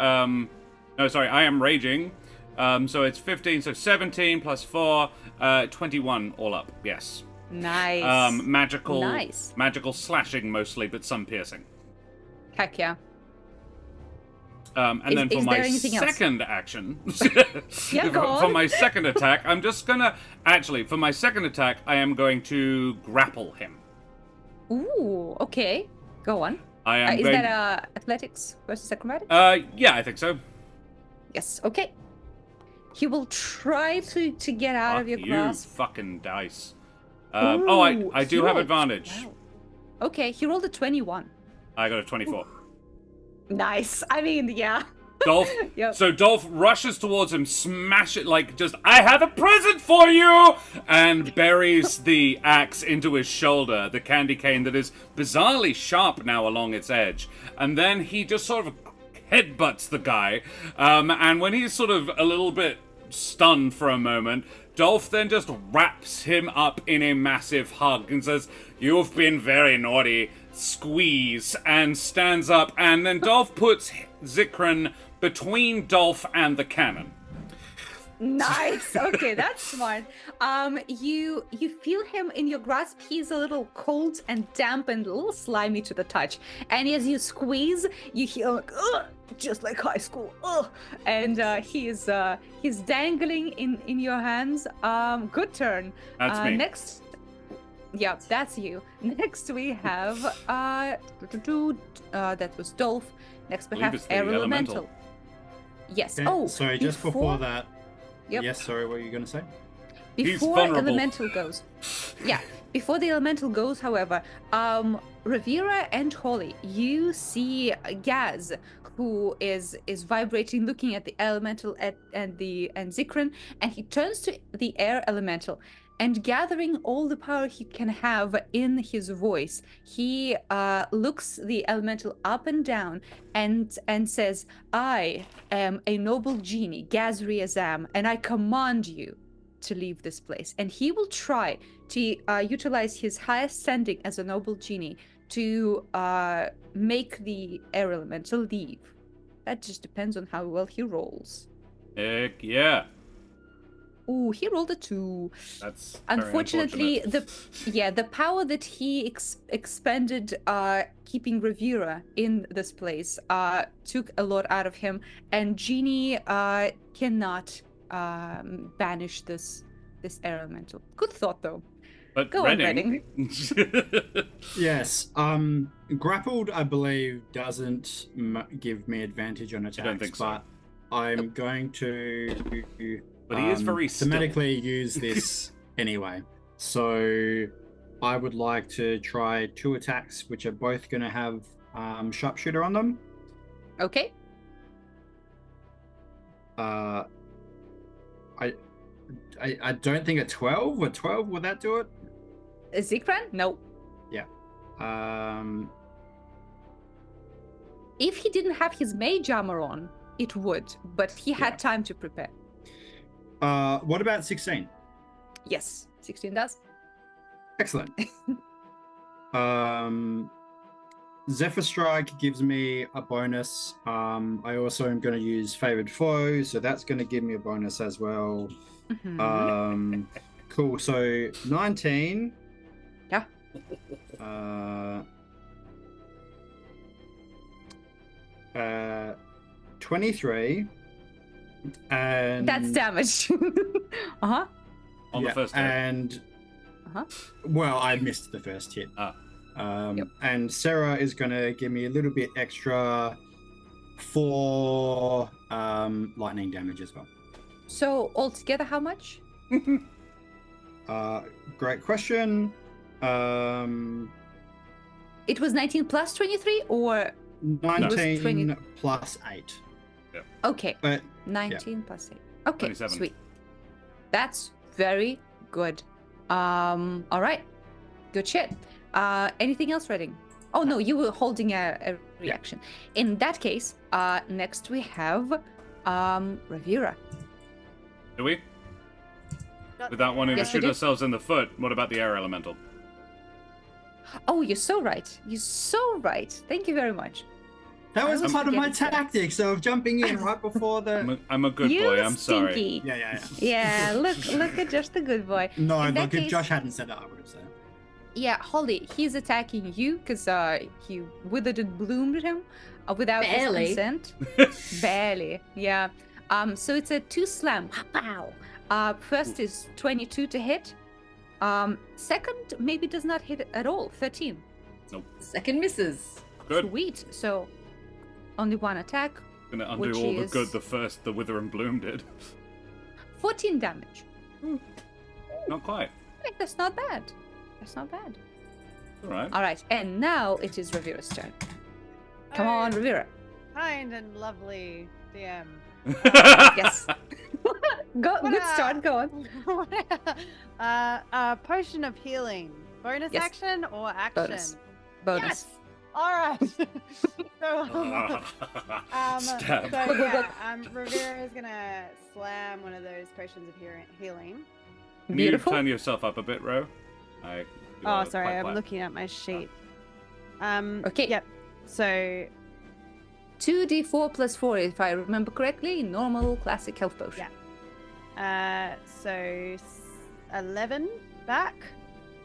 no, sorry, I am raging. So it's 15, so 17 plus 4, 21 all up, yes. Nice. Magical slashing mostly, but some piercing. Heck yeah. And then for is my there anything else? second action, Yeah, go for on. my second attack, I'm just gonna... Actually, for my second attack, I am going to grapple him. Ooh, okay. Go on. I am Is going... that athletics versus acrobatics? Yeah, I think so. Yes, okay. He will try to get out Fuck of your you, grasp. fucking dice. Ooh, I do he have rolled- advantage. wow. Okay, he rolled a 21. I got a 24. Nice. I mean, yeah. Dolph. Yep. So Dolph rushes towards him, smash it like just, I have a present for you, and buries the axe into his shoulder, the candy cane that is bizarrely sharp now along its edge. And then he just sort of headbutts the guy, and when he's sort of a little bit stunned for a moment, Dolph then just wraps him up in a massive hug and says, "You've been very naughty," squeeze, and stands up, and then Dolph puts Zikran between Dolph and the cannon. Nice. Okay, that's smart. You feel him in your grasp. He's a little cold and damp and a little slimy to the touch. And as you squeeze, you hear like, ugh, just like high school. Ugh. And he's dangling in your hands. Good turn. That's me. Next. Yeah, that's you. Next we have that was Dolph. Next we Believe have it's the Air elemental. Elemental. Yes. Okay, Oh, sorry, just before that. Yep. Yes, sorry, what were you going to say? He's Before vulnerable. Elemental goes. Yeah. Before the Elemental goes, however, Ravira and Holly, you see Gaz, who is vibrating, looking at the Elemental and Zikran, and he turns to the Air Elemental, and gathering all the power he can have in his voice, he looks the elemental up and down and says, "I am a noble genie, Gazri Azam, and I command you to leave this place." And he will try to utilize his highest standing as a noble genie to make the air elemental leave. That just depends on how well he rolls. Heck yeah. Ooh, he rolled a 2. That's Unfortunately, unfortunate. the power that he expended keeping Ravira in this place took a lot out of him, and Genie cannot banish this air elemental. Good thought, though. But Go on, Redding. Yes. Grappled, I believe, doesn't give me advantage on attacks. I don't think so. But I'm going to. But he is very still. thematically use this anyway. So I would like to try 2 attacks, which are both going to have sharpshooter on them. Okay. I don't think a 12 or 12 would that do it? Zikran? No. Yeah. If he didn't have his mage armor on, it would, but he had time to prepare. What about 16? Yes, 16 does. Excellent. Zephyr Strike gives me a bonus. I also am going to use Favored Foe, so that's going to give me a bonus as well. Mm-hmm. Cool. So 19. Yeah. 23. And That's damage. Uh-huh. On the first hit. And well, I missed the first hit. Yep. And Sarah is going to give me a little bit extra for lightning damage as well. So altogether, how much? Great question. It was 19 plus 23, or 19 20 plus 8. okay, But 19 plus 8. Okay, 27. sweet. That's very good. All right, good shit. Anything else, Redding? Oh no, you were holding a reaction. In that case, next we have Ravira. Do we? Without wanting Yes, to we shoot do. ourselves in the foot, what about the air elemental? Oh, you're so right. You're so right. Thank you very much. that was I'm part of my forgetting that. tactics of jumping in right before the. I'm a good You boy, I'm sorry. stinky. Yeah. Yeah, look at just the good boy. No, In that look, if case- Josh hadn't said it, I would have said it. Yeah, Holly, he's attacking you because he withered and bloomed him without Barely. his consent. Barely, yeah. So it's a 2 slam. Pow. First is 22 to hit. Second maybe does not hit at all. 13. Second misses. Good. Sweet. So only 1 attack. Gonna undo Which all the is- good the Wither and Bloom did. 14 damage. Not quite. I think that's not bad. That's not bad. Alright. All right, and now it is Ravira's turn. Come Oh, on, Ravira. Kind and lovely DM. Yes. Good start. Go on. Potion of healing. Bonus Yes. action or action? Bonus. Bonus. Yes. All right. so, Stab. Ravira is gonna slam one of those potions of healing. Can Beautiful. you turn yourself up a bit, Ro? You Oh, are sorry, quite I'm flat. looking at my sheet. Okay. Yep. So 2d4 plus 4, if I remember correctly. Normal, classic health potion. Yeah. 11 back.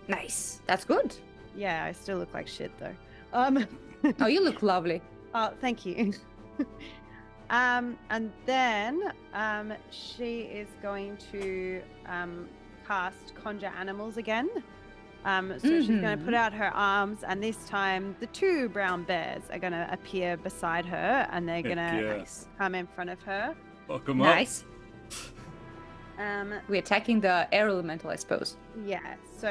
Nice. That's good. Yeah, I still look like shit though. Oh, you look lovely. Oh, thank you. And then she is going to cast Conjure Animals again. So she's going to put out her arms, and this time the 2 brown bears are going to appear beside her, and they're going to Yes. come in front of her. Fuck 'em up. Nice. We're attacking the air elemental, I suppose. Yeah, so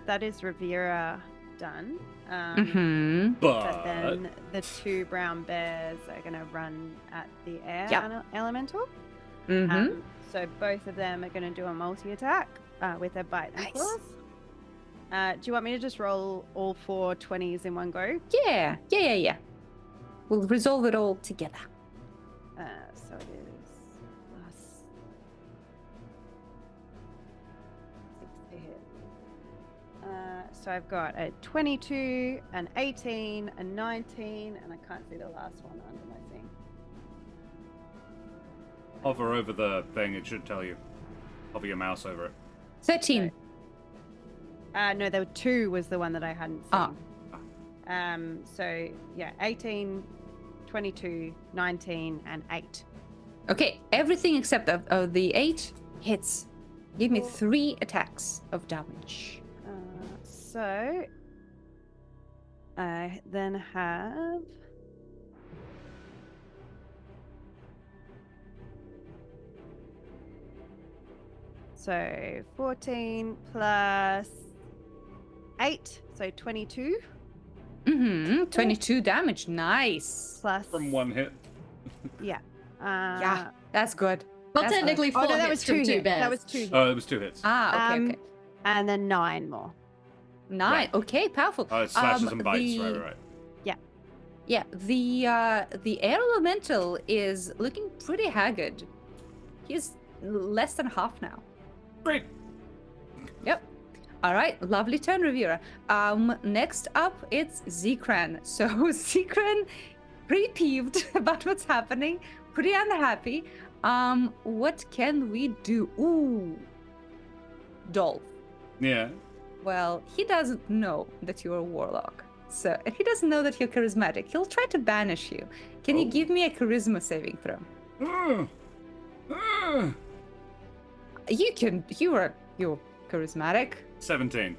that is Ravira done. But But then the 2 brown bears are going to run at the air Yep. elemental. Mm-hmm. So both of them are going to do a multi-attack. with a bite and Nice. claws. Do you want me to just roll all 4 20s in one go? Yeah. We'll resolve it all together. So it is plus 6 to hit. So I've got a 22, an 18, a 19, and I can't see the last one under my thing. Hover over the thing, it should tell you. Hover your mouse over it. 13. No, there were 2 was the one that I hadn't seen. Ah. So yeah, 18, 22, 19, and 8. Okay, everything except of the 8 hits. Give me 3 attacks of damage. So I then have so 14 plus 8, so 22 Mm-hmm. 22 damage. Nice. plus From 1 hit. Yeah. Yeah, that's good. Well, That's technically, Oh 4 no, that hits was from 2 2 hits. bears. That was 2 hits. Oh, it was 2 hits. Ah, okay, okay. And then 9 more. Nine. Okay, powerful. Oh, it slashes and bites. Right. Yeah, the air elemental is looking pretty haggard. He's less than half now. Great. Yep. All right, lovely turn, Ravira. Next up, it's Zikran. So Zikran, pretty peeved about what's happening, pretty unhappy. What can we do? Ooh, Dolph. Yeah. Well, he doesn't know that you're a warlock. So, and he doesn't know that you're charismatic. He'll try to banish you. Can you Oh. give me a charisma saving throw? You're charismatic. 17.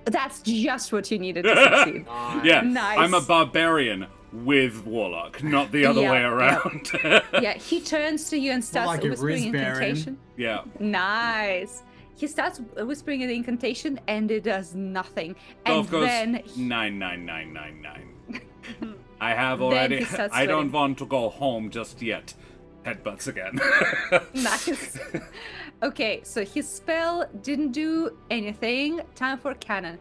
That's just what you needed to succeed. Yeah, Nice. I'm a barbarian with warlock, not the other Yeah, way yeah. around. Yeah, he turns to you and starts like a whispering Rizbaron. incantation. Yeah. Nice. He starts whispering the incantation and it does nothing. Dolph And goes then 99999. I have Then already. he starts I don't sweating. want to go home just yet. Headbutts again. Nice. Okay, so his spell didn't do anything. Time for cannon.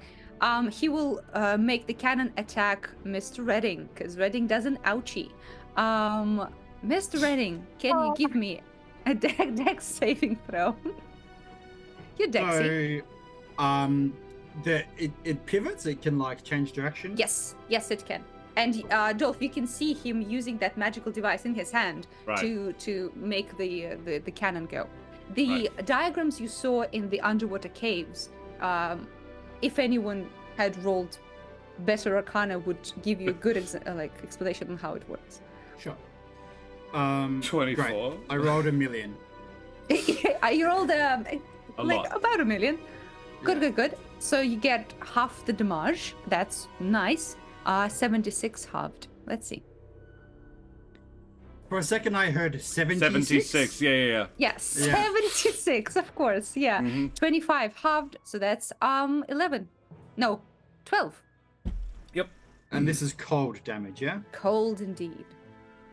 He will make the cannon attack Mr. Redding, because Redding does an ouchie. Mr. Redding, can you give me a dex saving throw? You're Dexy. So, it pivots. It can like change direction. Yes, it can. And Dolph, you can see him using that magical device in his hand Right. to make the cannon go. The Right. diagrams you saw in the underwater caves, if anyone had rolled better Arcana, would give you a good explanation on how it works. Sure. 24. Great. I rolled $1 million. You rolled lot. about $1 million. Good, Yeah. good. So you get half the damage. That's nice. 76 halved. Let's see. For a second, I heard 76. 76. Yeah. Yeah, 76, of course. Yeah. Mhm. 25 halved, so that's 11. No, 12. Yep. And this is cold damage, yeah? Cold indeed.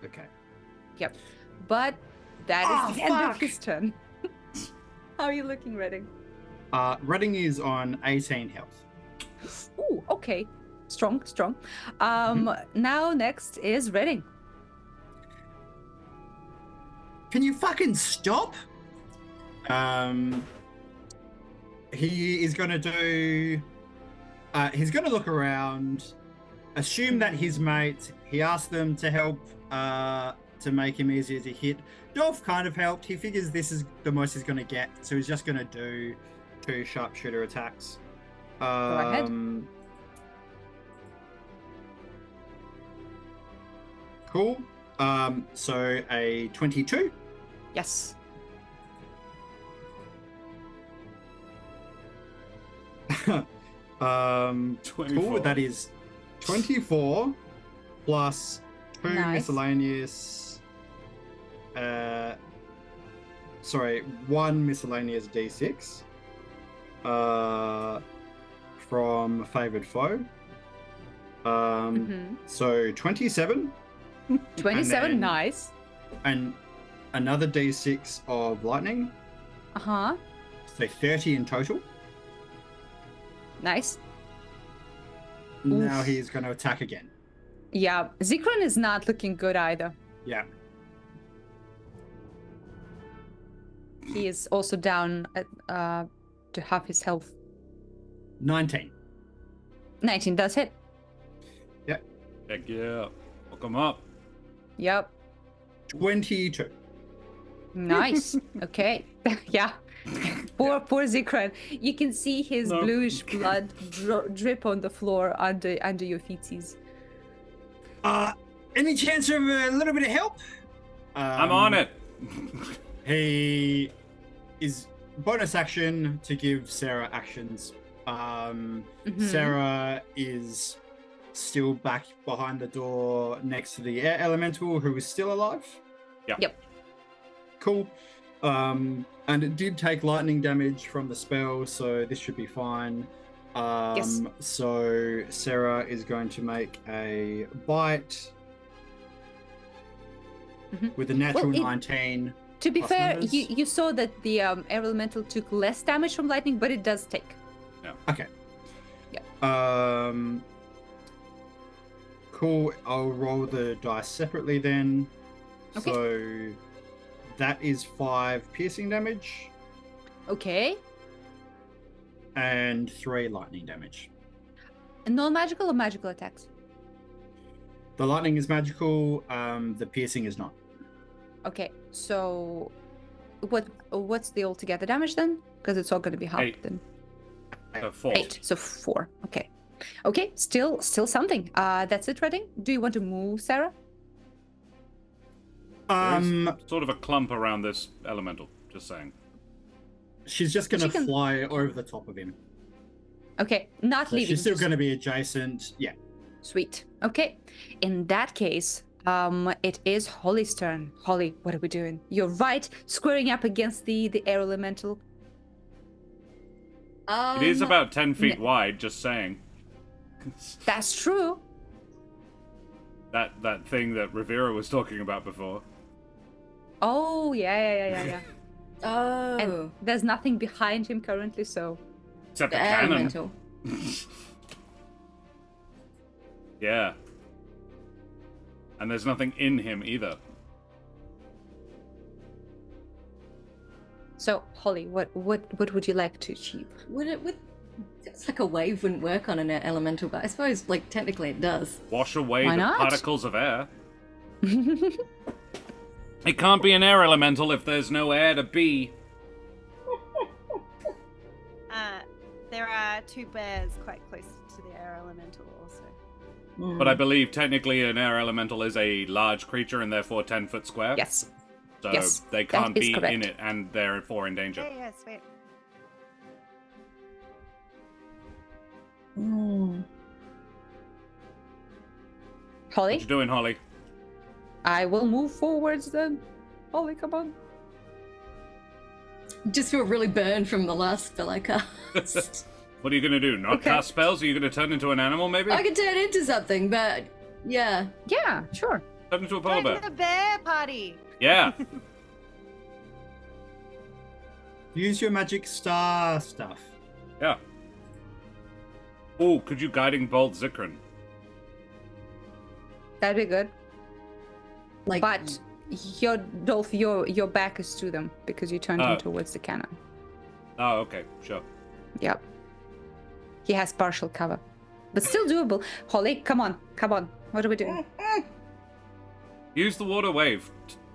Okay. Yep. But that is Oh, the end of fuck. his turn. How are you looking, Redding? Redding is on 18 health. Ooh, okay. Strong. Now next is Redding. Can you fucking stop? He is gonna do. He's gonna look around, assume that his mate. He asked them to help to make him easier to hit. Dolph kind of helped. He figures this is the most he's gonna get, so he's just gonna do 2 sharpshooter attacks. Go ahead. Cool. So a 22. Yes. Cool. 24. That is 24 plus 2 Nice. miscellaneous. Sorry, 1 miscellaneous d6. From favored foe. So 27. 27, then- nice. And another d6 of lightning. Uh-huh. So 30 in total. Nice. Now Oof. he is going to attack again. Yeah, Zikran is not looking good either. Yeah. He is also down at, to half his health. 19. 19 does hit. Heck yeah. Hook him up. Yep. 22. Nice. Okay. Yeah. Poor Zikran. You can see his No. bluish blood drip on the floor under your feetsies. Any chance of a little bit of help? I'm on it. He is bonus action to give Sarah actions. Sarah is still back behind the door next to the air elemental who is still alive. Yep. Cool. And it did take lightning damage from the spell, so this should be fine. Yes. So Sarah is going to make a bite with a natural Well, 19. To be Plus fair, numbers. you saw that the air elemental took less damage from lightning, but it does take. Okay. Yeah. Cool. I'll roll the dice separately then. Okay. So that is 5 piercing damage Okay. and 3 lightning damage. Non-magical or magical attacks? The lightning is magical. The piercing is not. Okay. So, what's the altogether damage then? Because it's all going to be half 8. then. 4. 8. So 4. Okay. Okay. Still something. That's it, Redding. Do you want to move, Sarah? There is sort of a clump around this elemental. Just saying. She's just going to She can- fly over the top of him. Okay. Not So leaving. she's still just- going to be adjacent. Yeah. Sweet. Okay. In that case, it is Holly's turn. Holly, what are we doing? You're right, squaring up against the air elemental. It is about 10 feet wide, just saying. That's true. That thing that Ravira was talking about before. Oh, yeah. Oh. And there's nothing behind him currently, so... Except the a cannon. elemental. Yeah. And there's nothing in him either. So, Holly, what would you like to achieve? It's like a wave wouldn't work on an elemental, but I suppose, like, technically it does. Wash away Why the not? particles of air. It can't be an air elemental if there's no air to be. There are 2 bears quite close to the air elemental also. But I believe technically an air elemental is a large creature and therefore 10 foot square. Yes. So yes, they that can't is be correct. in it and therefore in danger. Yeah, sweet. Holly, What you doing, Holly? I will move forwards then. Holly, come on. Just feel really burned from the last spell I cast. What are you gonna do? Not Okay. cast spells? Are you gonna turn into an animal, maybe? I could turn into something, but yeah. Yeah, sure. Turn into a polar Join bear. the bear party. Yeah. Use your magic star stuff. Yeah. Oh, could you guiding bolt Zikran? That'd be good. Like, But Dolph, your back is to them because you turned Oh. him towards the cannon. Oh, okay, sure. Yep. He has partial cover. But still doable. Holly, come on. What are we doing? Use the water wave.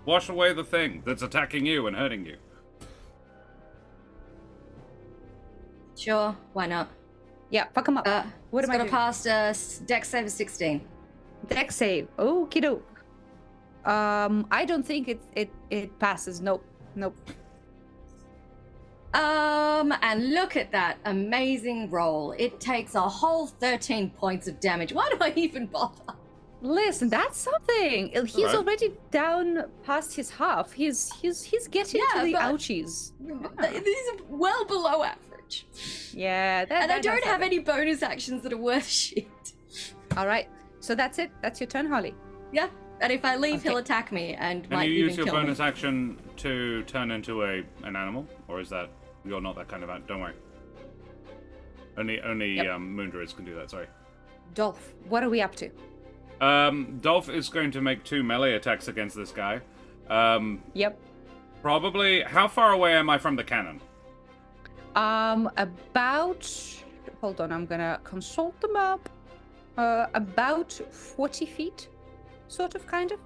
Wash away the thing that's attacking you and hurting you. sure, why not? Yeah, fuck him up. What It's am I got doing? to pass Dex save of 16. Dex save. Okie doke. I don't think it passes. Nope. And look at that amazing roll. It takes a whole 13 points of damage. Why do I even bother? Listen, that's something. He's Alright. already down past his half. He's getting Yeah, to the but- ouchies. These are well below average. Yeah, And I don't have any bonus actions that are worth shit. All right, so that's it. That's your turn, Holly. Yeah, and if I leave, Okay. he'll attack me and Can might you even use your kill bonus me. action to turn into an animal? Or is that You're not that kind of don't worry. Only Moondruids can do that. Sorry. Dolph, what are we up to? Dolph is going to make 2 melee attacks against this guy. Yep. Probably. How far away am I from the cannon? About. Hold on, I'm gonna consult the map. About 40 feet, sort of, kind of.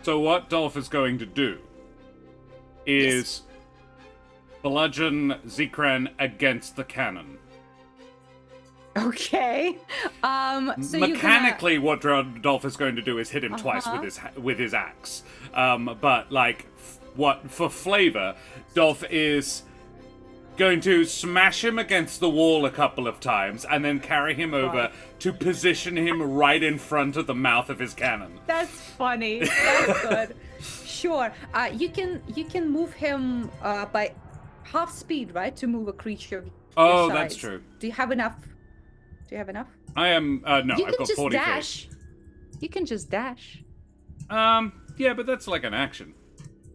So what Dolph is going to do is bludgeon Zikran against the cannon. Okay. So mechanically, what Dolph is going to do is hit him twice with his axe. But like, for flavor, Dolph is going to smash him against the wall a couple of times and then carry him over to position him right in front of the mouth of his cannon. That's funny. That's good. Sure. You can move him by half speed, right? To move a creature of your size. That's true. Do you have enough? I am no. You I've got 40 dash. feet. You can just dash. Yeah, but that's like an action.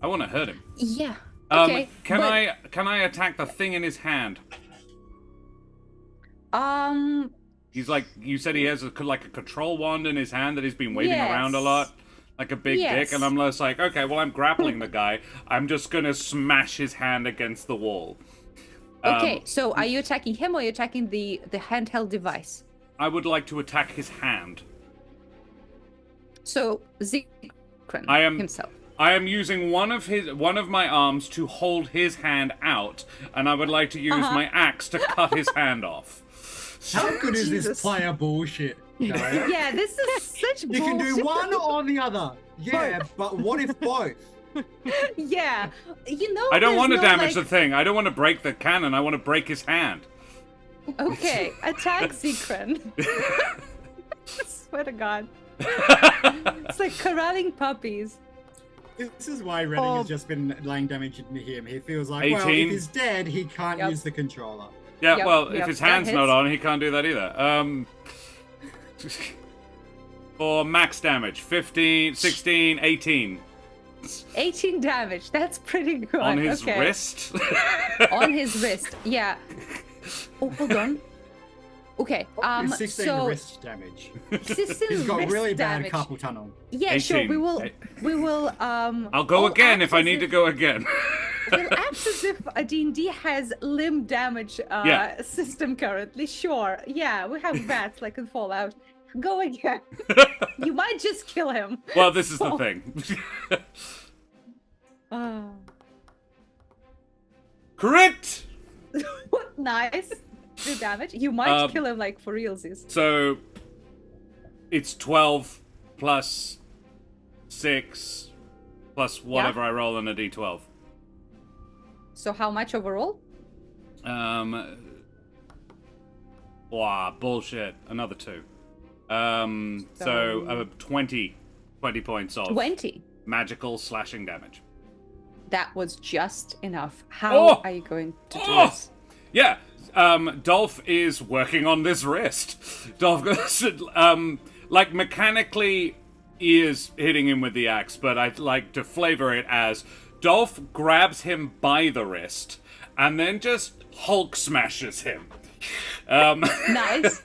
I want to hurt him. Yeah. Okay. Can I attack the thing in his hand? He's like, you said he has a control wand in his hand that he's been waving around a lot, like a big dick, and I'm just like, okay, well, I'm grappling the guy. I'm just gonna smash his hand against the wall. Okay, so are you attacking him or are you attacking the handheld device? I would like to attack his hand. So Zikran himself. I am using one of my arms to hold his hand out, and I would like to use my axe to cut his hand off. How good is this player bullshit? Daria? Yeah, this is such bullshit. You can do one or the other. Yeah, but what if both? Yeah, I don't want to damage the thing. I don't want to break the cannon. I want to break his hand. Okay, attack Zikran. I swear to God. It's like corralling puppies. This is why Redding has just been laying damage into him. He feels like, 18. well, if he's dead, he can't use the controller. Yeah, well, if his hand's not on, he can't do that either. For max damage, 15, 16, 18. 18 damage, that's pretty good. On his wrist? On his wrist, yeah. Oh, hold on. Okay, 16 wrist damage. 16 He's got wrist really damage. bad carpal tunnel. Yeah, 18. sure, we will, I'll go again if I need to go again. We'll act as if a D&D has limb damage system currently, sure. Yeah, we have bats like in Fallout. Go again. You might just kill him. Well, this is the thing. Crit! Nice. Do damage. You might kill him like for realsies. So, it's 12 plus 6 plus whatever I roll on a d12. So how much overall? Wow, bullshit. Another 2. So 20 points of 20 magical slashing damage. That was just enough. How are you going to do this? Yeah, Dolph is working on this wrist. Dolph goes, like mechanically is hitting him with the axe, but I'd like to flavor it as Dolph grabs him by the wrist and then just Hulk smashes him. Nice.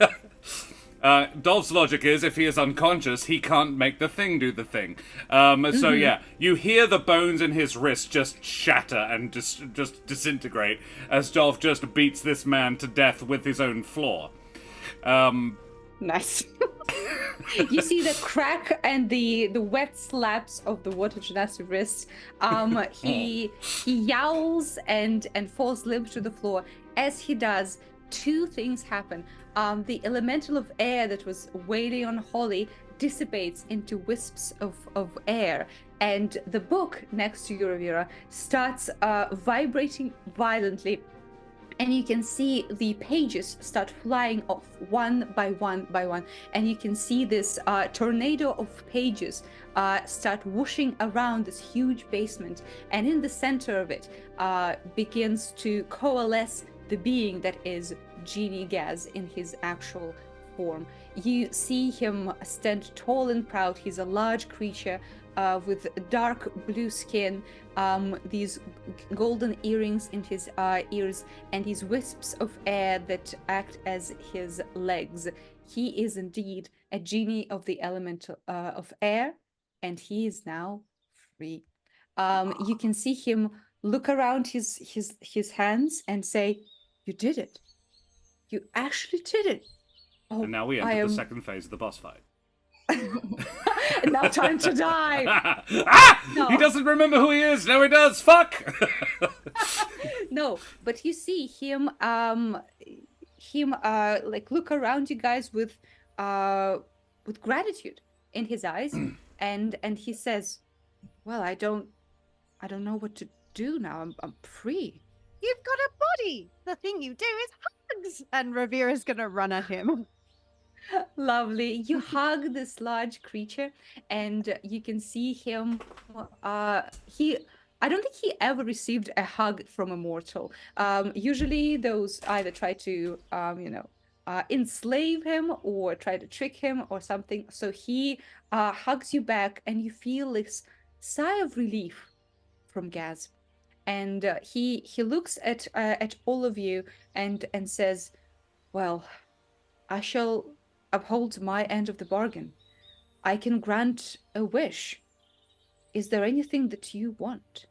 Dolph's logic is if he is unconscious, he can't make the thing do the thing. So yeah, you hear the bones in his wrist just shatter and just disintegrate as Dolph just beats this man to death with his own floor. Nice. You see the crack and the wet slaps of the water genasi wrist. He yowls and falls limp to the floor. As he does, 2 things happen. The elemental of air that was waiting on Holly dissipates into wisps of air, and the book next to you, Ravira, starts vibrating violently, and you can see the pages start flying off one by one by one, and you can see this tornado of pages start whooshing around this huge basement, and in the center of it begins to coalesce the being that is Genie Gaz in his actual form. You see him stand tall and proud. He's a large creature with dark blue skin, these golden earrings in his ears, and these wisps of air that act as his legs. He is indeed a genie of the element of air, and he is now free. You can see him look around his hands and say, "You did it. You actually did it." Oh, And now we enter the second phase of the boss fight. Now time to die. No. He doesn't remember who he is. Now he does. Fuck. No, but you see him like look around you guys with gratitude in his eyes, and he says, "Well, I don't know what to do now. I'm free." You've got a body. The thing you do is hugs. And Ravira's gonna run at him. Lovely. You hug this large creature, and you can see him. I don't think he ever received a hug from a mortal. Usually, those either try to, enslave him or try to trick him or something. So he hugs you back, and you feel this sigh of relief from Gaz. And he looks at all of you and says, "Well, I shall uphold my end of the bargain. I can grant a wish. Is there anything that you want?"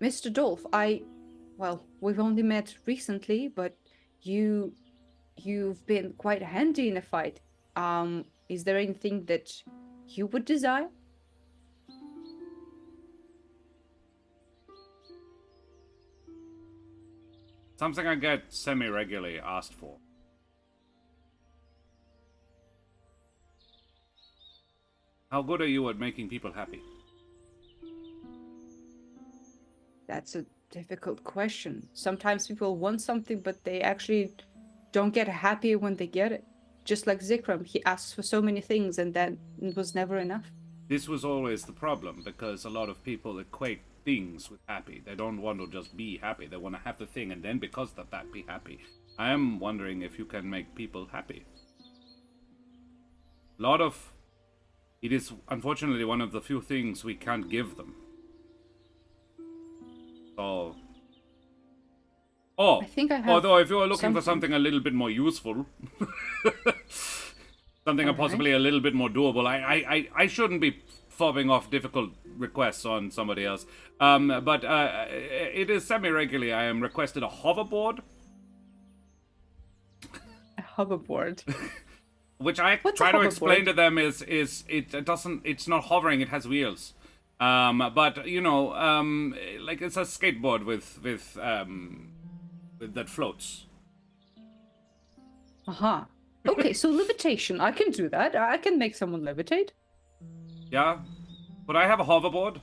Mr. Dolph, we've only met recently, but you've been quite handy in a fight. Is there anything that you would desire? Something I get semi-regularly asked for. How good are you at making people happy? That's a difficult question. Sometimes people want something, but they actually don't get happy when they get it. Just like Zikran, he asks for so many things and then it was never enough. This was always the problem, because a lot of people equate things with happy. They don't want to just be happy. They want to have the thing, and then because of that, be happy. I am wondering if you can make people happy. It is unfortunately one of the few things we can't give them. So... I think I have although if you're looking for something a little bit more useful, something possibly a little bit more doable, I shouldn't be fobbing off difficult requests on somebody else. But it is semi-regularly I am requested a hoverboard. A hoverboard. Which I try to explain to them is it's not hovering, it has wheels. But you know, like it's a skateboard with that floats. Uh-huh. Okay, so levitation. I can do that. I can make someone levitate. Yeah? Would I have a hoverboard?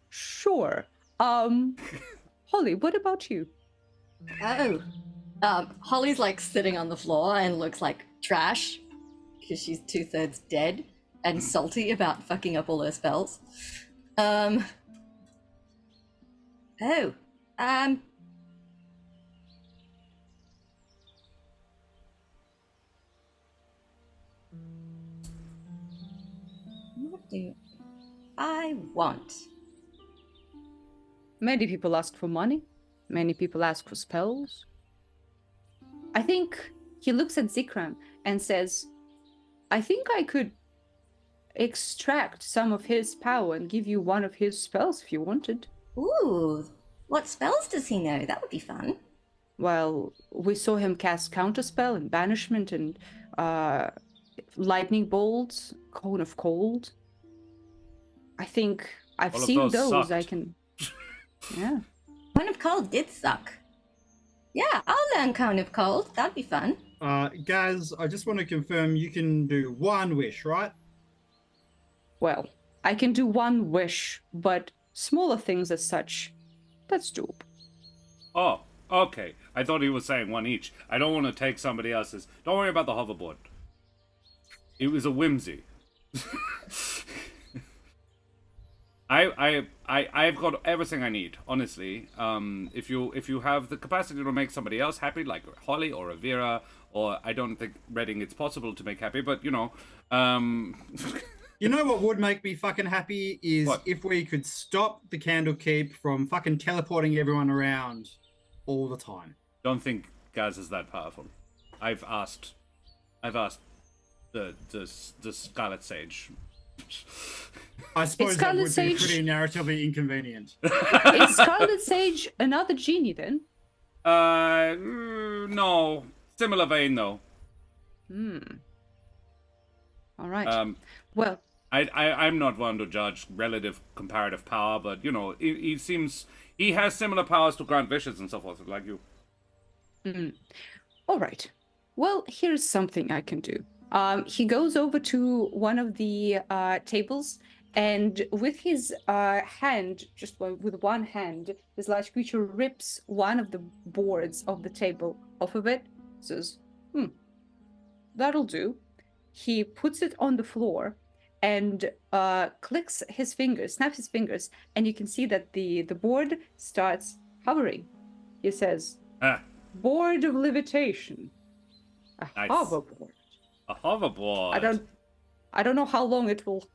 Sure. Holly, what about you? Oh. Holly's like sitting on the floor and looks like trash because she's 2/3 dead and salty about fucking up all her spells. What do I want? Many people ask for money. Many people ask for spells. I think he looks at Zikran and says, "I think I could extract some of his power and give you one of his spells if you wanted." Ooh, what spells does he know? That would be fun. Well, we saw him cast Counterspell and Banishment and Lightning Bolts, Cone of Cold. I think I've seen those. I can... Yeah. Cone of Cold did suck. Yeah, I'll learn Cone of Cold. That'd be fun. Gaz, I just want to confirm you can do one wish, right? Well, I can do one wish, but smaller things as such, that's dope. Oh, okay. I thought he was saying one each. I don't want to take somebody else's. Don't worry about the hoverboard. It was a whimsy. I've got everything I need, honestly. If you have the capacity to make somebody else happy, like Holly or Ravira, or I don't think Redding it's possible to make happy, but you know, You know what would make me fucking happy is What? if we could stop the Candlekeep from fucking teleporting everyone around all the time. don't think Gaz is that powerful. I've asked the Scarlet Sage. I suppose that Scarlet would be Sage- pretty narratively inconvenient. Is Scarlet Sage another genie then? No, similar vein though. All right. Well, I'm not one to judge relative comparative power, but you know, he seems he has similar powers to grant wishes and so forth, like you. all right. Well, here's something I can do. He goes over to one of the tables, and with his hand, just with one hand, this large creature rips one of the boards of the table off of it. Says, that'll do. He puts it on the floor and clicks his fingers, snaps his fingers, and you can see that the board starts hovering. He says, board of levitation. A Nice. hoverboard. A hoverboard. I don't know how long it will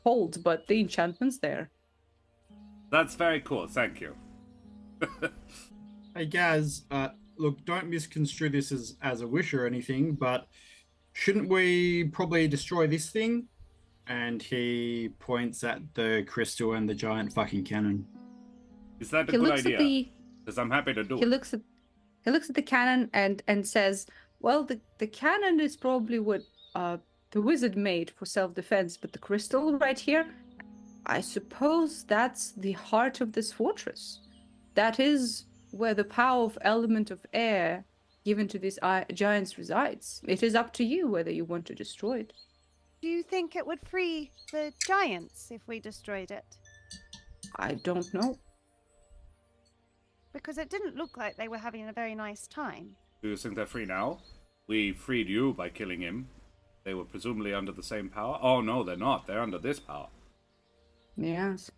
hold, but the enchantment's there. That's very cool. Thank you. Hey Gaz, look, don't misconstrue this as a wish or anything, but shouldn't we probably destroy this thing? And he points at the crystal and the giant fucking cannon. Is that a He good looks idea? at the Because I'm happy to do he it. looks at the cannon and says, well, the cannon is probably what the wizard made for self-defense, but the crystal right here, I suppose that's the heart of this fortress. That is where the power of element of air given to these giants resides. It is up to you whether you want to destroy it. Do you think it would free the giants if we destroyed it? I don't know. Because it didn't look like they were having a very nice time. Do you think they're free now? We freed you by killing him. They were presumably under the same power. Oh no, they're not. They're under this power. Yes.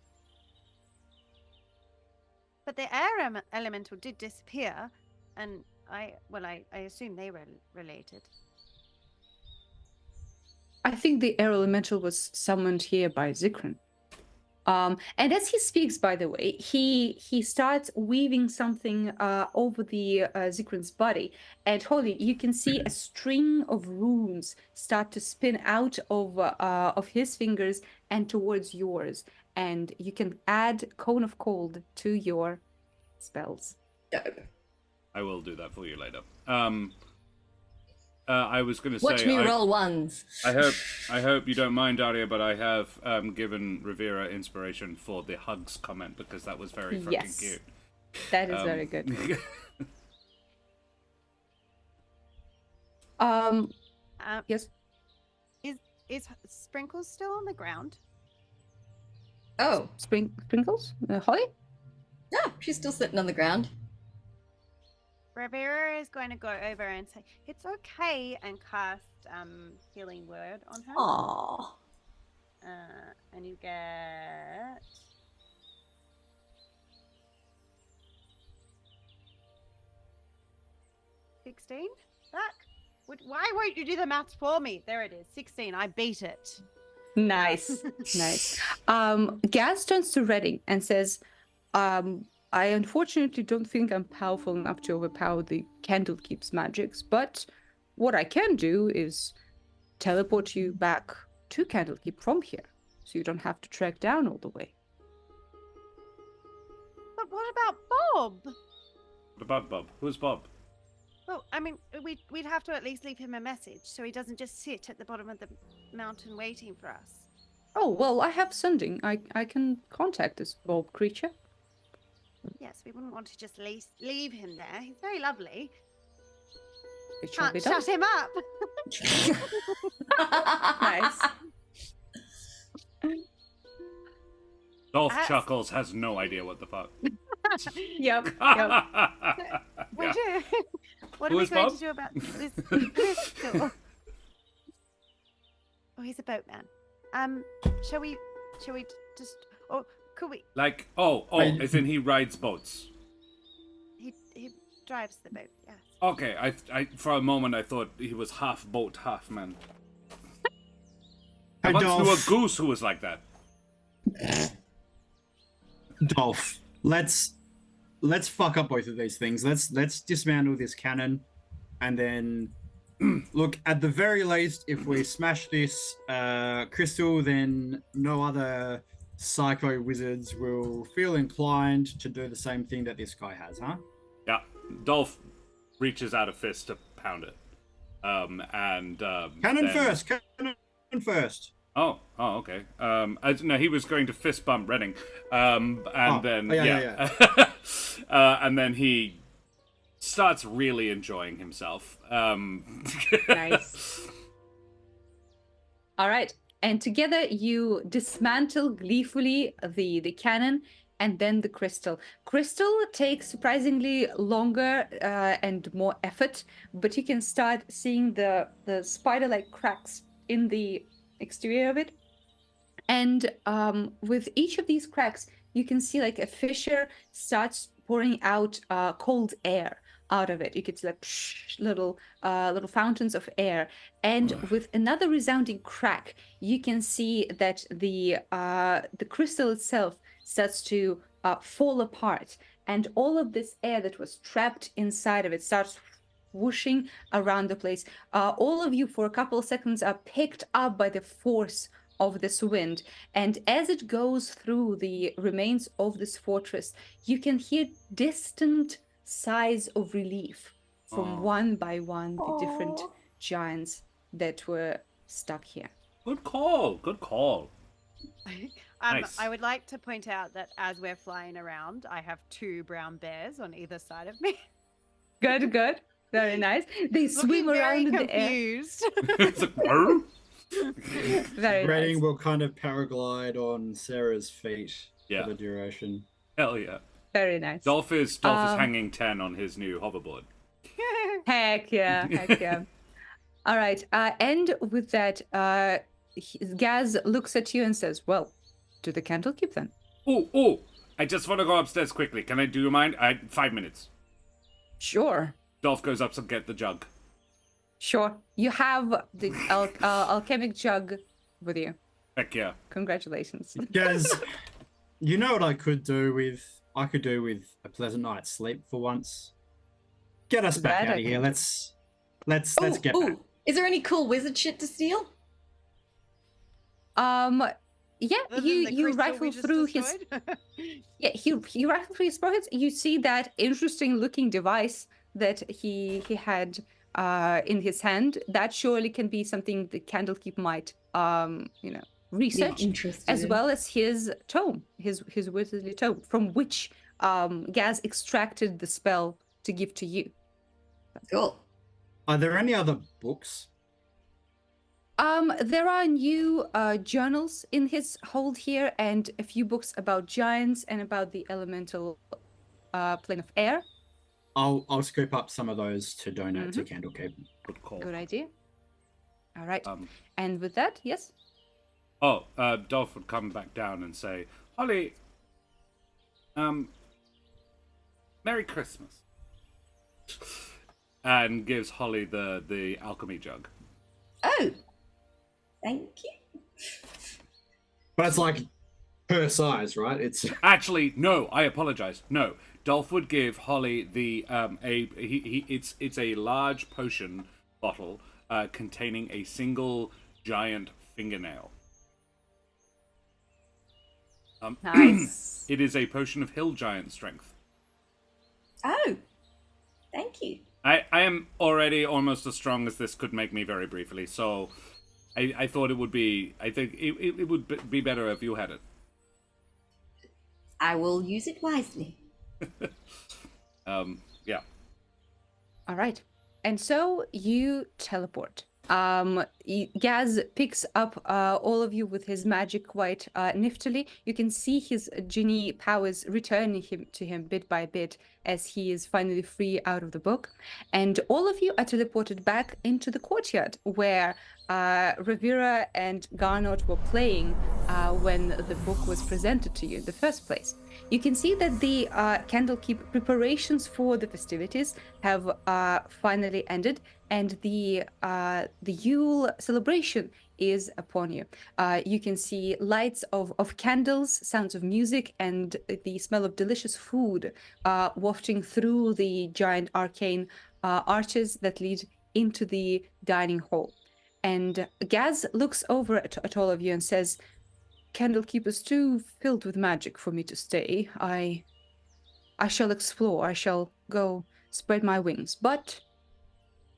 But the air elemental did disappear, and I assume they were related. I think the air elemental was summoned here by Zikran. And as he speaks, by the way, he starts weaving something over the Zikran's body. And Holly, you can see a string of runes start to spin out of his fingers and towards yours. And you can add Cone of Cold to your spells. I will do that for you later. I was going to say... Watch me roll ones. I hope you don't mind, Daria, but I have given Ravira inspiration for the hugs comment because that was very fucking Yes. cute. That is very good. Yes. Is Sprinkles still on the ground? Oh, Sprinkles? Holly? yeah, she's still sitting on the ground. Ravira is going to go over and say, it's okay, and cast Healing Word on her. Aww. And you get... 16 back? Why won't you do the maths for me? There it is, 16. I beat it. Nice. Nice. Gaz turns to Redding and says, I unfortunately don't think I'm powerful enough to overpower the Candlekeep's magics, but what I can do is teleport you back to Candlekeep from here, so you don't have to trek down all the way. But what about Bob? What about Bob? Who's Bob? Well, I mean, we'd have to at least leave him a message so he doesn't just sit at the bottom of the mountain waiting for us. Oh, well, I have sending. I can contact this Bob creature. Yes, we wouldn't want to just leave him there. He's very lovely. It shall Can't be done. shut him up. Nice. Dolph Chuckles has no idea what the fuck. Yep. We do. What Who are we is going Bob? to do about this crystal? Oh, he's a boatman. Shall we just... Or could we? Like, I- as in he rides boats. He drives the boat. Yes. Okay, I for a moment I thought he was half boat, half man. I Hey, once knew a Dolph. goose who was like that. Dolph, let's fuck up both of these things. Let's dismantle this cannon, and then look, at the very least, if we smash this crystal, then no other psycho wizards will feel inclined to do the same thing that this guy has, huh? Yeah, Dolph reaches out a fist to pound it. Cannon then- first. Cannon first. Oh, okay. No, he was going to fist bump Redding, and then and then he starts really enjoying himself. Nice. All right, and together you dismantle gleefully the cannon and then the crystal. Crystal takes surprisingly longer and more effort, but you can start seeing the spider-like cracks in the exterior of it. And with each of these cracks, you can see like a fissure starts pouring out cold air out of it. You could see like little fountains of air. And with another resounding crack, you can see that the crystal itself starts to fall apart, and all of this air that was trapped inside of it starts whooshing around the place. All of you, for a couple of seconds, are picked up by the force of this wind, and as it goes through the remains of this fortress, you can hear distant sighs of relief from one by one the different giants that were stuck here. Good call. Nice. I would like to point out that as we're flying around, I have 2 brown bears on either side of me. Good. Very nice. They swim Looking around in very the air. confused. It's like, "Arr?" Very Redding nice. will kind of paraglide on Sarah's feet Yeah. for the duration. Hell yeah. Very nice. Dolph is hanging 10 on his new hoverboard. Heck yeah. All right. And with that, Gaz looks at you and says, "Well, to the Candlekeep then." Oh! I just want to go upstairs quickly. Can I do you mind? 5 minutes. Sure. Dolph goes up to get the jug. Sure. You have the alchemic jug with you. Heck yeah. Congratulations. Guys, you know what I could do with a pleasant night's sleep for once? Get us back That out I of here. can Let's get back. Is there any cool wizard shit to steal? Yeah, Other than you the you crystal we rifle just through his destroyed? yeah he rifle through his pockets. You see that interesting looking device that he had in his hand. That surely can be something the Candlekeep might research, Interesting. as well as his tome, his wizardly tome, from which Gaz extracted the spell to give to you. Cool. Are there any other books? There are new journals in his hold here, and a few books about giants and about the elemental plane of air. I'll scoop up some of those to donate to Candlekeep. Good call. Good idea. All right. Um, And with that, yes. Dolph would come back down and say, "Holly, Merry Christmas," and gives Holly the alchemy jug. Oh, thank you. But it's like her size, right? It's Actually, no. I apologize. No, Dolph would give Holly the it's a large potion bottle containing a single giant fingernail. Nice. It is a potion of hill giant strength. Oh, thank you. I am already almost as strong as this could make me very briefly, so I thought it would be. I think it would be better if you had it. I will use it wisely. Yeah. All right. And so you teleport. Gaz picks up all of you with his magic quite niftily. You can see his genie powers returning to him bit by bit as he is finally free out of the book. And all of you are teleported back into the courtyard where Ravira and Garnot were playing when the book was presented to you in the first place. You can see that the Candlekeep preparations for the festivities have finally ended, and the Yule celebration is upon you. You can see lights of candles, sounds of music, and the smell of delicious food wafting through the giant arcane arches that lead into the dining hall. And Gaz looks over at all of you and says, Candlekeep is too filled with magic for me to stay. I shall explore. I shall go spread my wings. But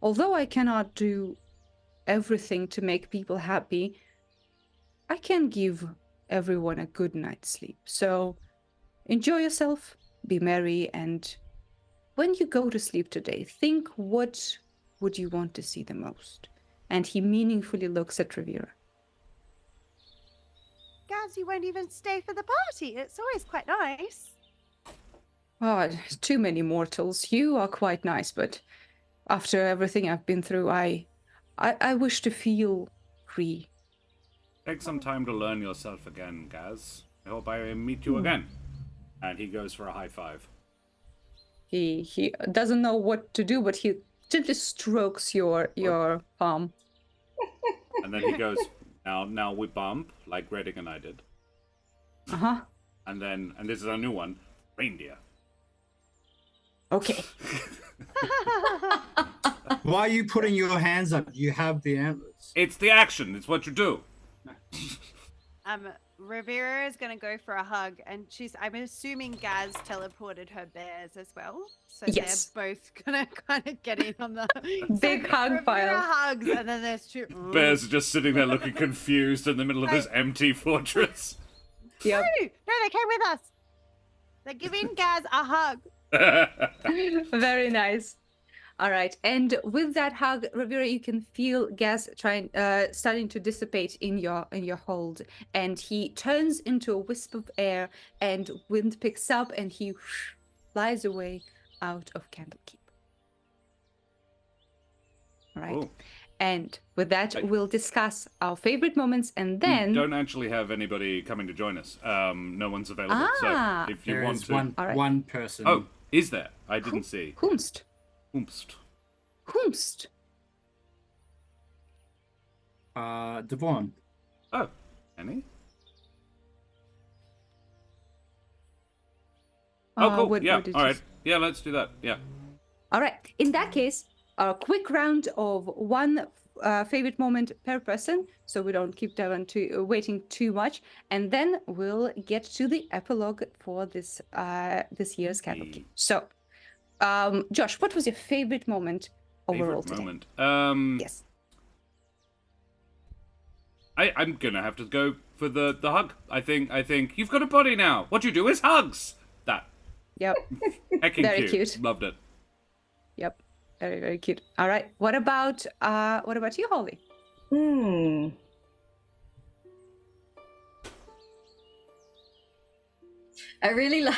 although I cannot do everything to make people happy, I can give everyone a good night's sleep. So enjoy yourself, be merry, and when you go to sleep today, think, what would you want to see the most? And he meaningfully looks at Ravira. Gaz, you won't even stay for the party. It's always quite nice. Oh, too many mortals. You are quite nice, but after everything I've been through, I wish to feel free. Take some time to learn yourself again, Gaz. I hope I meet you again. And he goes for a high five. He doesn't know what to do, but he gently strokes your palm. And then he goes, now we bump, like Redding and I did. Uh-huh. And this is our new one, reindeer. Okay. Why are you putting your hands up? You have the antlers. It's the action, it's what you do. Ravira is gonna go for a hug, and I'm assuming Gaz teleported her bears as well. So yes. They're both gonna kind of get in on the big hug Ravira pile. hugs, and then there's two. Bears are just sitting there looking confused in the middle of this empty fortress. Yep. No, they came with us. They're giving Gaz a hug. Very nice. All right, and with that hug, Ravira, you can feel Gaz starting to dissipate in your hold, and he turns into a wisp of air, and wind picks up, and he flies away out of Candlekeep. All right, and with that, we'll discuss our favorite moments, and then we don't actually have anybody coming to join us. No one's available. So if you There want is to, one person. oh, is there? I didn't see. Whomst. Devon. Oh, Annie. Oh, cool. What yeah. did All you right. say? Yeah, let's do that. Yeah. All right. In that case, a quick round of one favorite moment per person, so we don't keep them waiting too much, and then we'll get to the epilogue for this year's Candlekeep. So, Josh, what was your favorite moment overall today? Yes. I'm gonna have to go for the hug. I think you've got a body now. What you do is hugs. That. Yep. Heckin' Very cute. Loved it. Yep. Very, very cute. All right. What about you, Holly? I really like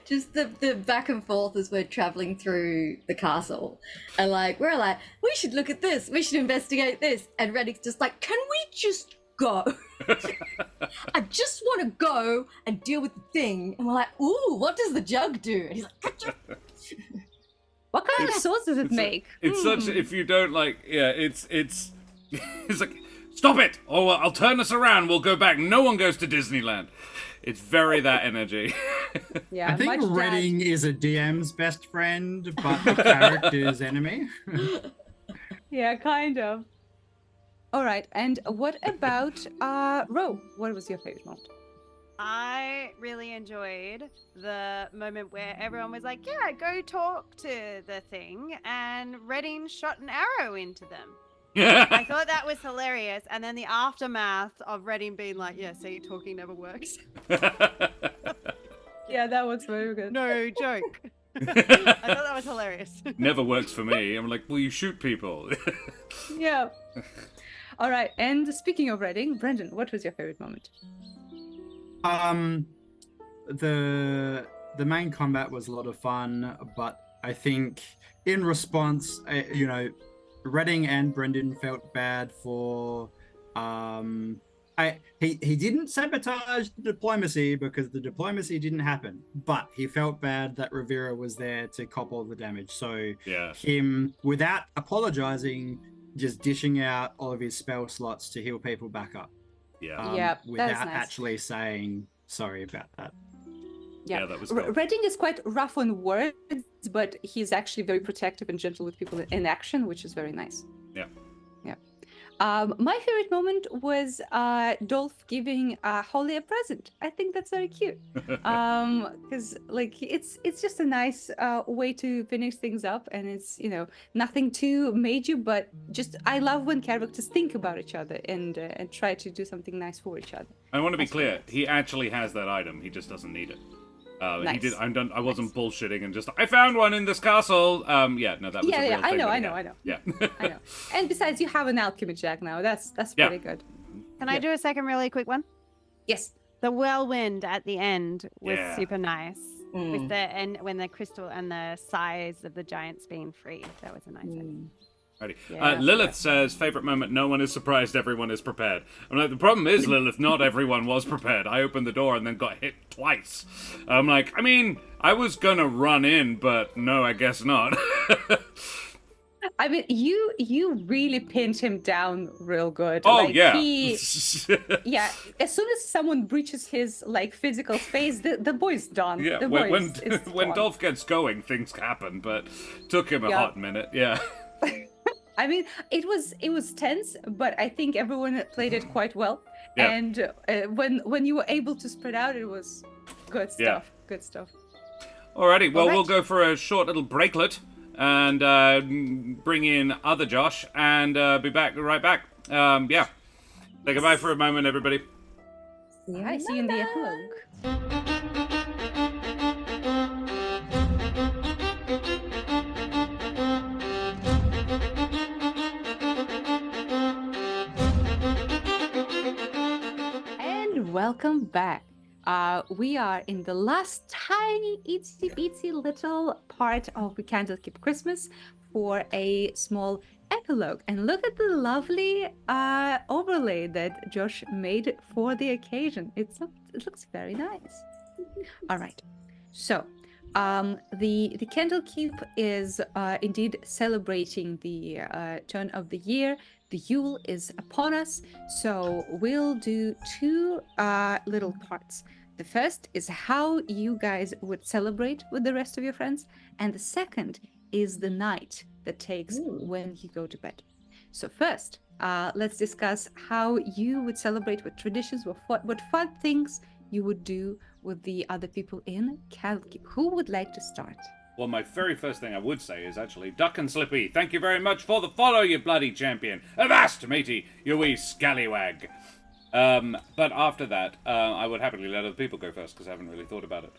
just the back and forth as we're traveling through the castle. And we're like, we should look at this, we should investigate this. And Redding's just like, can we just go? I just want to go and deal with the thing. And we're like, ooh, what does the jug do? And he's like, gotcha. What kind of sauce does it make? It's such, if you don't it's it's like, stop it, or I'll turn us around, we'll go back. No one goes to Disneyland. It's very that energy. Yeah, I think Redding is a DM's best friend, but the character's enemy. Yeah, kind of. All right, and what about Roe? What was your favorite moment? I really enjoyed the moment where everyone was like, yeah, go talk to the thing, and Redding shot an arrow into them. I thought that was hilarious. And then the aftermath of Redding being like, yeah, see, talking never works. Yeah, that was very good. No joke. I thought that was hilarious. Never works for me. I'm like, well, you shoot people. Yeah. All right, and speaking of Redding, Brendan, what was your favorite moment? The main combat was a lot of fun, but I think in response, Redding and Brendan felt bad for he didn't sabotage the diplomacy because the diplomacy didn't happen, but he felt bad that Ravira was there to cop all the damage. So Yeah. him, without apologizing, just dishing out all of his spell slots to heal people back up. Yeah. Yeah, without that's nice. actually saying sorry about that. Yeah, that was cool. Redding is quite rough on words, but he's actually very protective and gentle with people in action, which is very nice. Yeah. Yeah. My favorite moment was Dolph giving Holly a present. I think that's very cute. Because like it's just a nice way to finish things up, and it's nothing too major, but just I love when characters think about each other and try to do something nice for each other. I want to be That's clear. very nice. He actually has that item. He just doesn't need it. He Nice. did. I wasn't bullshitting and just. I found one in this castle. Yeah, no, that was a real Yeah, thing. I that know. he had. Yeah. I know. And besides, you have an alchemy check now. That's Yeah. pretty good. Can I do a second really quick one? Yes. The whirlwind at the end was Yeah. super nice. Mm. With and when the crystal and the size of the giants being free, that was a nice thing. Ready. Yeah. Lilith says, favorite moment, no one is surprised, everyone is prepared. I'm like, the problem is, Lilith, not everyone was prepared. I opened the door and then got hit twice. I'm like, I mean, I was gonna run in, but no, I guess not. I mean, you really pinned him down real good. Oh, Like, yeah. Yeah, as soon as someone breaches his like physical space, the boy's done. Yeah, the when boy is when gone. Dolph gets going, things happen, but took him a Yeah. hot minute, yeah. I mean, it was tense, but I think everyone played it quite well. Yeah. And when you were able to spread out, it was good stuff. Yeah. Good stuff. Alrighty, well, Alright. we'll go for a short little breaklet and bring in other Josh and be right back. Yeah. Say goodbye for a moment, everybody. I see you in the epilogue. And welcome back. We are in the last tiny itsy bitsy little part of the Candlekeep Christmas for a small epilogue. And look at the lovely overlay that Josh made for the occasion. It looks very nice. All right. So the Candlekeep is indeed celebrating the turn of the year. The Yule is upon us, so we'll do two little parts. The first is how you guys would celebrate with the rest of your friends, and the second is the night that takes when you go to bed. So first, let's discuss how you would celebrate with traditions, what fun things you would do with the other people in Candlekeep. Who would like to start? Well, my very first thing I would say is actually, Duck and Slippy, thank you very much for the follow, you bloody champion. Avast, matey, you wee scallywag. But after that, I would happily let other people go first, because I haven't really thought about it.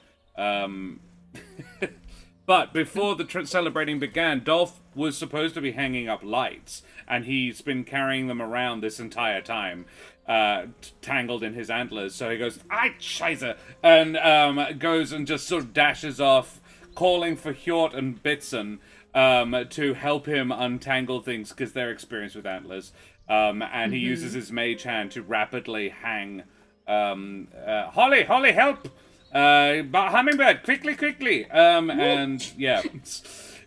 But before the celebrating began, Dolph was supposed to be hanging up lights, and he's been carrying them around this entire time, tangled in his antlers. So he goes, "Ay, scheiße," and goes and just sort of dashes off, calling for Hjort and Bitson to help him untangle things because they're experienced with antlers. And he uses his mage hand to rapidly hang Holly, help! Hummingbird, quickly! And yeah,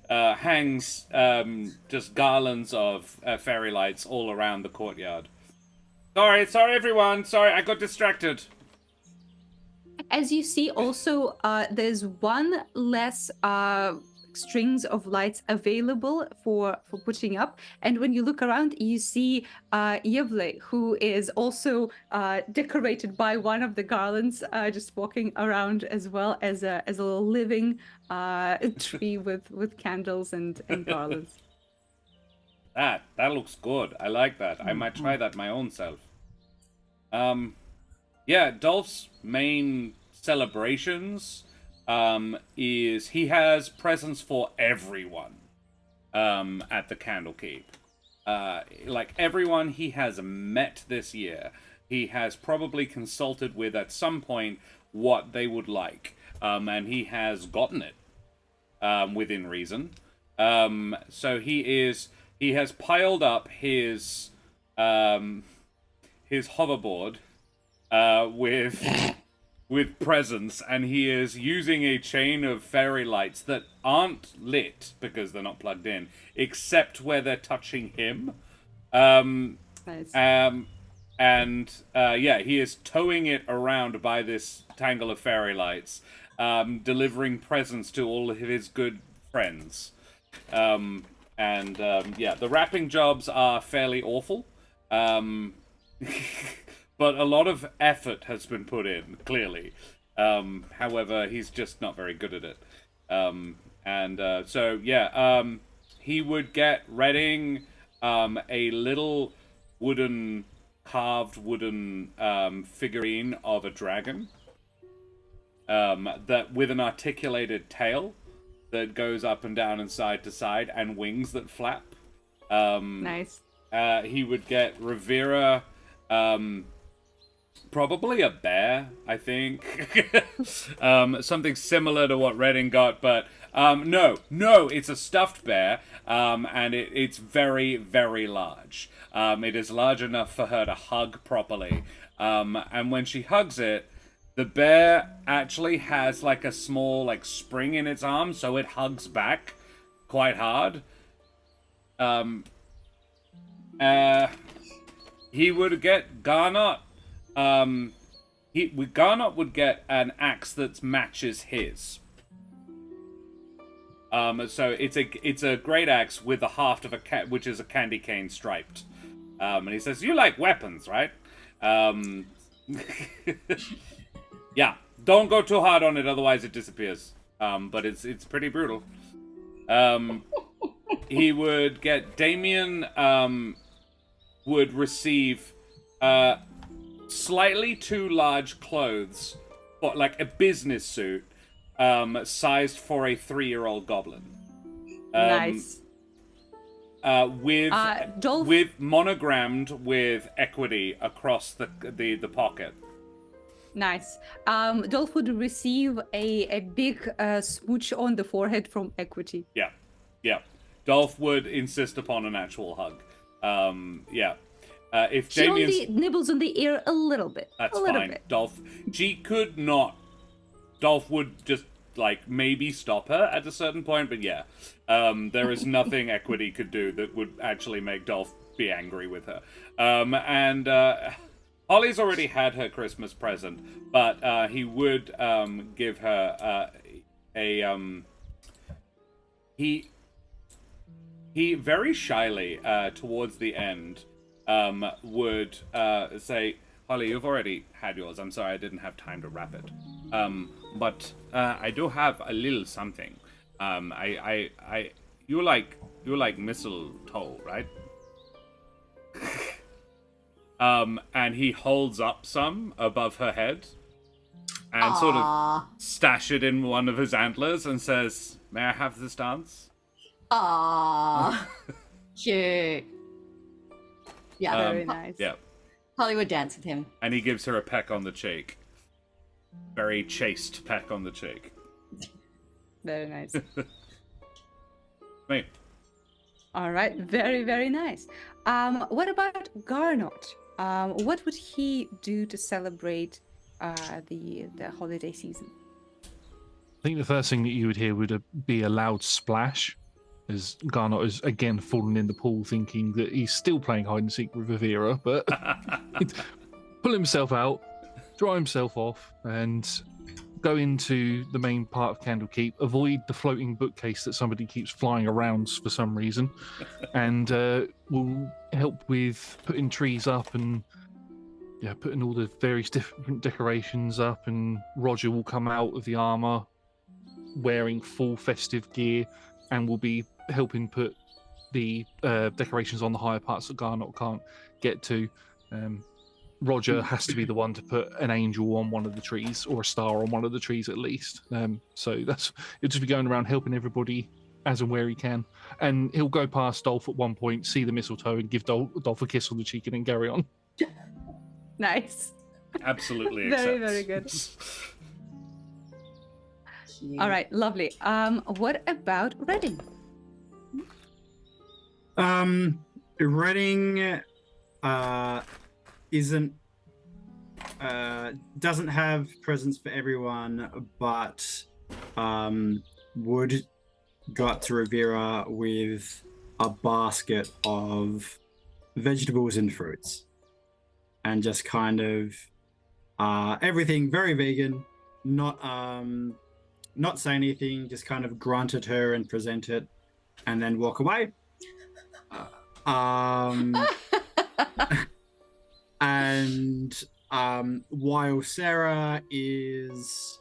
hangs just garlands of fairy lights all around the courtyard. Sorry everyone, I got distracted. As you see, also, there's one less strings of lights available for putting up. And when you look around, you see Yevle, who is also decorated by one of the garlands, just walking around as well as a little living tree with candles and garlands. That looks good. I like that. I might try that my own self. Yeah, Dolph's main celebrations is he has presents for everyone at the Candlekeep. Like everyone he has met this year, he has probably consulted with at some point what they would like, and he has gotten it within reason. So he is he has piled up his hoverboard with presents, and he is using a chain of fairy lights that aren't lit because they're not plugged in, except where they're touching him. Nice. He is towing it around by this tangle of fairy lights, delivering presents to all of his good friends. The wrapping jobs are fairly awful. But a lot of effort has been put in, clearly. However, he's just not very good at it. He would get Redding a little carved wooden figurine of a dragon that with an articulated tail that goes up and down and side to side, and wings that flap. Nice. He would get Ravira probably a bear, I think. Something similar to what Redding got, but no, it's a stuffed bear, and it's very, very large. It is large enough for her to hug properly. And when she hugs it, the bear actually has like a small spring in its arm, so it hugs back quite hard. He would get Garnot. Garnot would get an axe that matches his. So it's a great axe with the haft of which is a candy cane striped. And he says, "You like weapons, right?" Yeah, don't go too hard on it, otherwise it disappears. But it's pretty brutal. He would get Damien. Would receive slightly too large clothes, but like a business suit, sized for a 3-year-old goblin. Nice. With monogrammed with equity across the pocket. Nice. Dolph would receive a big smooch on the forehead from Equity. Yeah. Dolph would insist upon an actual hug. If She Damien's... only nibbles on the ear a little bit. That's a little fine. bit. Dolph would just maybe stop her at a certain point, but yeah. There is nothing Equity could do that would actually make Dolph be angry with her. Holly's already had her Christmas present, but he would give her he very shyly towards the end would say, "Holly, you've already had yours. I'm sorry I didn't have time to wrap it. But I do have a little something. You like mistletoe, right?" And he holds up some above her head and sort of stash it in one of his antlers and says, "May I have this dance?" Aww. Cute. Yeah, Very nice. Yeah. Hollywood dance with him. And he gives her a peck on the cheek. Very chaste peck on the cheek. Very nice. Me. All right. Very, very nice. What about Garnot? What would he do to celebrate the holiday season? I think the first thing that you would hear would be a loud splash, as Garnot has again fallen in the pool, thinking that he's still playing hide and seek with Ravira, but pull himself out, dry himself off, and go into the main part of Candlekeep, avoid the floating bookcase that somebody keeps flying around for some reason, and will help with putting trees up and putting all the various different decorations up, and Roger will come out of the armor wearing full festive gear and will be helping put the decorations on the higher parts that Garnot can't get to. Roger has to be the one to put an angel on one of the trees, or a star on one of the trees at least. So he'll just be going around helping everybody as and where he can. And he'll go past Dolph at one point, see the mistletoe, and give Dolph a kiss on the cheek, and then carry on. Nice. Absolutely Very, accepts. very good. All right, lovely. What about Redding? Redding isn't doesn't have presents for everyone, but Wood got to Ravira with a basket of vegetables and fruits, and just kind of everything very vegan, not say anything, just kind of grunt at her and present it, and then walk away. And while Sarah is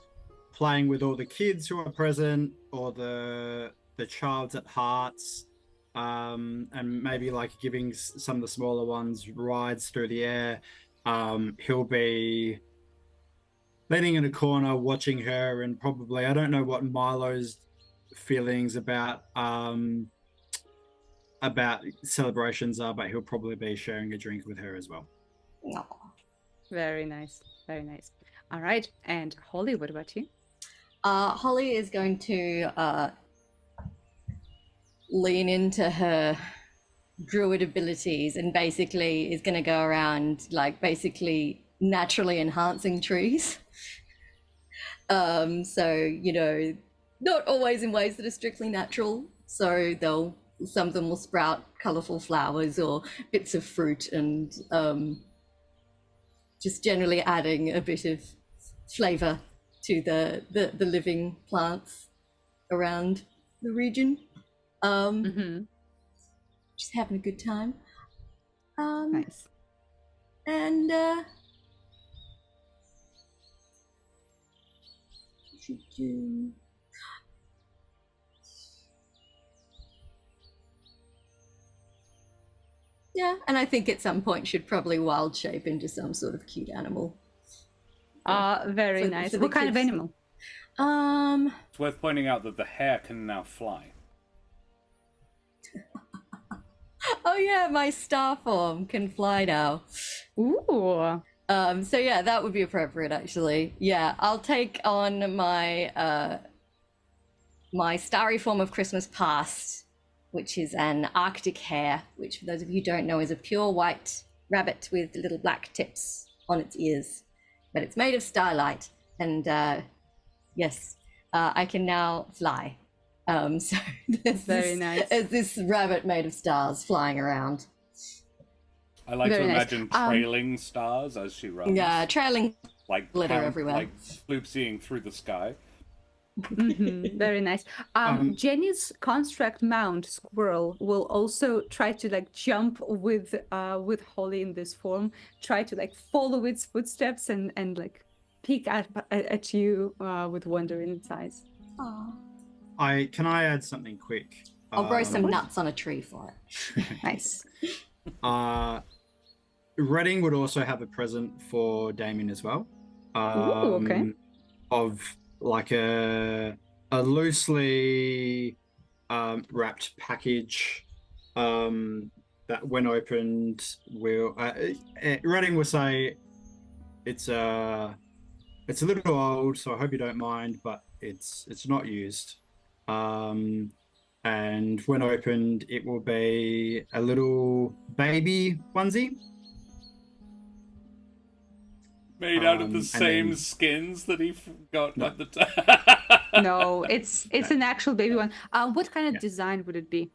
playing with all the kids who are present, or the child's at hearts, and maybe like giving some of the smaller ones rides through the air, he'll be leaning in a corner watching her, and probably, I don't know what Milo's feelings about celebrations are, but he'll probably be sharing a drink with her as well. No. Very nice. Very nice. All right. And Holly, what about you? Holly is going to lean into her druid abilities and basically is going to go around like basically naturally enhancing trees. So, you know, not always in ways that are strictly natural. So some of them will sprout colorful flowers or bits of fruit, and just generally adding a bit of flavor to the living plants around the region. Just having a good time. Nice. And should do. Yeah, and I think at some point should probably wild shape into some sort of cute animal. Very nice. What kind of animal? It's worth pointing out that the hare can now fly. Oh yeah, my star form can fly now. Ooh. So yeah, that would be appropriate actually. Yeah, I'll take on my my starry form of Christmas past, which is an Arctic hare, which for those of you who don't know is a pure white rabbit with little black tips on its ears. But it's made of starlight, and yes, I can now fly. So Very nice. There's this rabbit made of stars flying around. I like Very to nice. imagine trailing stars as she runs. Yeah, trailing like glitter everywhere. like floopsying through the sky. Very nice. Jenny's construct mount squirrel will also try to like jump with Holly in this form, try to like follow its footsteps and like peek at you with wonder in its eyes. Aww. Can I add something quick? I'll grow some nuts on a tree for it. Nice. Redding would also have a present for Damien as well. Ooh, okay. Of like a loosely wrapped package that when opened will Redding will say it's a little old, so I hope you don't mind, but it's not used. And when opened, it will be a little baby onesie. Made out of the and same then- skins that he got No. at the time. No, it's an actual baby one. What kind of Yeah. design would it be?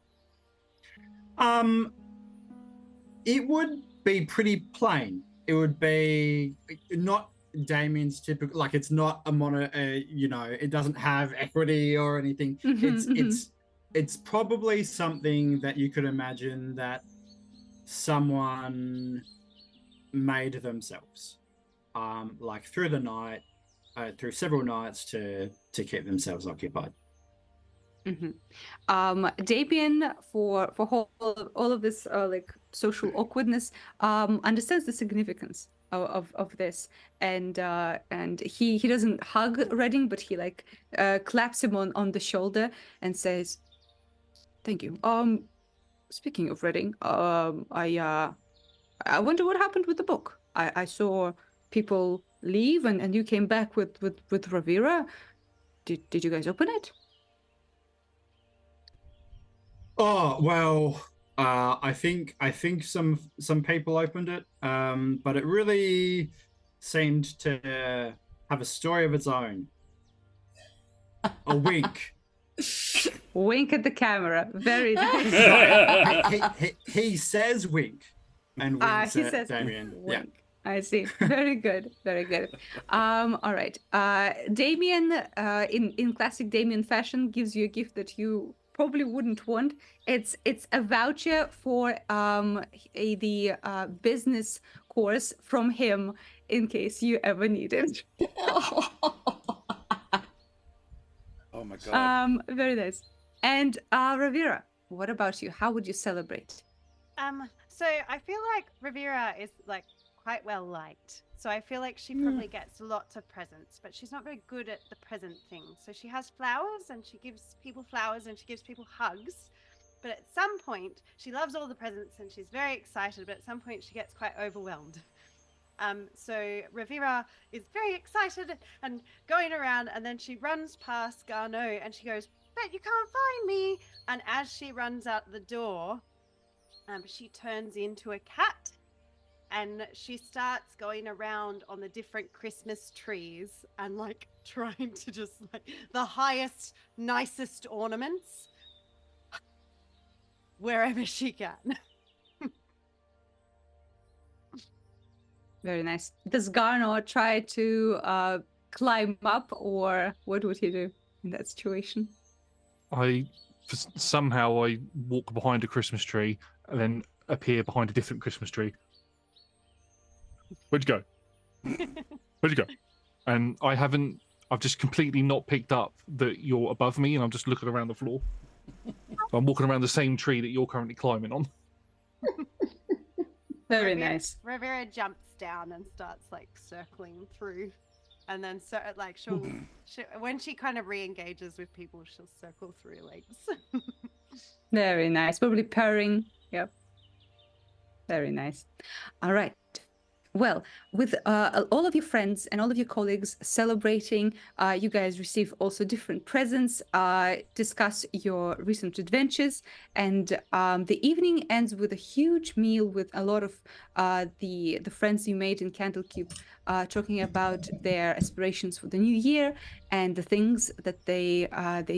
It would be pretty plain. It would be not Damien's typical, like it's not a mono, it doesn't have equity or anything. It's probably something that you could imagine that someone made themselves, like through the night, through several nights to keep themselves occupied. Damien, for all of this like social awkwardness, understands the significance of this, and he doesn't hug Redding, but he like claps him on the shoulder and says, "Thank you. Speaking of Redding, I wonder what happened with the book. I saw people leave, and you came back with Ravira. Did you guys open it?" Oh, well, I think some people opened it, but it really seemed to have a story of its own. A wink. Wink at the camera. Very nice. He says wink, and winks He at says Damien. Yeah. wink. I see. Very good. Very good. All right. Damien, in classic Damien fashion, gives you a gift that you probably wouldn't want. It's a voucher for the business course from him in case you ever need it. Oh my god. Very nice. And Ravira, what about you? How would you celebrate? So I feel like Ravira is like quite well liked. So I feel like she probably gets lots of presents, but she's not very good at the present thing. So she has flowers and she gives people flowers and she gives people hugs. But at some point, she loves all the presents and she's very excited, but at some point she gets quite overwhelmed. So Ravira is very excited and going around, and then she runs past Garneau and she goes, "But you can't find me." And as she runs out the door, she turns into a cat and she starts going around on the different Christmas trees and like trying to just like the highest, nicest ornaments wherever she can. Very nice. Does Garneau try to climb up, or what would he do in that situation? Somehow I walk behind a Christmas tree and then appear behind a different Christmas tree. Where'd you go? Where'd you go? And I've just completely not picked up that you're above me, and I'm just looking around the floor. I'm walking around the same tree that you're currently climbing on. Very nice. Ravira jumps down and starts like circling through, and then like she'll when she kind of re-engages with people, she'll circle through legs. Very nice. Probably purring. Yep. Very nice. All right. Well, with all of your friends and all of your colleagues celebrating, you guys receive also different presents, discuss your recent adventures, and the evening ends with a huge meal with a lot of the friends you made in Candlekeep talking about their aspirations for the new year and the things that they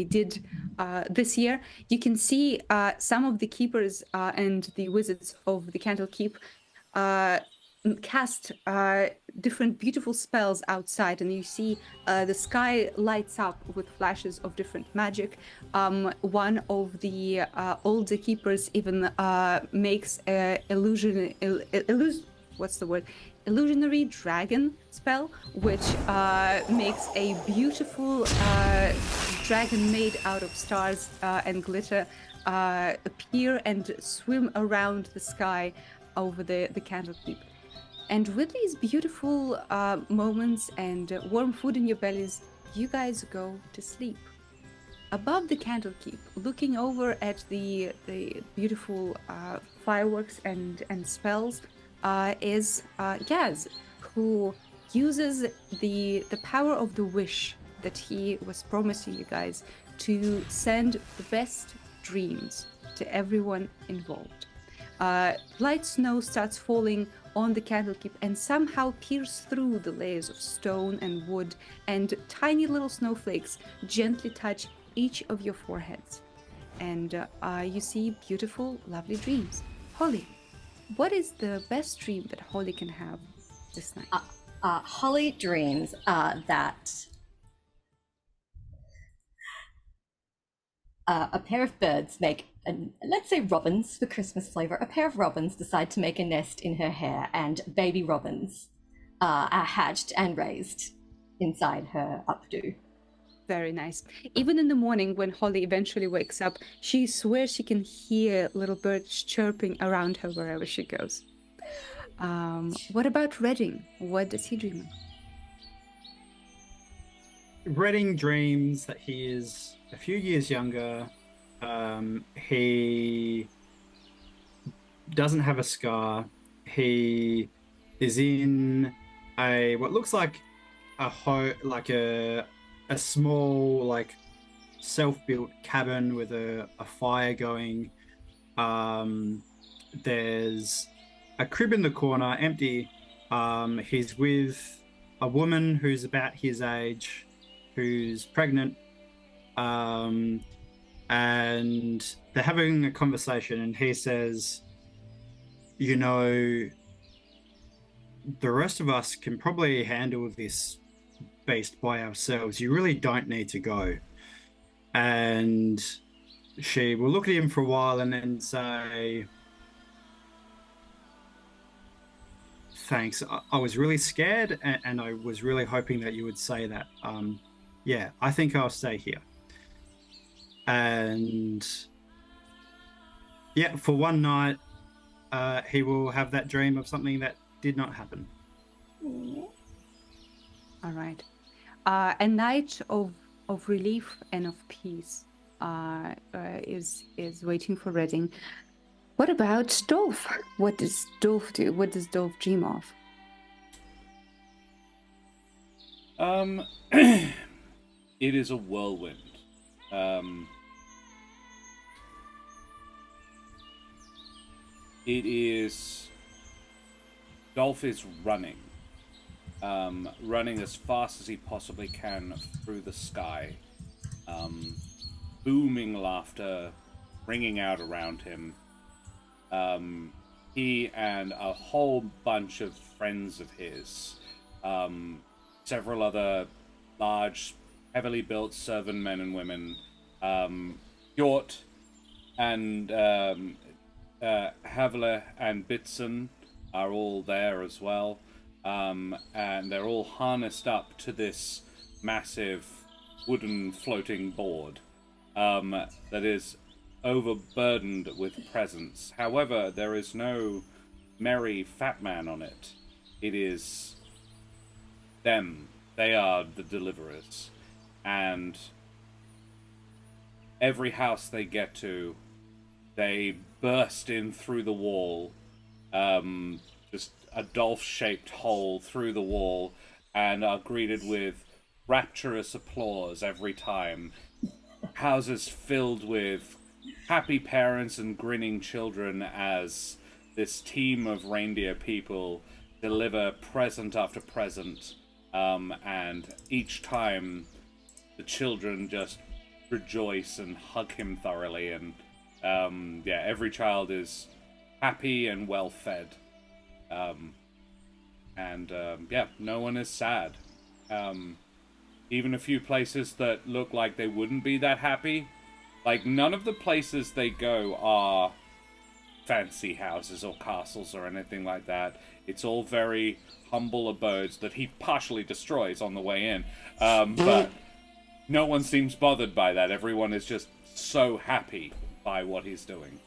did this year. You can see some of the keepers and the wizards of the Candlekeep cast different beautiful spells outside, and you see the sky lights up with flashes of different magic. One of the older keepers even makes a illusionary dragon spell, which makes a beautiful dragon made out of stars and glitter appear and swim around the sky over the Candlekeep. And with these beautiful moments and warm food in your bellies, you guys go to sleep. Above the Candlekeep, looking over at the beautiful fireworks and spells, is Gaz, who uses the power of the wish that he was promising you guys to send the best dreams to everyone involved. Light snow starts falling on the Candlekeep and somehow pierce through the layers of stone and wood, and tiny little snowflakes gently touch each of your foreheads. And you see beautiful, lovely dreams. Holly, what is the best dream that Holly can have this night? Holly dreams that a pair of birds make, let's say robins for Christmas flavor, a pair of robins decide to make a nest in her hair, and baby robins are hatched and raised inside her updo. Very nice. Even in the morning when Holly eventually wakes up, she swears she can hear little birds chirping around her wherever she goes. What about Redding? What does he dream of? Redding dreams that he is a few years younger. He doesn't have a scar. He is in what looks like a small, like, self-built cabin with a fire going. There's a crib in the corner, empty. He's with a woman who's about his age, who's pregnant, and they're having a conversation, and he says, you know, the rest of us can probably handle this beast by ourselves. You really don't need to go. And she will look at him for a while and then say, thanks. I was really scared, and I was really hoping that you would say that. Yeah, I think I'll stay here. And yeah, for one night, he will have that dream of something that did not happen. All right. A night of relief and of peace is waiting for Redding. What about Dolph? What does Dolph do? What does Dolph dream of? It is a whirlwind. It is... Dolph is running. Running as fast as he possibly can through the sky. Booming laughter ringing out around him. He and a whole bunch of friends of his, several other large, heavily built servant men and women, Hjort and Havler and Bitson are all there as well, and they're all harnessed up to this massive wooden floating board that is overburdened with presents. However, there is no merry fat man on it. It is them. They are the deliverers. And every house they get to, they burst in through the wall, just a Dolph-shaped hole through the wall, and are greeted with rapturous applause every time. Houses filled with happy parents and grinning children as this team of reindeer people deliver present after present, and each time the children just rejoice and hug him thoroughly, and yeah, every child is happy and well fed, and yeah, no one is sad. Even a few places that look like they wouldn't be that happy, like none of the places they go are fancy houses or castles or anything like that. It's all very humble abodes that he partially destroys on the way in, but no one seems bothered by that. Everyone is just so happy by what he's doing.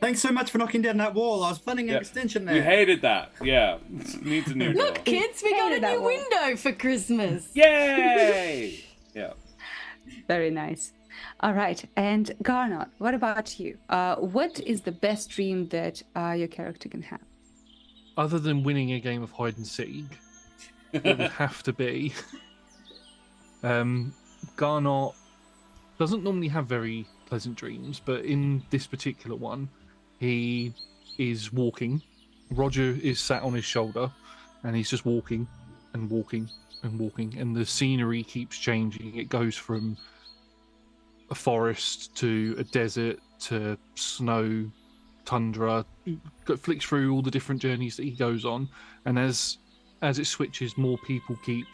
Thanks so much for knocking down that wall. I was planning an extension there. You hated that. Yeah. Needs a new door. Look, kids, we got a new window for Christmas. Yay! Yeah. Very nice. All right. And Garnot, what about you? What is the best dream that your character can have? Other than winning a game of hide and seek, it would have to be. Garnot doesn't normally have very pleasant dreams, but in this particular one, he is walking. Roger is sat on his shoulder, and he's just walking and walking and walking, and the scenery keeps changing. It goes from a forest to a desert to snow, tundra. Flicks through all the different journeys that he goes on, and as it switches, more people keep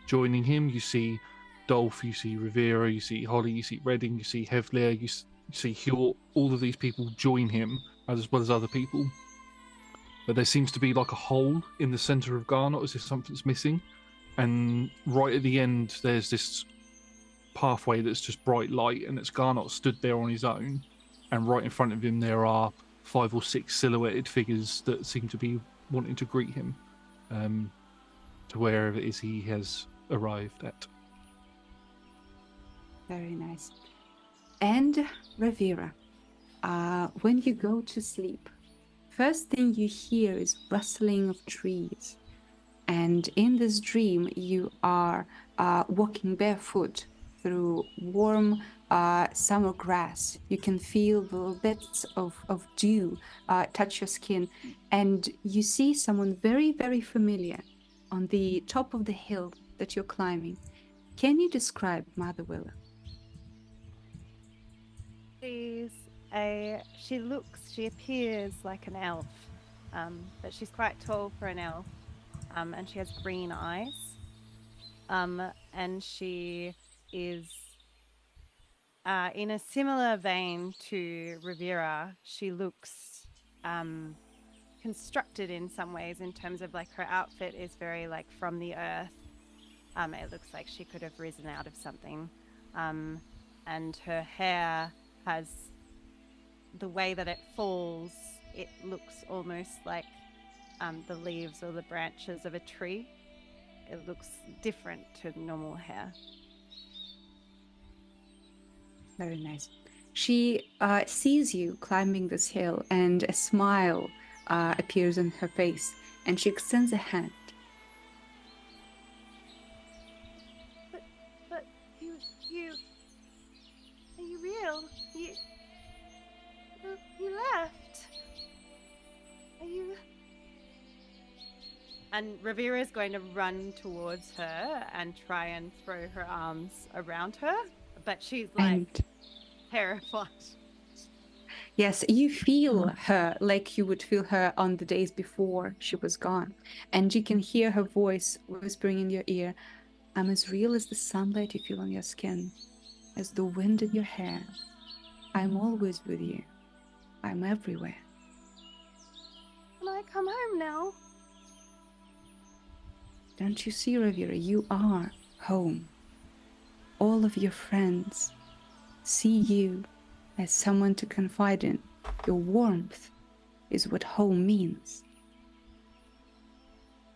joining him. You see Dolph, you see Ravira, you see Holly, you see Redding, you see Hevler, you see Hjort. All of these people join him, as well as other people. But there seems to be like a hole in the centre of Garnot, as if something's missing. And right at the end, there's this pathway that's just bright light, and it's Garnot stood there on his own. And right in front of him, there are 5 or 6 silhouetted figures that seem to be wanting to greet him to wherever it is he has arrived at. Very nice. And Ravira, when you go to sleep, first thing you hear is rustling of trees. And in this dream, you are walking barefoot through warm summer grass. You can feel the little bits of dew touch your skin, and you see someone very, very familiar on the top of the hill that you're climbing. Can you describe Mother Willow? She appears like an elf, but she's quite tall for an elf, and she has green eyes, and she is in a similar vein to Ravira. She looks constructed in some ways in terms of like her outfit is very like from the earth. It looks like she could have risen out of something, and her hair has the way that it falls. It looks almost like the leaves or the branches of a tree. It looks different to normal hair. Very nice. She sees you climbing this hill, and a smile appears on her face, and she extends a hand. But are you real? You left. Are you? And Ravira is going to run towards her and try and throw her arms around her, but she's like terrified. Yes, you feel her like you would feel her on the days before she was gone. And you can hear her voice whispering in your ear, I'm as real as the sunlight you feel on your skin, as the wind in your hair. I'm always with you. I'm everywhere. Can I come home now? Don't you see, Ravira? You are home. All of your friends see you as someone to confide in. Your warmth is what home means.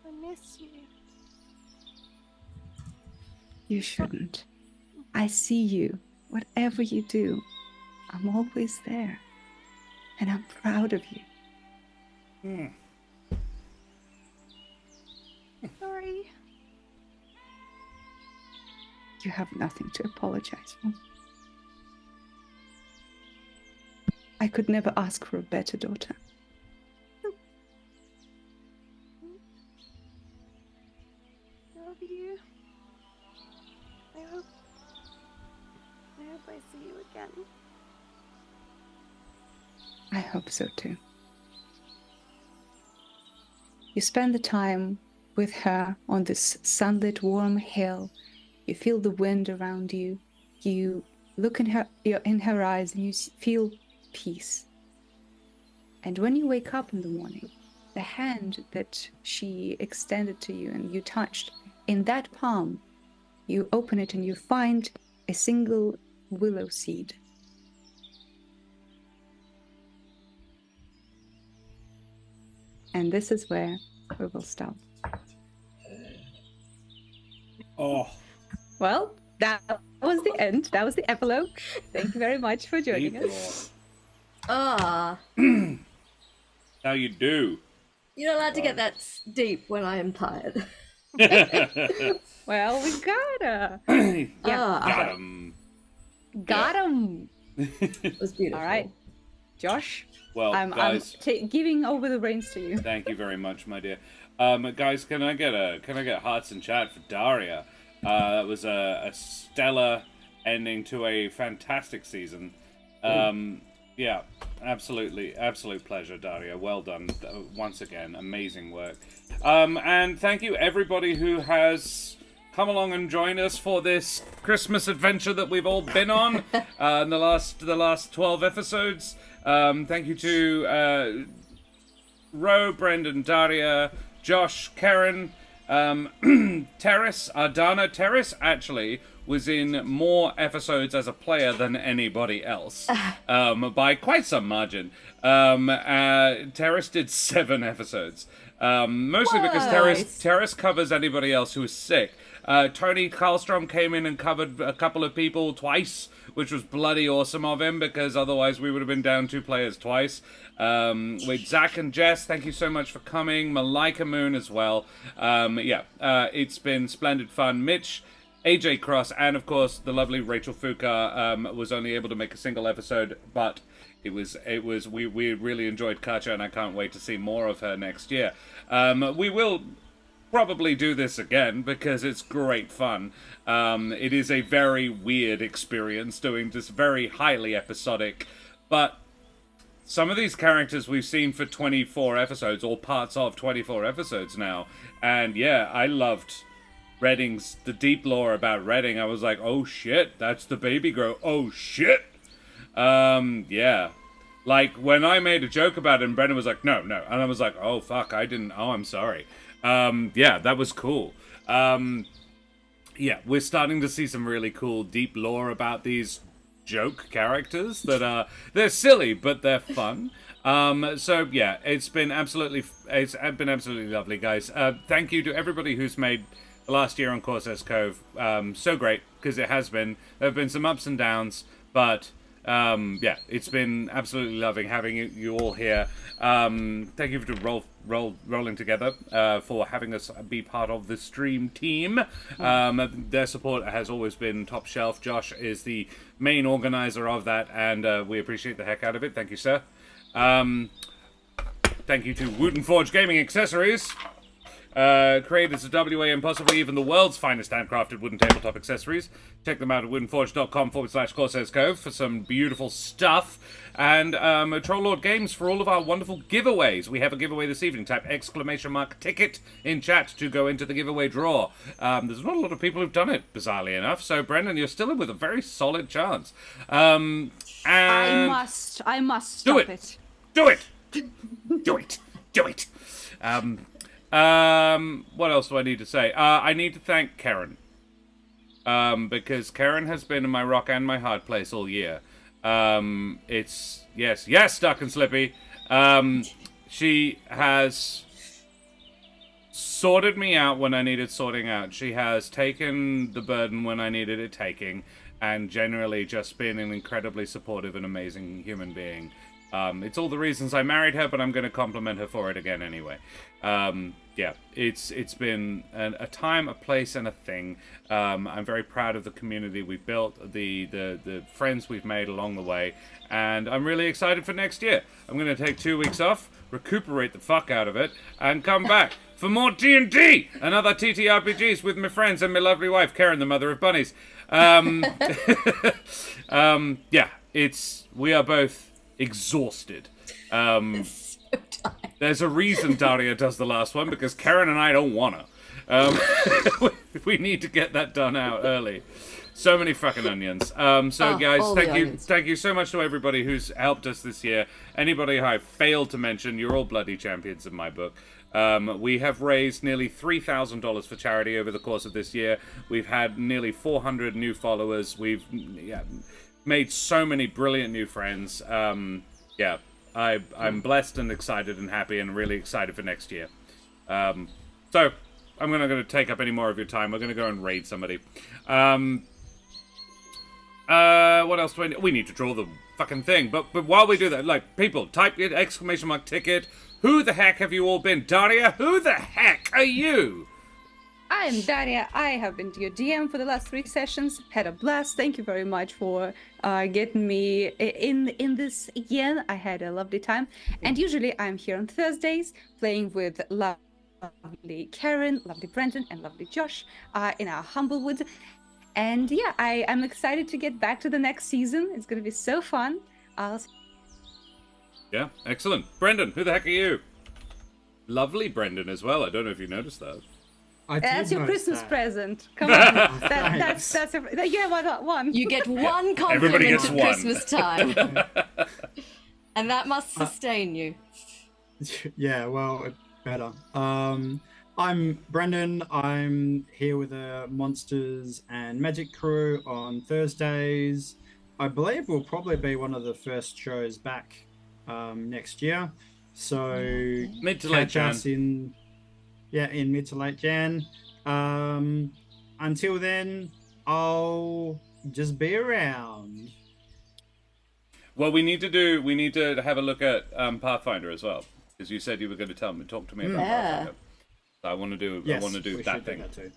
I miss you. You shouldn't. I see you. Whatever you do, I'm always there. And I'm proud of you. Sorry. You have nothing to apologize for. I could never ask for a better daughter. I love you. I hope I see you again. I hope so too. You spend the time with her on this sunlit, warm hill. You feel the wind around you. You look in her eyes and you feel peace. And when you wake up in the morning, the hand that she extended to you and you touched, in that palm, you open it and you find a single willow seed. And this is where we will stop. Oh. Well, that was the end. That was the epilogue. Thank you very much for joining us. Ah, How you do? you're not allowed to get that deep when I am tired. Well, we gotta. Got him. Got him. It was beautiful. All right, Josh. Well, I'm guys, giving over the reins to you. thank you very much, my dear. Guys, can I get hearts in chat for Daria? That was a stellar ending to a fantastic season. Yeah, absolutely, absolute pleasure, Daria. Well done once again. Amazing work. And thank you everybody who has come along and joined us for this Christmas adventure that we've all been on in the last 12 episodes. Thank you to Roe, Brendan, Daria, Josh, Keren, Terrace, Ardana. Terrace actually was in more episodes as a player than anybody else, by quite some margin. Terrace did 7 episodes, mostly because Terrace covers anybody else who is sick. Tony Karlstrom came in and covered a couple of people twice, which was bloody awesome of him, because otherwise we would have been down 2 players twice. With Zach and Jess, thank you so much for coming. Malika Moon as well. It's been splendid fun. Mitch, AJ Cross, and of course the lovely Rachel Fuka was only able to make a single episode, but we really enjoyed Katja, and I can't wait to see more of her next year. We will probably do this again because it's great fun. It is a very weird experience doing this very highly episodic, but some of these characters we've seen for 24 episodes, or parts of 24 episodes now, and yeah, I loved the deep lore about Redding. I was like, oh shit, that's the baby girl. Oh shit. Yeah. Like, when I made a joke about it and Brendan was like, no. And I was like, oh fuck, I'm sorry. Yeah, that was cool. Yeah, we're starting to see some really cool deep lore about these joke characters that they're silly, but they're fun. So yeah, it's been absolutely lovely, guys. Thank you to everybody who's made the last year on Corsair's Cove so great, because it has been. There have been some ups and downs, but yeah, it's been absolutely loving having you all here. Thank you for rolling together for having us be part of the stream team. Their support has always been top shelf. Josh is the main organizer of that, and we appreciate the heck out of it. Thank you, sir. Thank you to Wooten Forge Gaming Accessories, creators of WA and possibly even the world's finest handcrafted wooden tabletop accessories. Check them out at woodenforge.com/Corsairs Cove for some beautiful stuff. And Troll Games for all of our wonderful giveaways. We have a giveaway this evening. Type !ticket in chat to go into the giveaway draw. There's not a lot of people who've done it, bizarrely enough. So, Brendan, you're still in with a very solid chance. And I must stop it. Do it! Do it! What else do I need to say? I need to thank Keren. Because Keren has been in my rock and my hard place all year. It's, yes, Duck and Slippy. She has sorted me out when I needed sorting out. She has taken the burden when I needed it taking, and generally just been an incredibly supportive and amazing human being. It's all the reasons I married her, but I'm going to compliment her for it again anyway. Yeah, it's been a time, a place, and a thing. I'm very proud of the community we've built, the friends we've made along the way, and I'm really excited for next year. I'm going to take 2 weeks off, recuperate the fuck out of it, and come back for more D&D and other TTRPGs with my friends and my lovely wife, Keren, the mother of bunnies. Yeah, we are both exhausted. There's a reason Daria does the last one, because Keren and I don't wanna. We need to get that done out early. So many fucking onions. Guys, thank you so much to everybody who's helped us this year. Anybody I failed to mention, you're all bloody champions in my book. We have raised nearly $3,000 for charity over the course of this year. We've had nearly 400 new followers. We've made so many brilliant new friends. Yeah, I'm blessed and excited and happy and really excited for next year. So I'm not going to take up any more of your time. We're going to go and raid somebody. What else do I need? We need to draw the fucking thing. But while we do that, like, people, type your !ticket. Who the heck have you all been? Daria, who the heck are you? I'm Daria. I have been your DM for the last 3 sessions. Had a blast. Thank you very much for getting me in this again. I had a lovely time. And usually I'm here on Thursdays playing with lovely Keren, lovely Brendan, and lovely Josh in our Humblewood. And yeah, I'm excited to get back to the next season. It's going to be so fun. Yeah, excellent. Brendan, who the heck are you? Lovely Brendan as well. I don't know if you noticed that. That's your Christmas present. Come on. That's yeah, one. You get one Everybody compliment gets at one. Christmas time. And that must sustain you. Yeah, well, better. I'm Brendan. I'm here with the Monsters and Magic crew on Thursdays. I believe we'll probably be one of the first shows back next year. So mid to late Jan. In mid to late Jan. Until then, I'll just be around. Well, we need to have a look at Pathfinder as well, because you said you were going to talk to me about Pathfinder. So I want to do that thing. Do that too.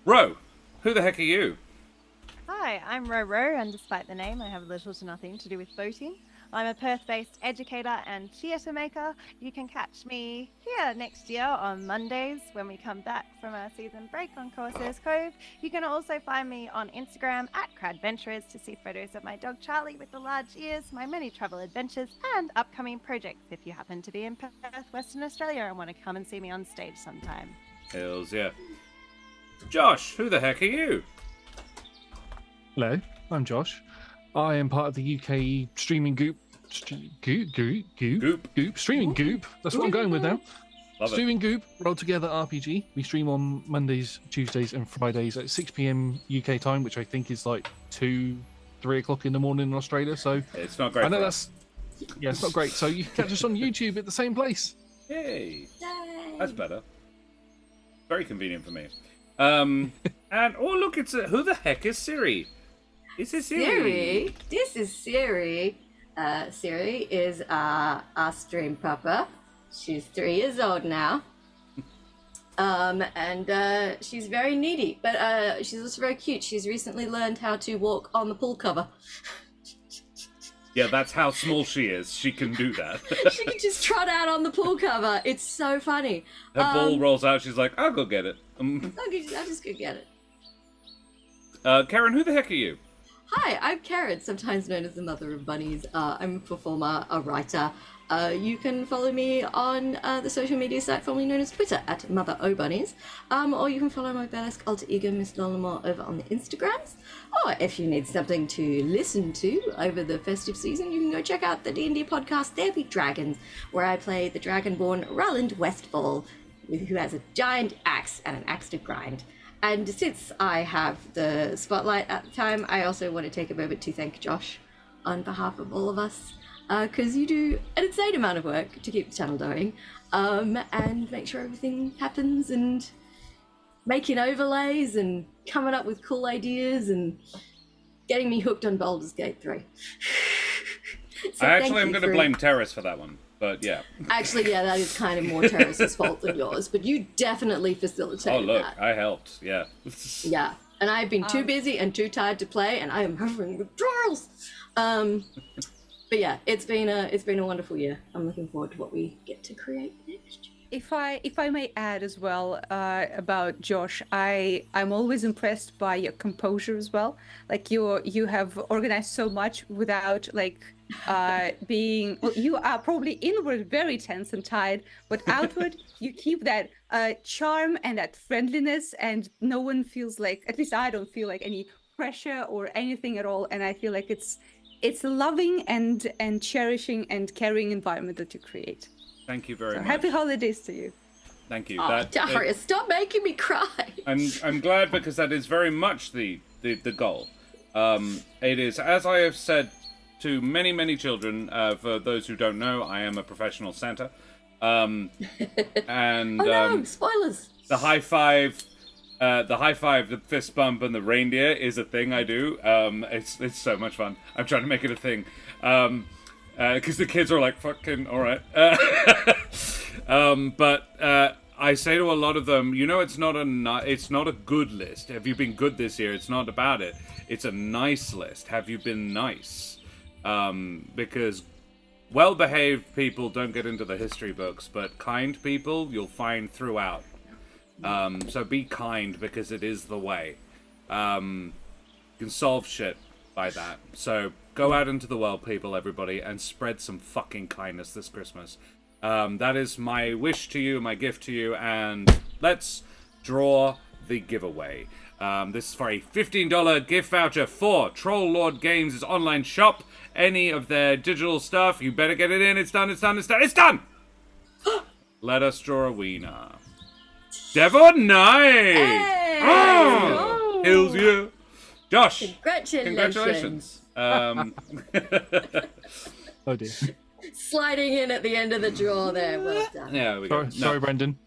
Roe, who the heck are you? Hi, I'm Roe Rowe, and despite the name, I have little to nothing to do with boating. I'm a Perth-based educator and theatre maker. You can catch me here next year on Mondays when we come back from our season break on Corsairs Cove. You can also find me on Instagram at Cradventurers to see photos of my dog Charlie with the large ears, my many travel adventures, and upcoming projects if you happen to be in Perth, Western Australia and want to come and see me on stage sometime. Hells yeah. Josh, who the heck are you? Hello, I'm Josh. I am part of the UK streaming goop. Streaming goop. That's what I'm going with now. Love it. Streaming goop, Roll Together RPG. We stream on Mondays, Tuesdays, and Fridays at 6 p.m. UK time, which I think is like 2, 3 o'clock in the morning in Australia. So It's not great. I know for that's it's not great. So you can catch us on YouTube at the same place. Yay. Yay. That's better. Very convenient for me. And oh look, it's who the heck is Siri? Is it Siri? Siri, this is Siri. Siri is our stream pupper. She's 3 years old now. And she's very needy, but she's also very cute. She's recently learned how to walk on the pool cover. Yeah, that's how small she is. She can do that. She can just trot out on the pool cover. It's so funny. Her ball rolls out. She's like, I'll go get it. I'll just go get it. Keren, who the heck are you? Hi, I'm Keren, sometimes known as the mother of bunnies. I'm a performer, a writer. You can follow me on the social media site formerly known as Twitter at Mother O Bunnies. Or you can follow my burlesque alter ego, Miss Lolamore, over on the Instagrams. Or if you need something to listen to over the festive season, you can go check out the D&D podcast, There Be Dragons, where I play the Dragonborn Roland Westfall, who has a giant axe and an axe to grind. And since I have the spotlight at the time, I also want to take a moment to thank Josh on behalf of all of us, because you do an insane amount of work to keep the channel going, and make sure everything happens, and making overlays, and coming up with cool ideas, and getting me hooked on Baldur's Gate 3. So I actually thank am you going to for- blame Terrace for that one, but yeah. Actually, yeah, that is kind of more Terrace's fault than yours, but you definitely facilitated Oh look, that. I helped. Yeah. Yeah, and I've been too busy and too tired to play, and I am having withdrawals. But yeah, it's been a wonderful year. I'm looking forward to what we get to create next year. If I may add as well about Josh, I'm always impressed by your composure as well. Like you have organized so much without like being. Well, you are probably inward very tense and tired, but outward you keep that charm and that friendliness, and no one feels like. At least I don't feel like any pressure or anything at all, and I feel like it's a loving and cherishing and caring environment that you create. Thank you very much. Happy holidays to you. Thank you. Oh, Daria, stop making me cry. I'm glad, because that is very much the goal. It is, as I have said to many children. For those who don't know, I am a professional Santa. And Oh no, spoilers. the high five, the fist bump, and the reindeer is a thing I do. It's so much fun. I'm trying to make it a thing. Because the kids are like, fucking, alright. But I say to a lot of them, you know, it's not a good list. Have you been good this year? It's not about it. It's a nice list. Have you been nice? Because well-behaved people don't get into the history books, but kind people you'll find throughout. So be kind, because it is the way. You can solve shit by that. So go out into the world, people, everybody, and spread some fucking kindness this Christmas. That is my wish to you, my gift to you, and let's draw the giveaway. This is for a $15 gift voucher for Troll Lord Games' online shop. Any of their digital stuff, you better get it in. It's done, it's done, it's done, it's done! Let us draw a wiener. Devon, nice! Hey, Oh! Hills you. Josh, Congratulations. congratulations. Oh dear. Sliding in at the end of the draw there. Well done. Yeah, we go. Sorry, Brendan.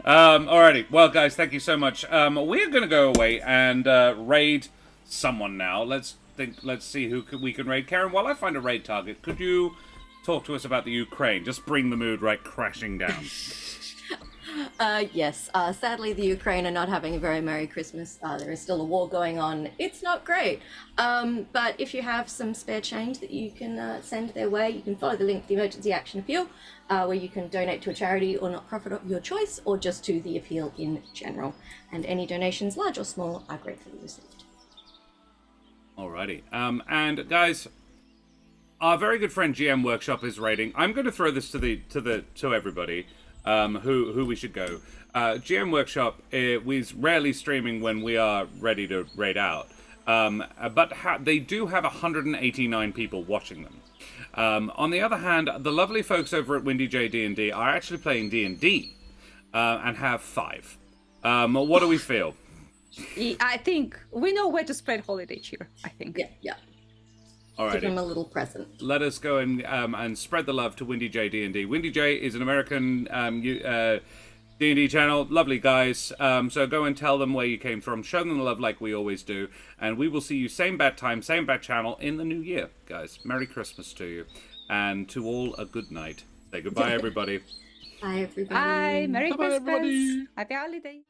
Alrighty. Well, guys, thank you so much. We're gonna go away and raid someone now. Let's see who we can raid. Keren, while I find a raid target, could you talk to us about the Ukraine? Just bring the mood right crashing down. Yes, sadly the Ukraine are not having a very Merry Christmas. There is still a war going on. It's not great. But if you have some spare change that you can send their way, you can follow the link to the Emergency Action Appeal, where you can donate to a charity or not-profit of your choice, or just to the appeal in general. And any donations, large or small, are gratefully received. Alrighty. And guys, our very good friend GM Workshop is raiding. I'm going to throw this to everybody. Who we should go. GM Workshop is rarely streaming when we are ready to raid out, but they do have 189 people watching them. On the other hand, the lovely folks over at Windy J D&D are actually playing D&D and have 5. What do we feel? I think we know where to spread holiday cheer, I think. Yeah. All Give right. him a little present. Let us go and spread the love to Windy J D&D. Windy J is an American D&D channel. Lovely guys. So go and tell them where you came from. Show them the love like we always do. And we will see you same bat time, same bat channel in the new year, guys. Merry Christmas to you. And to all a good night. Say goodbye, everybody. Bye, everybody. Bye. Merry Bye-bye, Christmas. everybody. Happy holidays.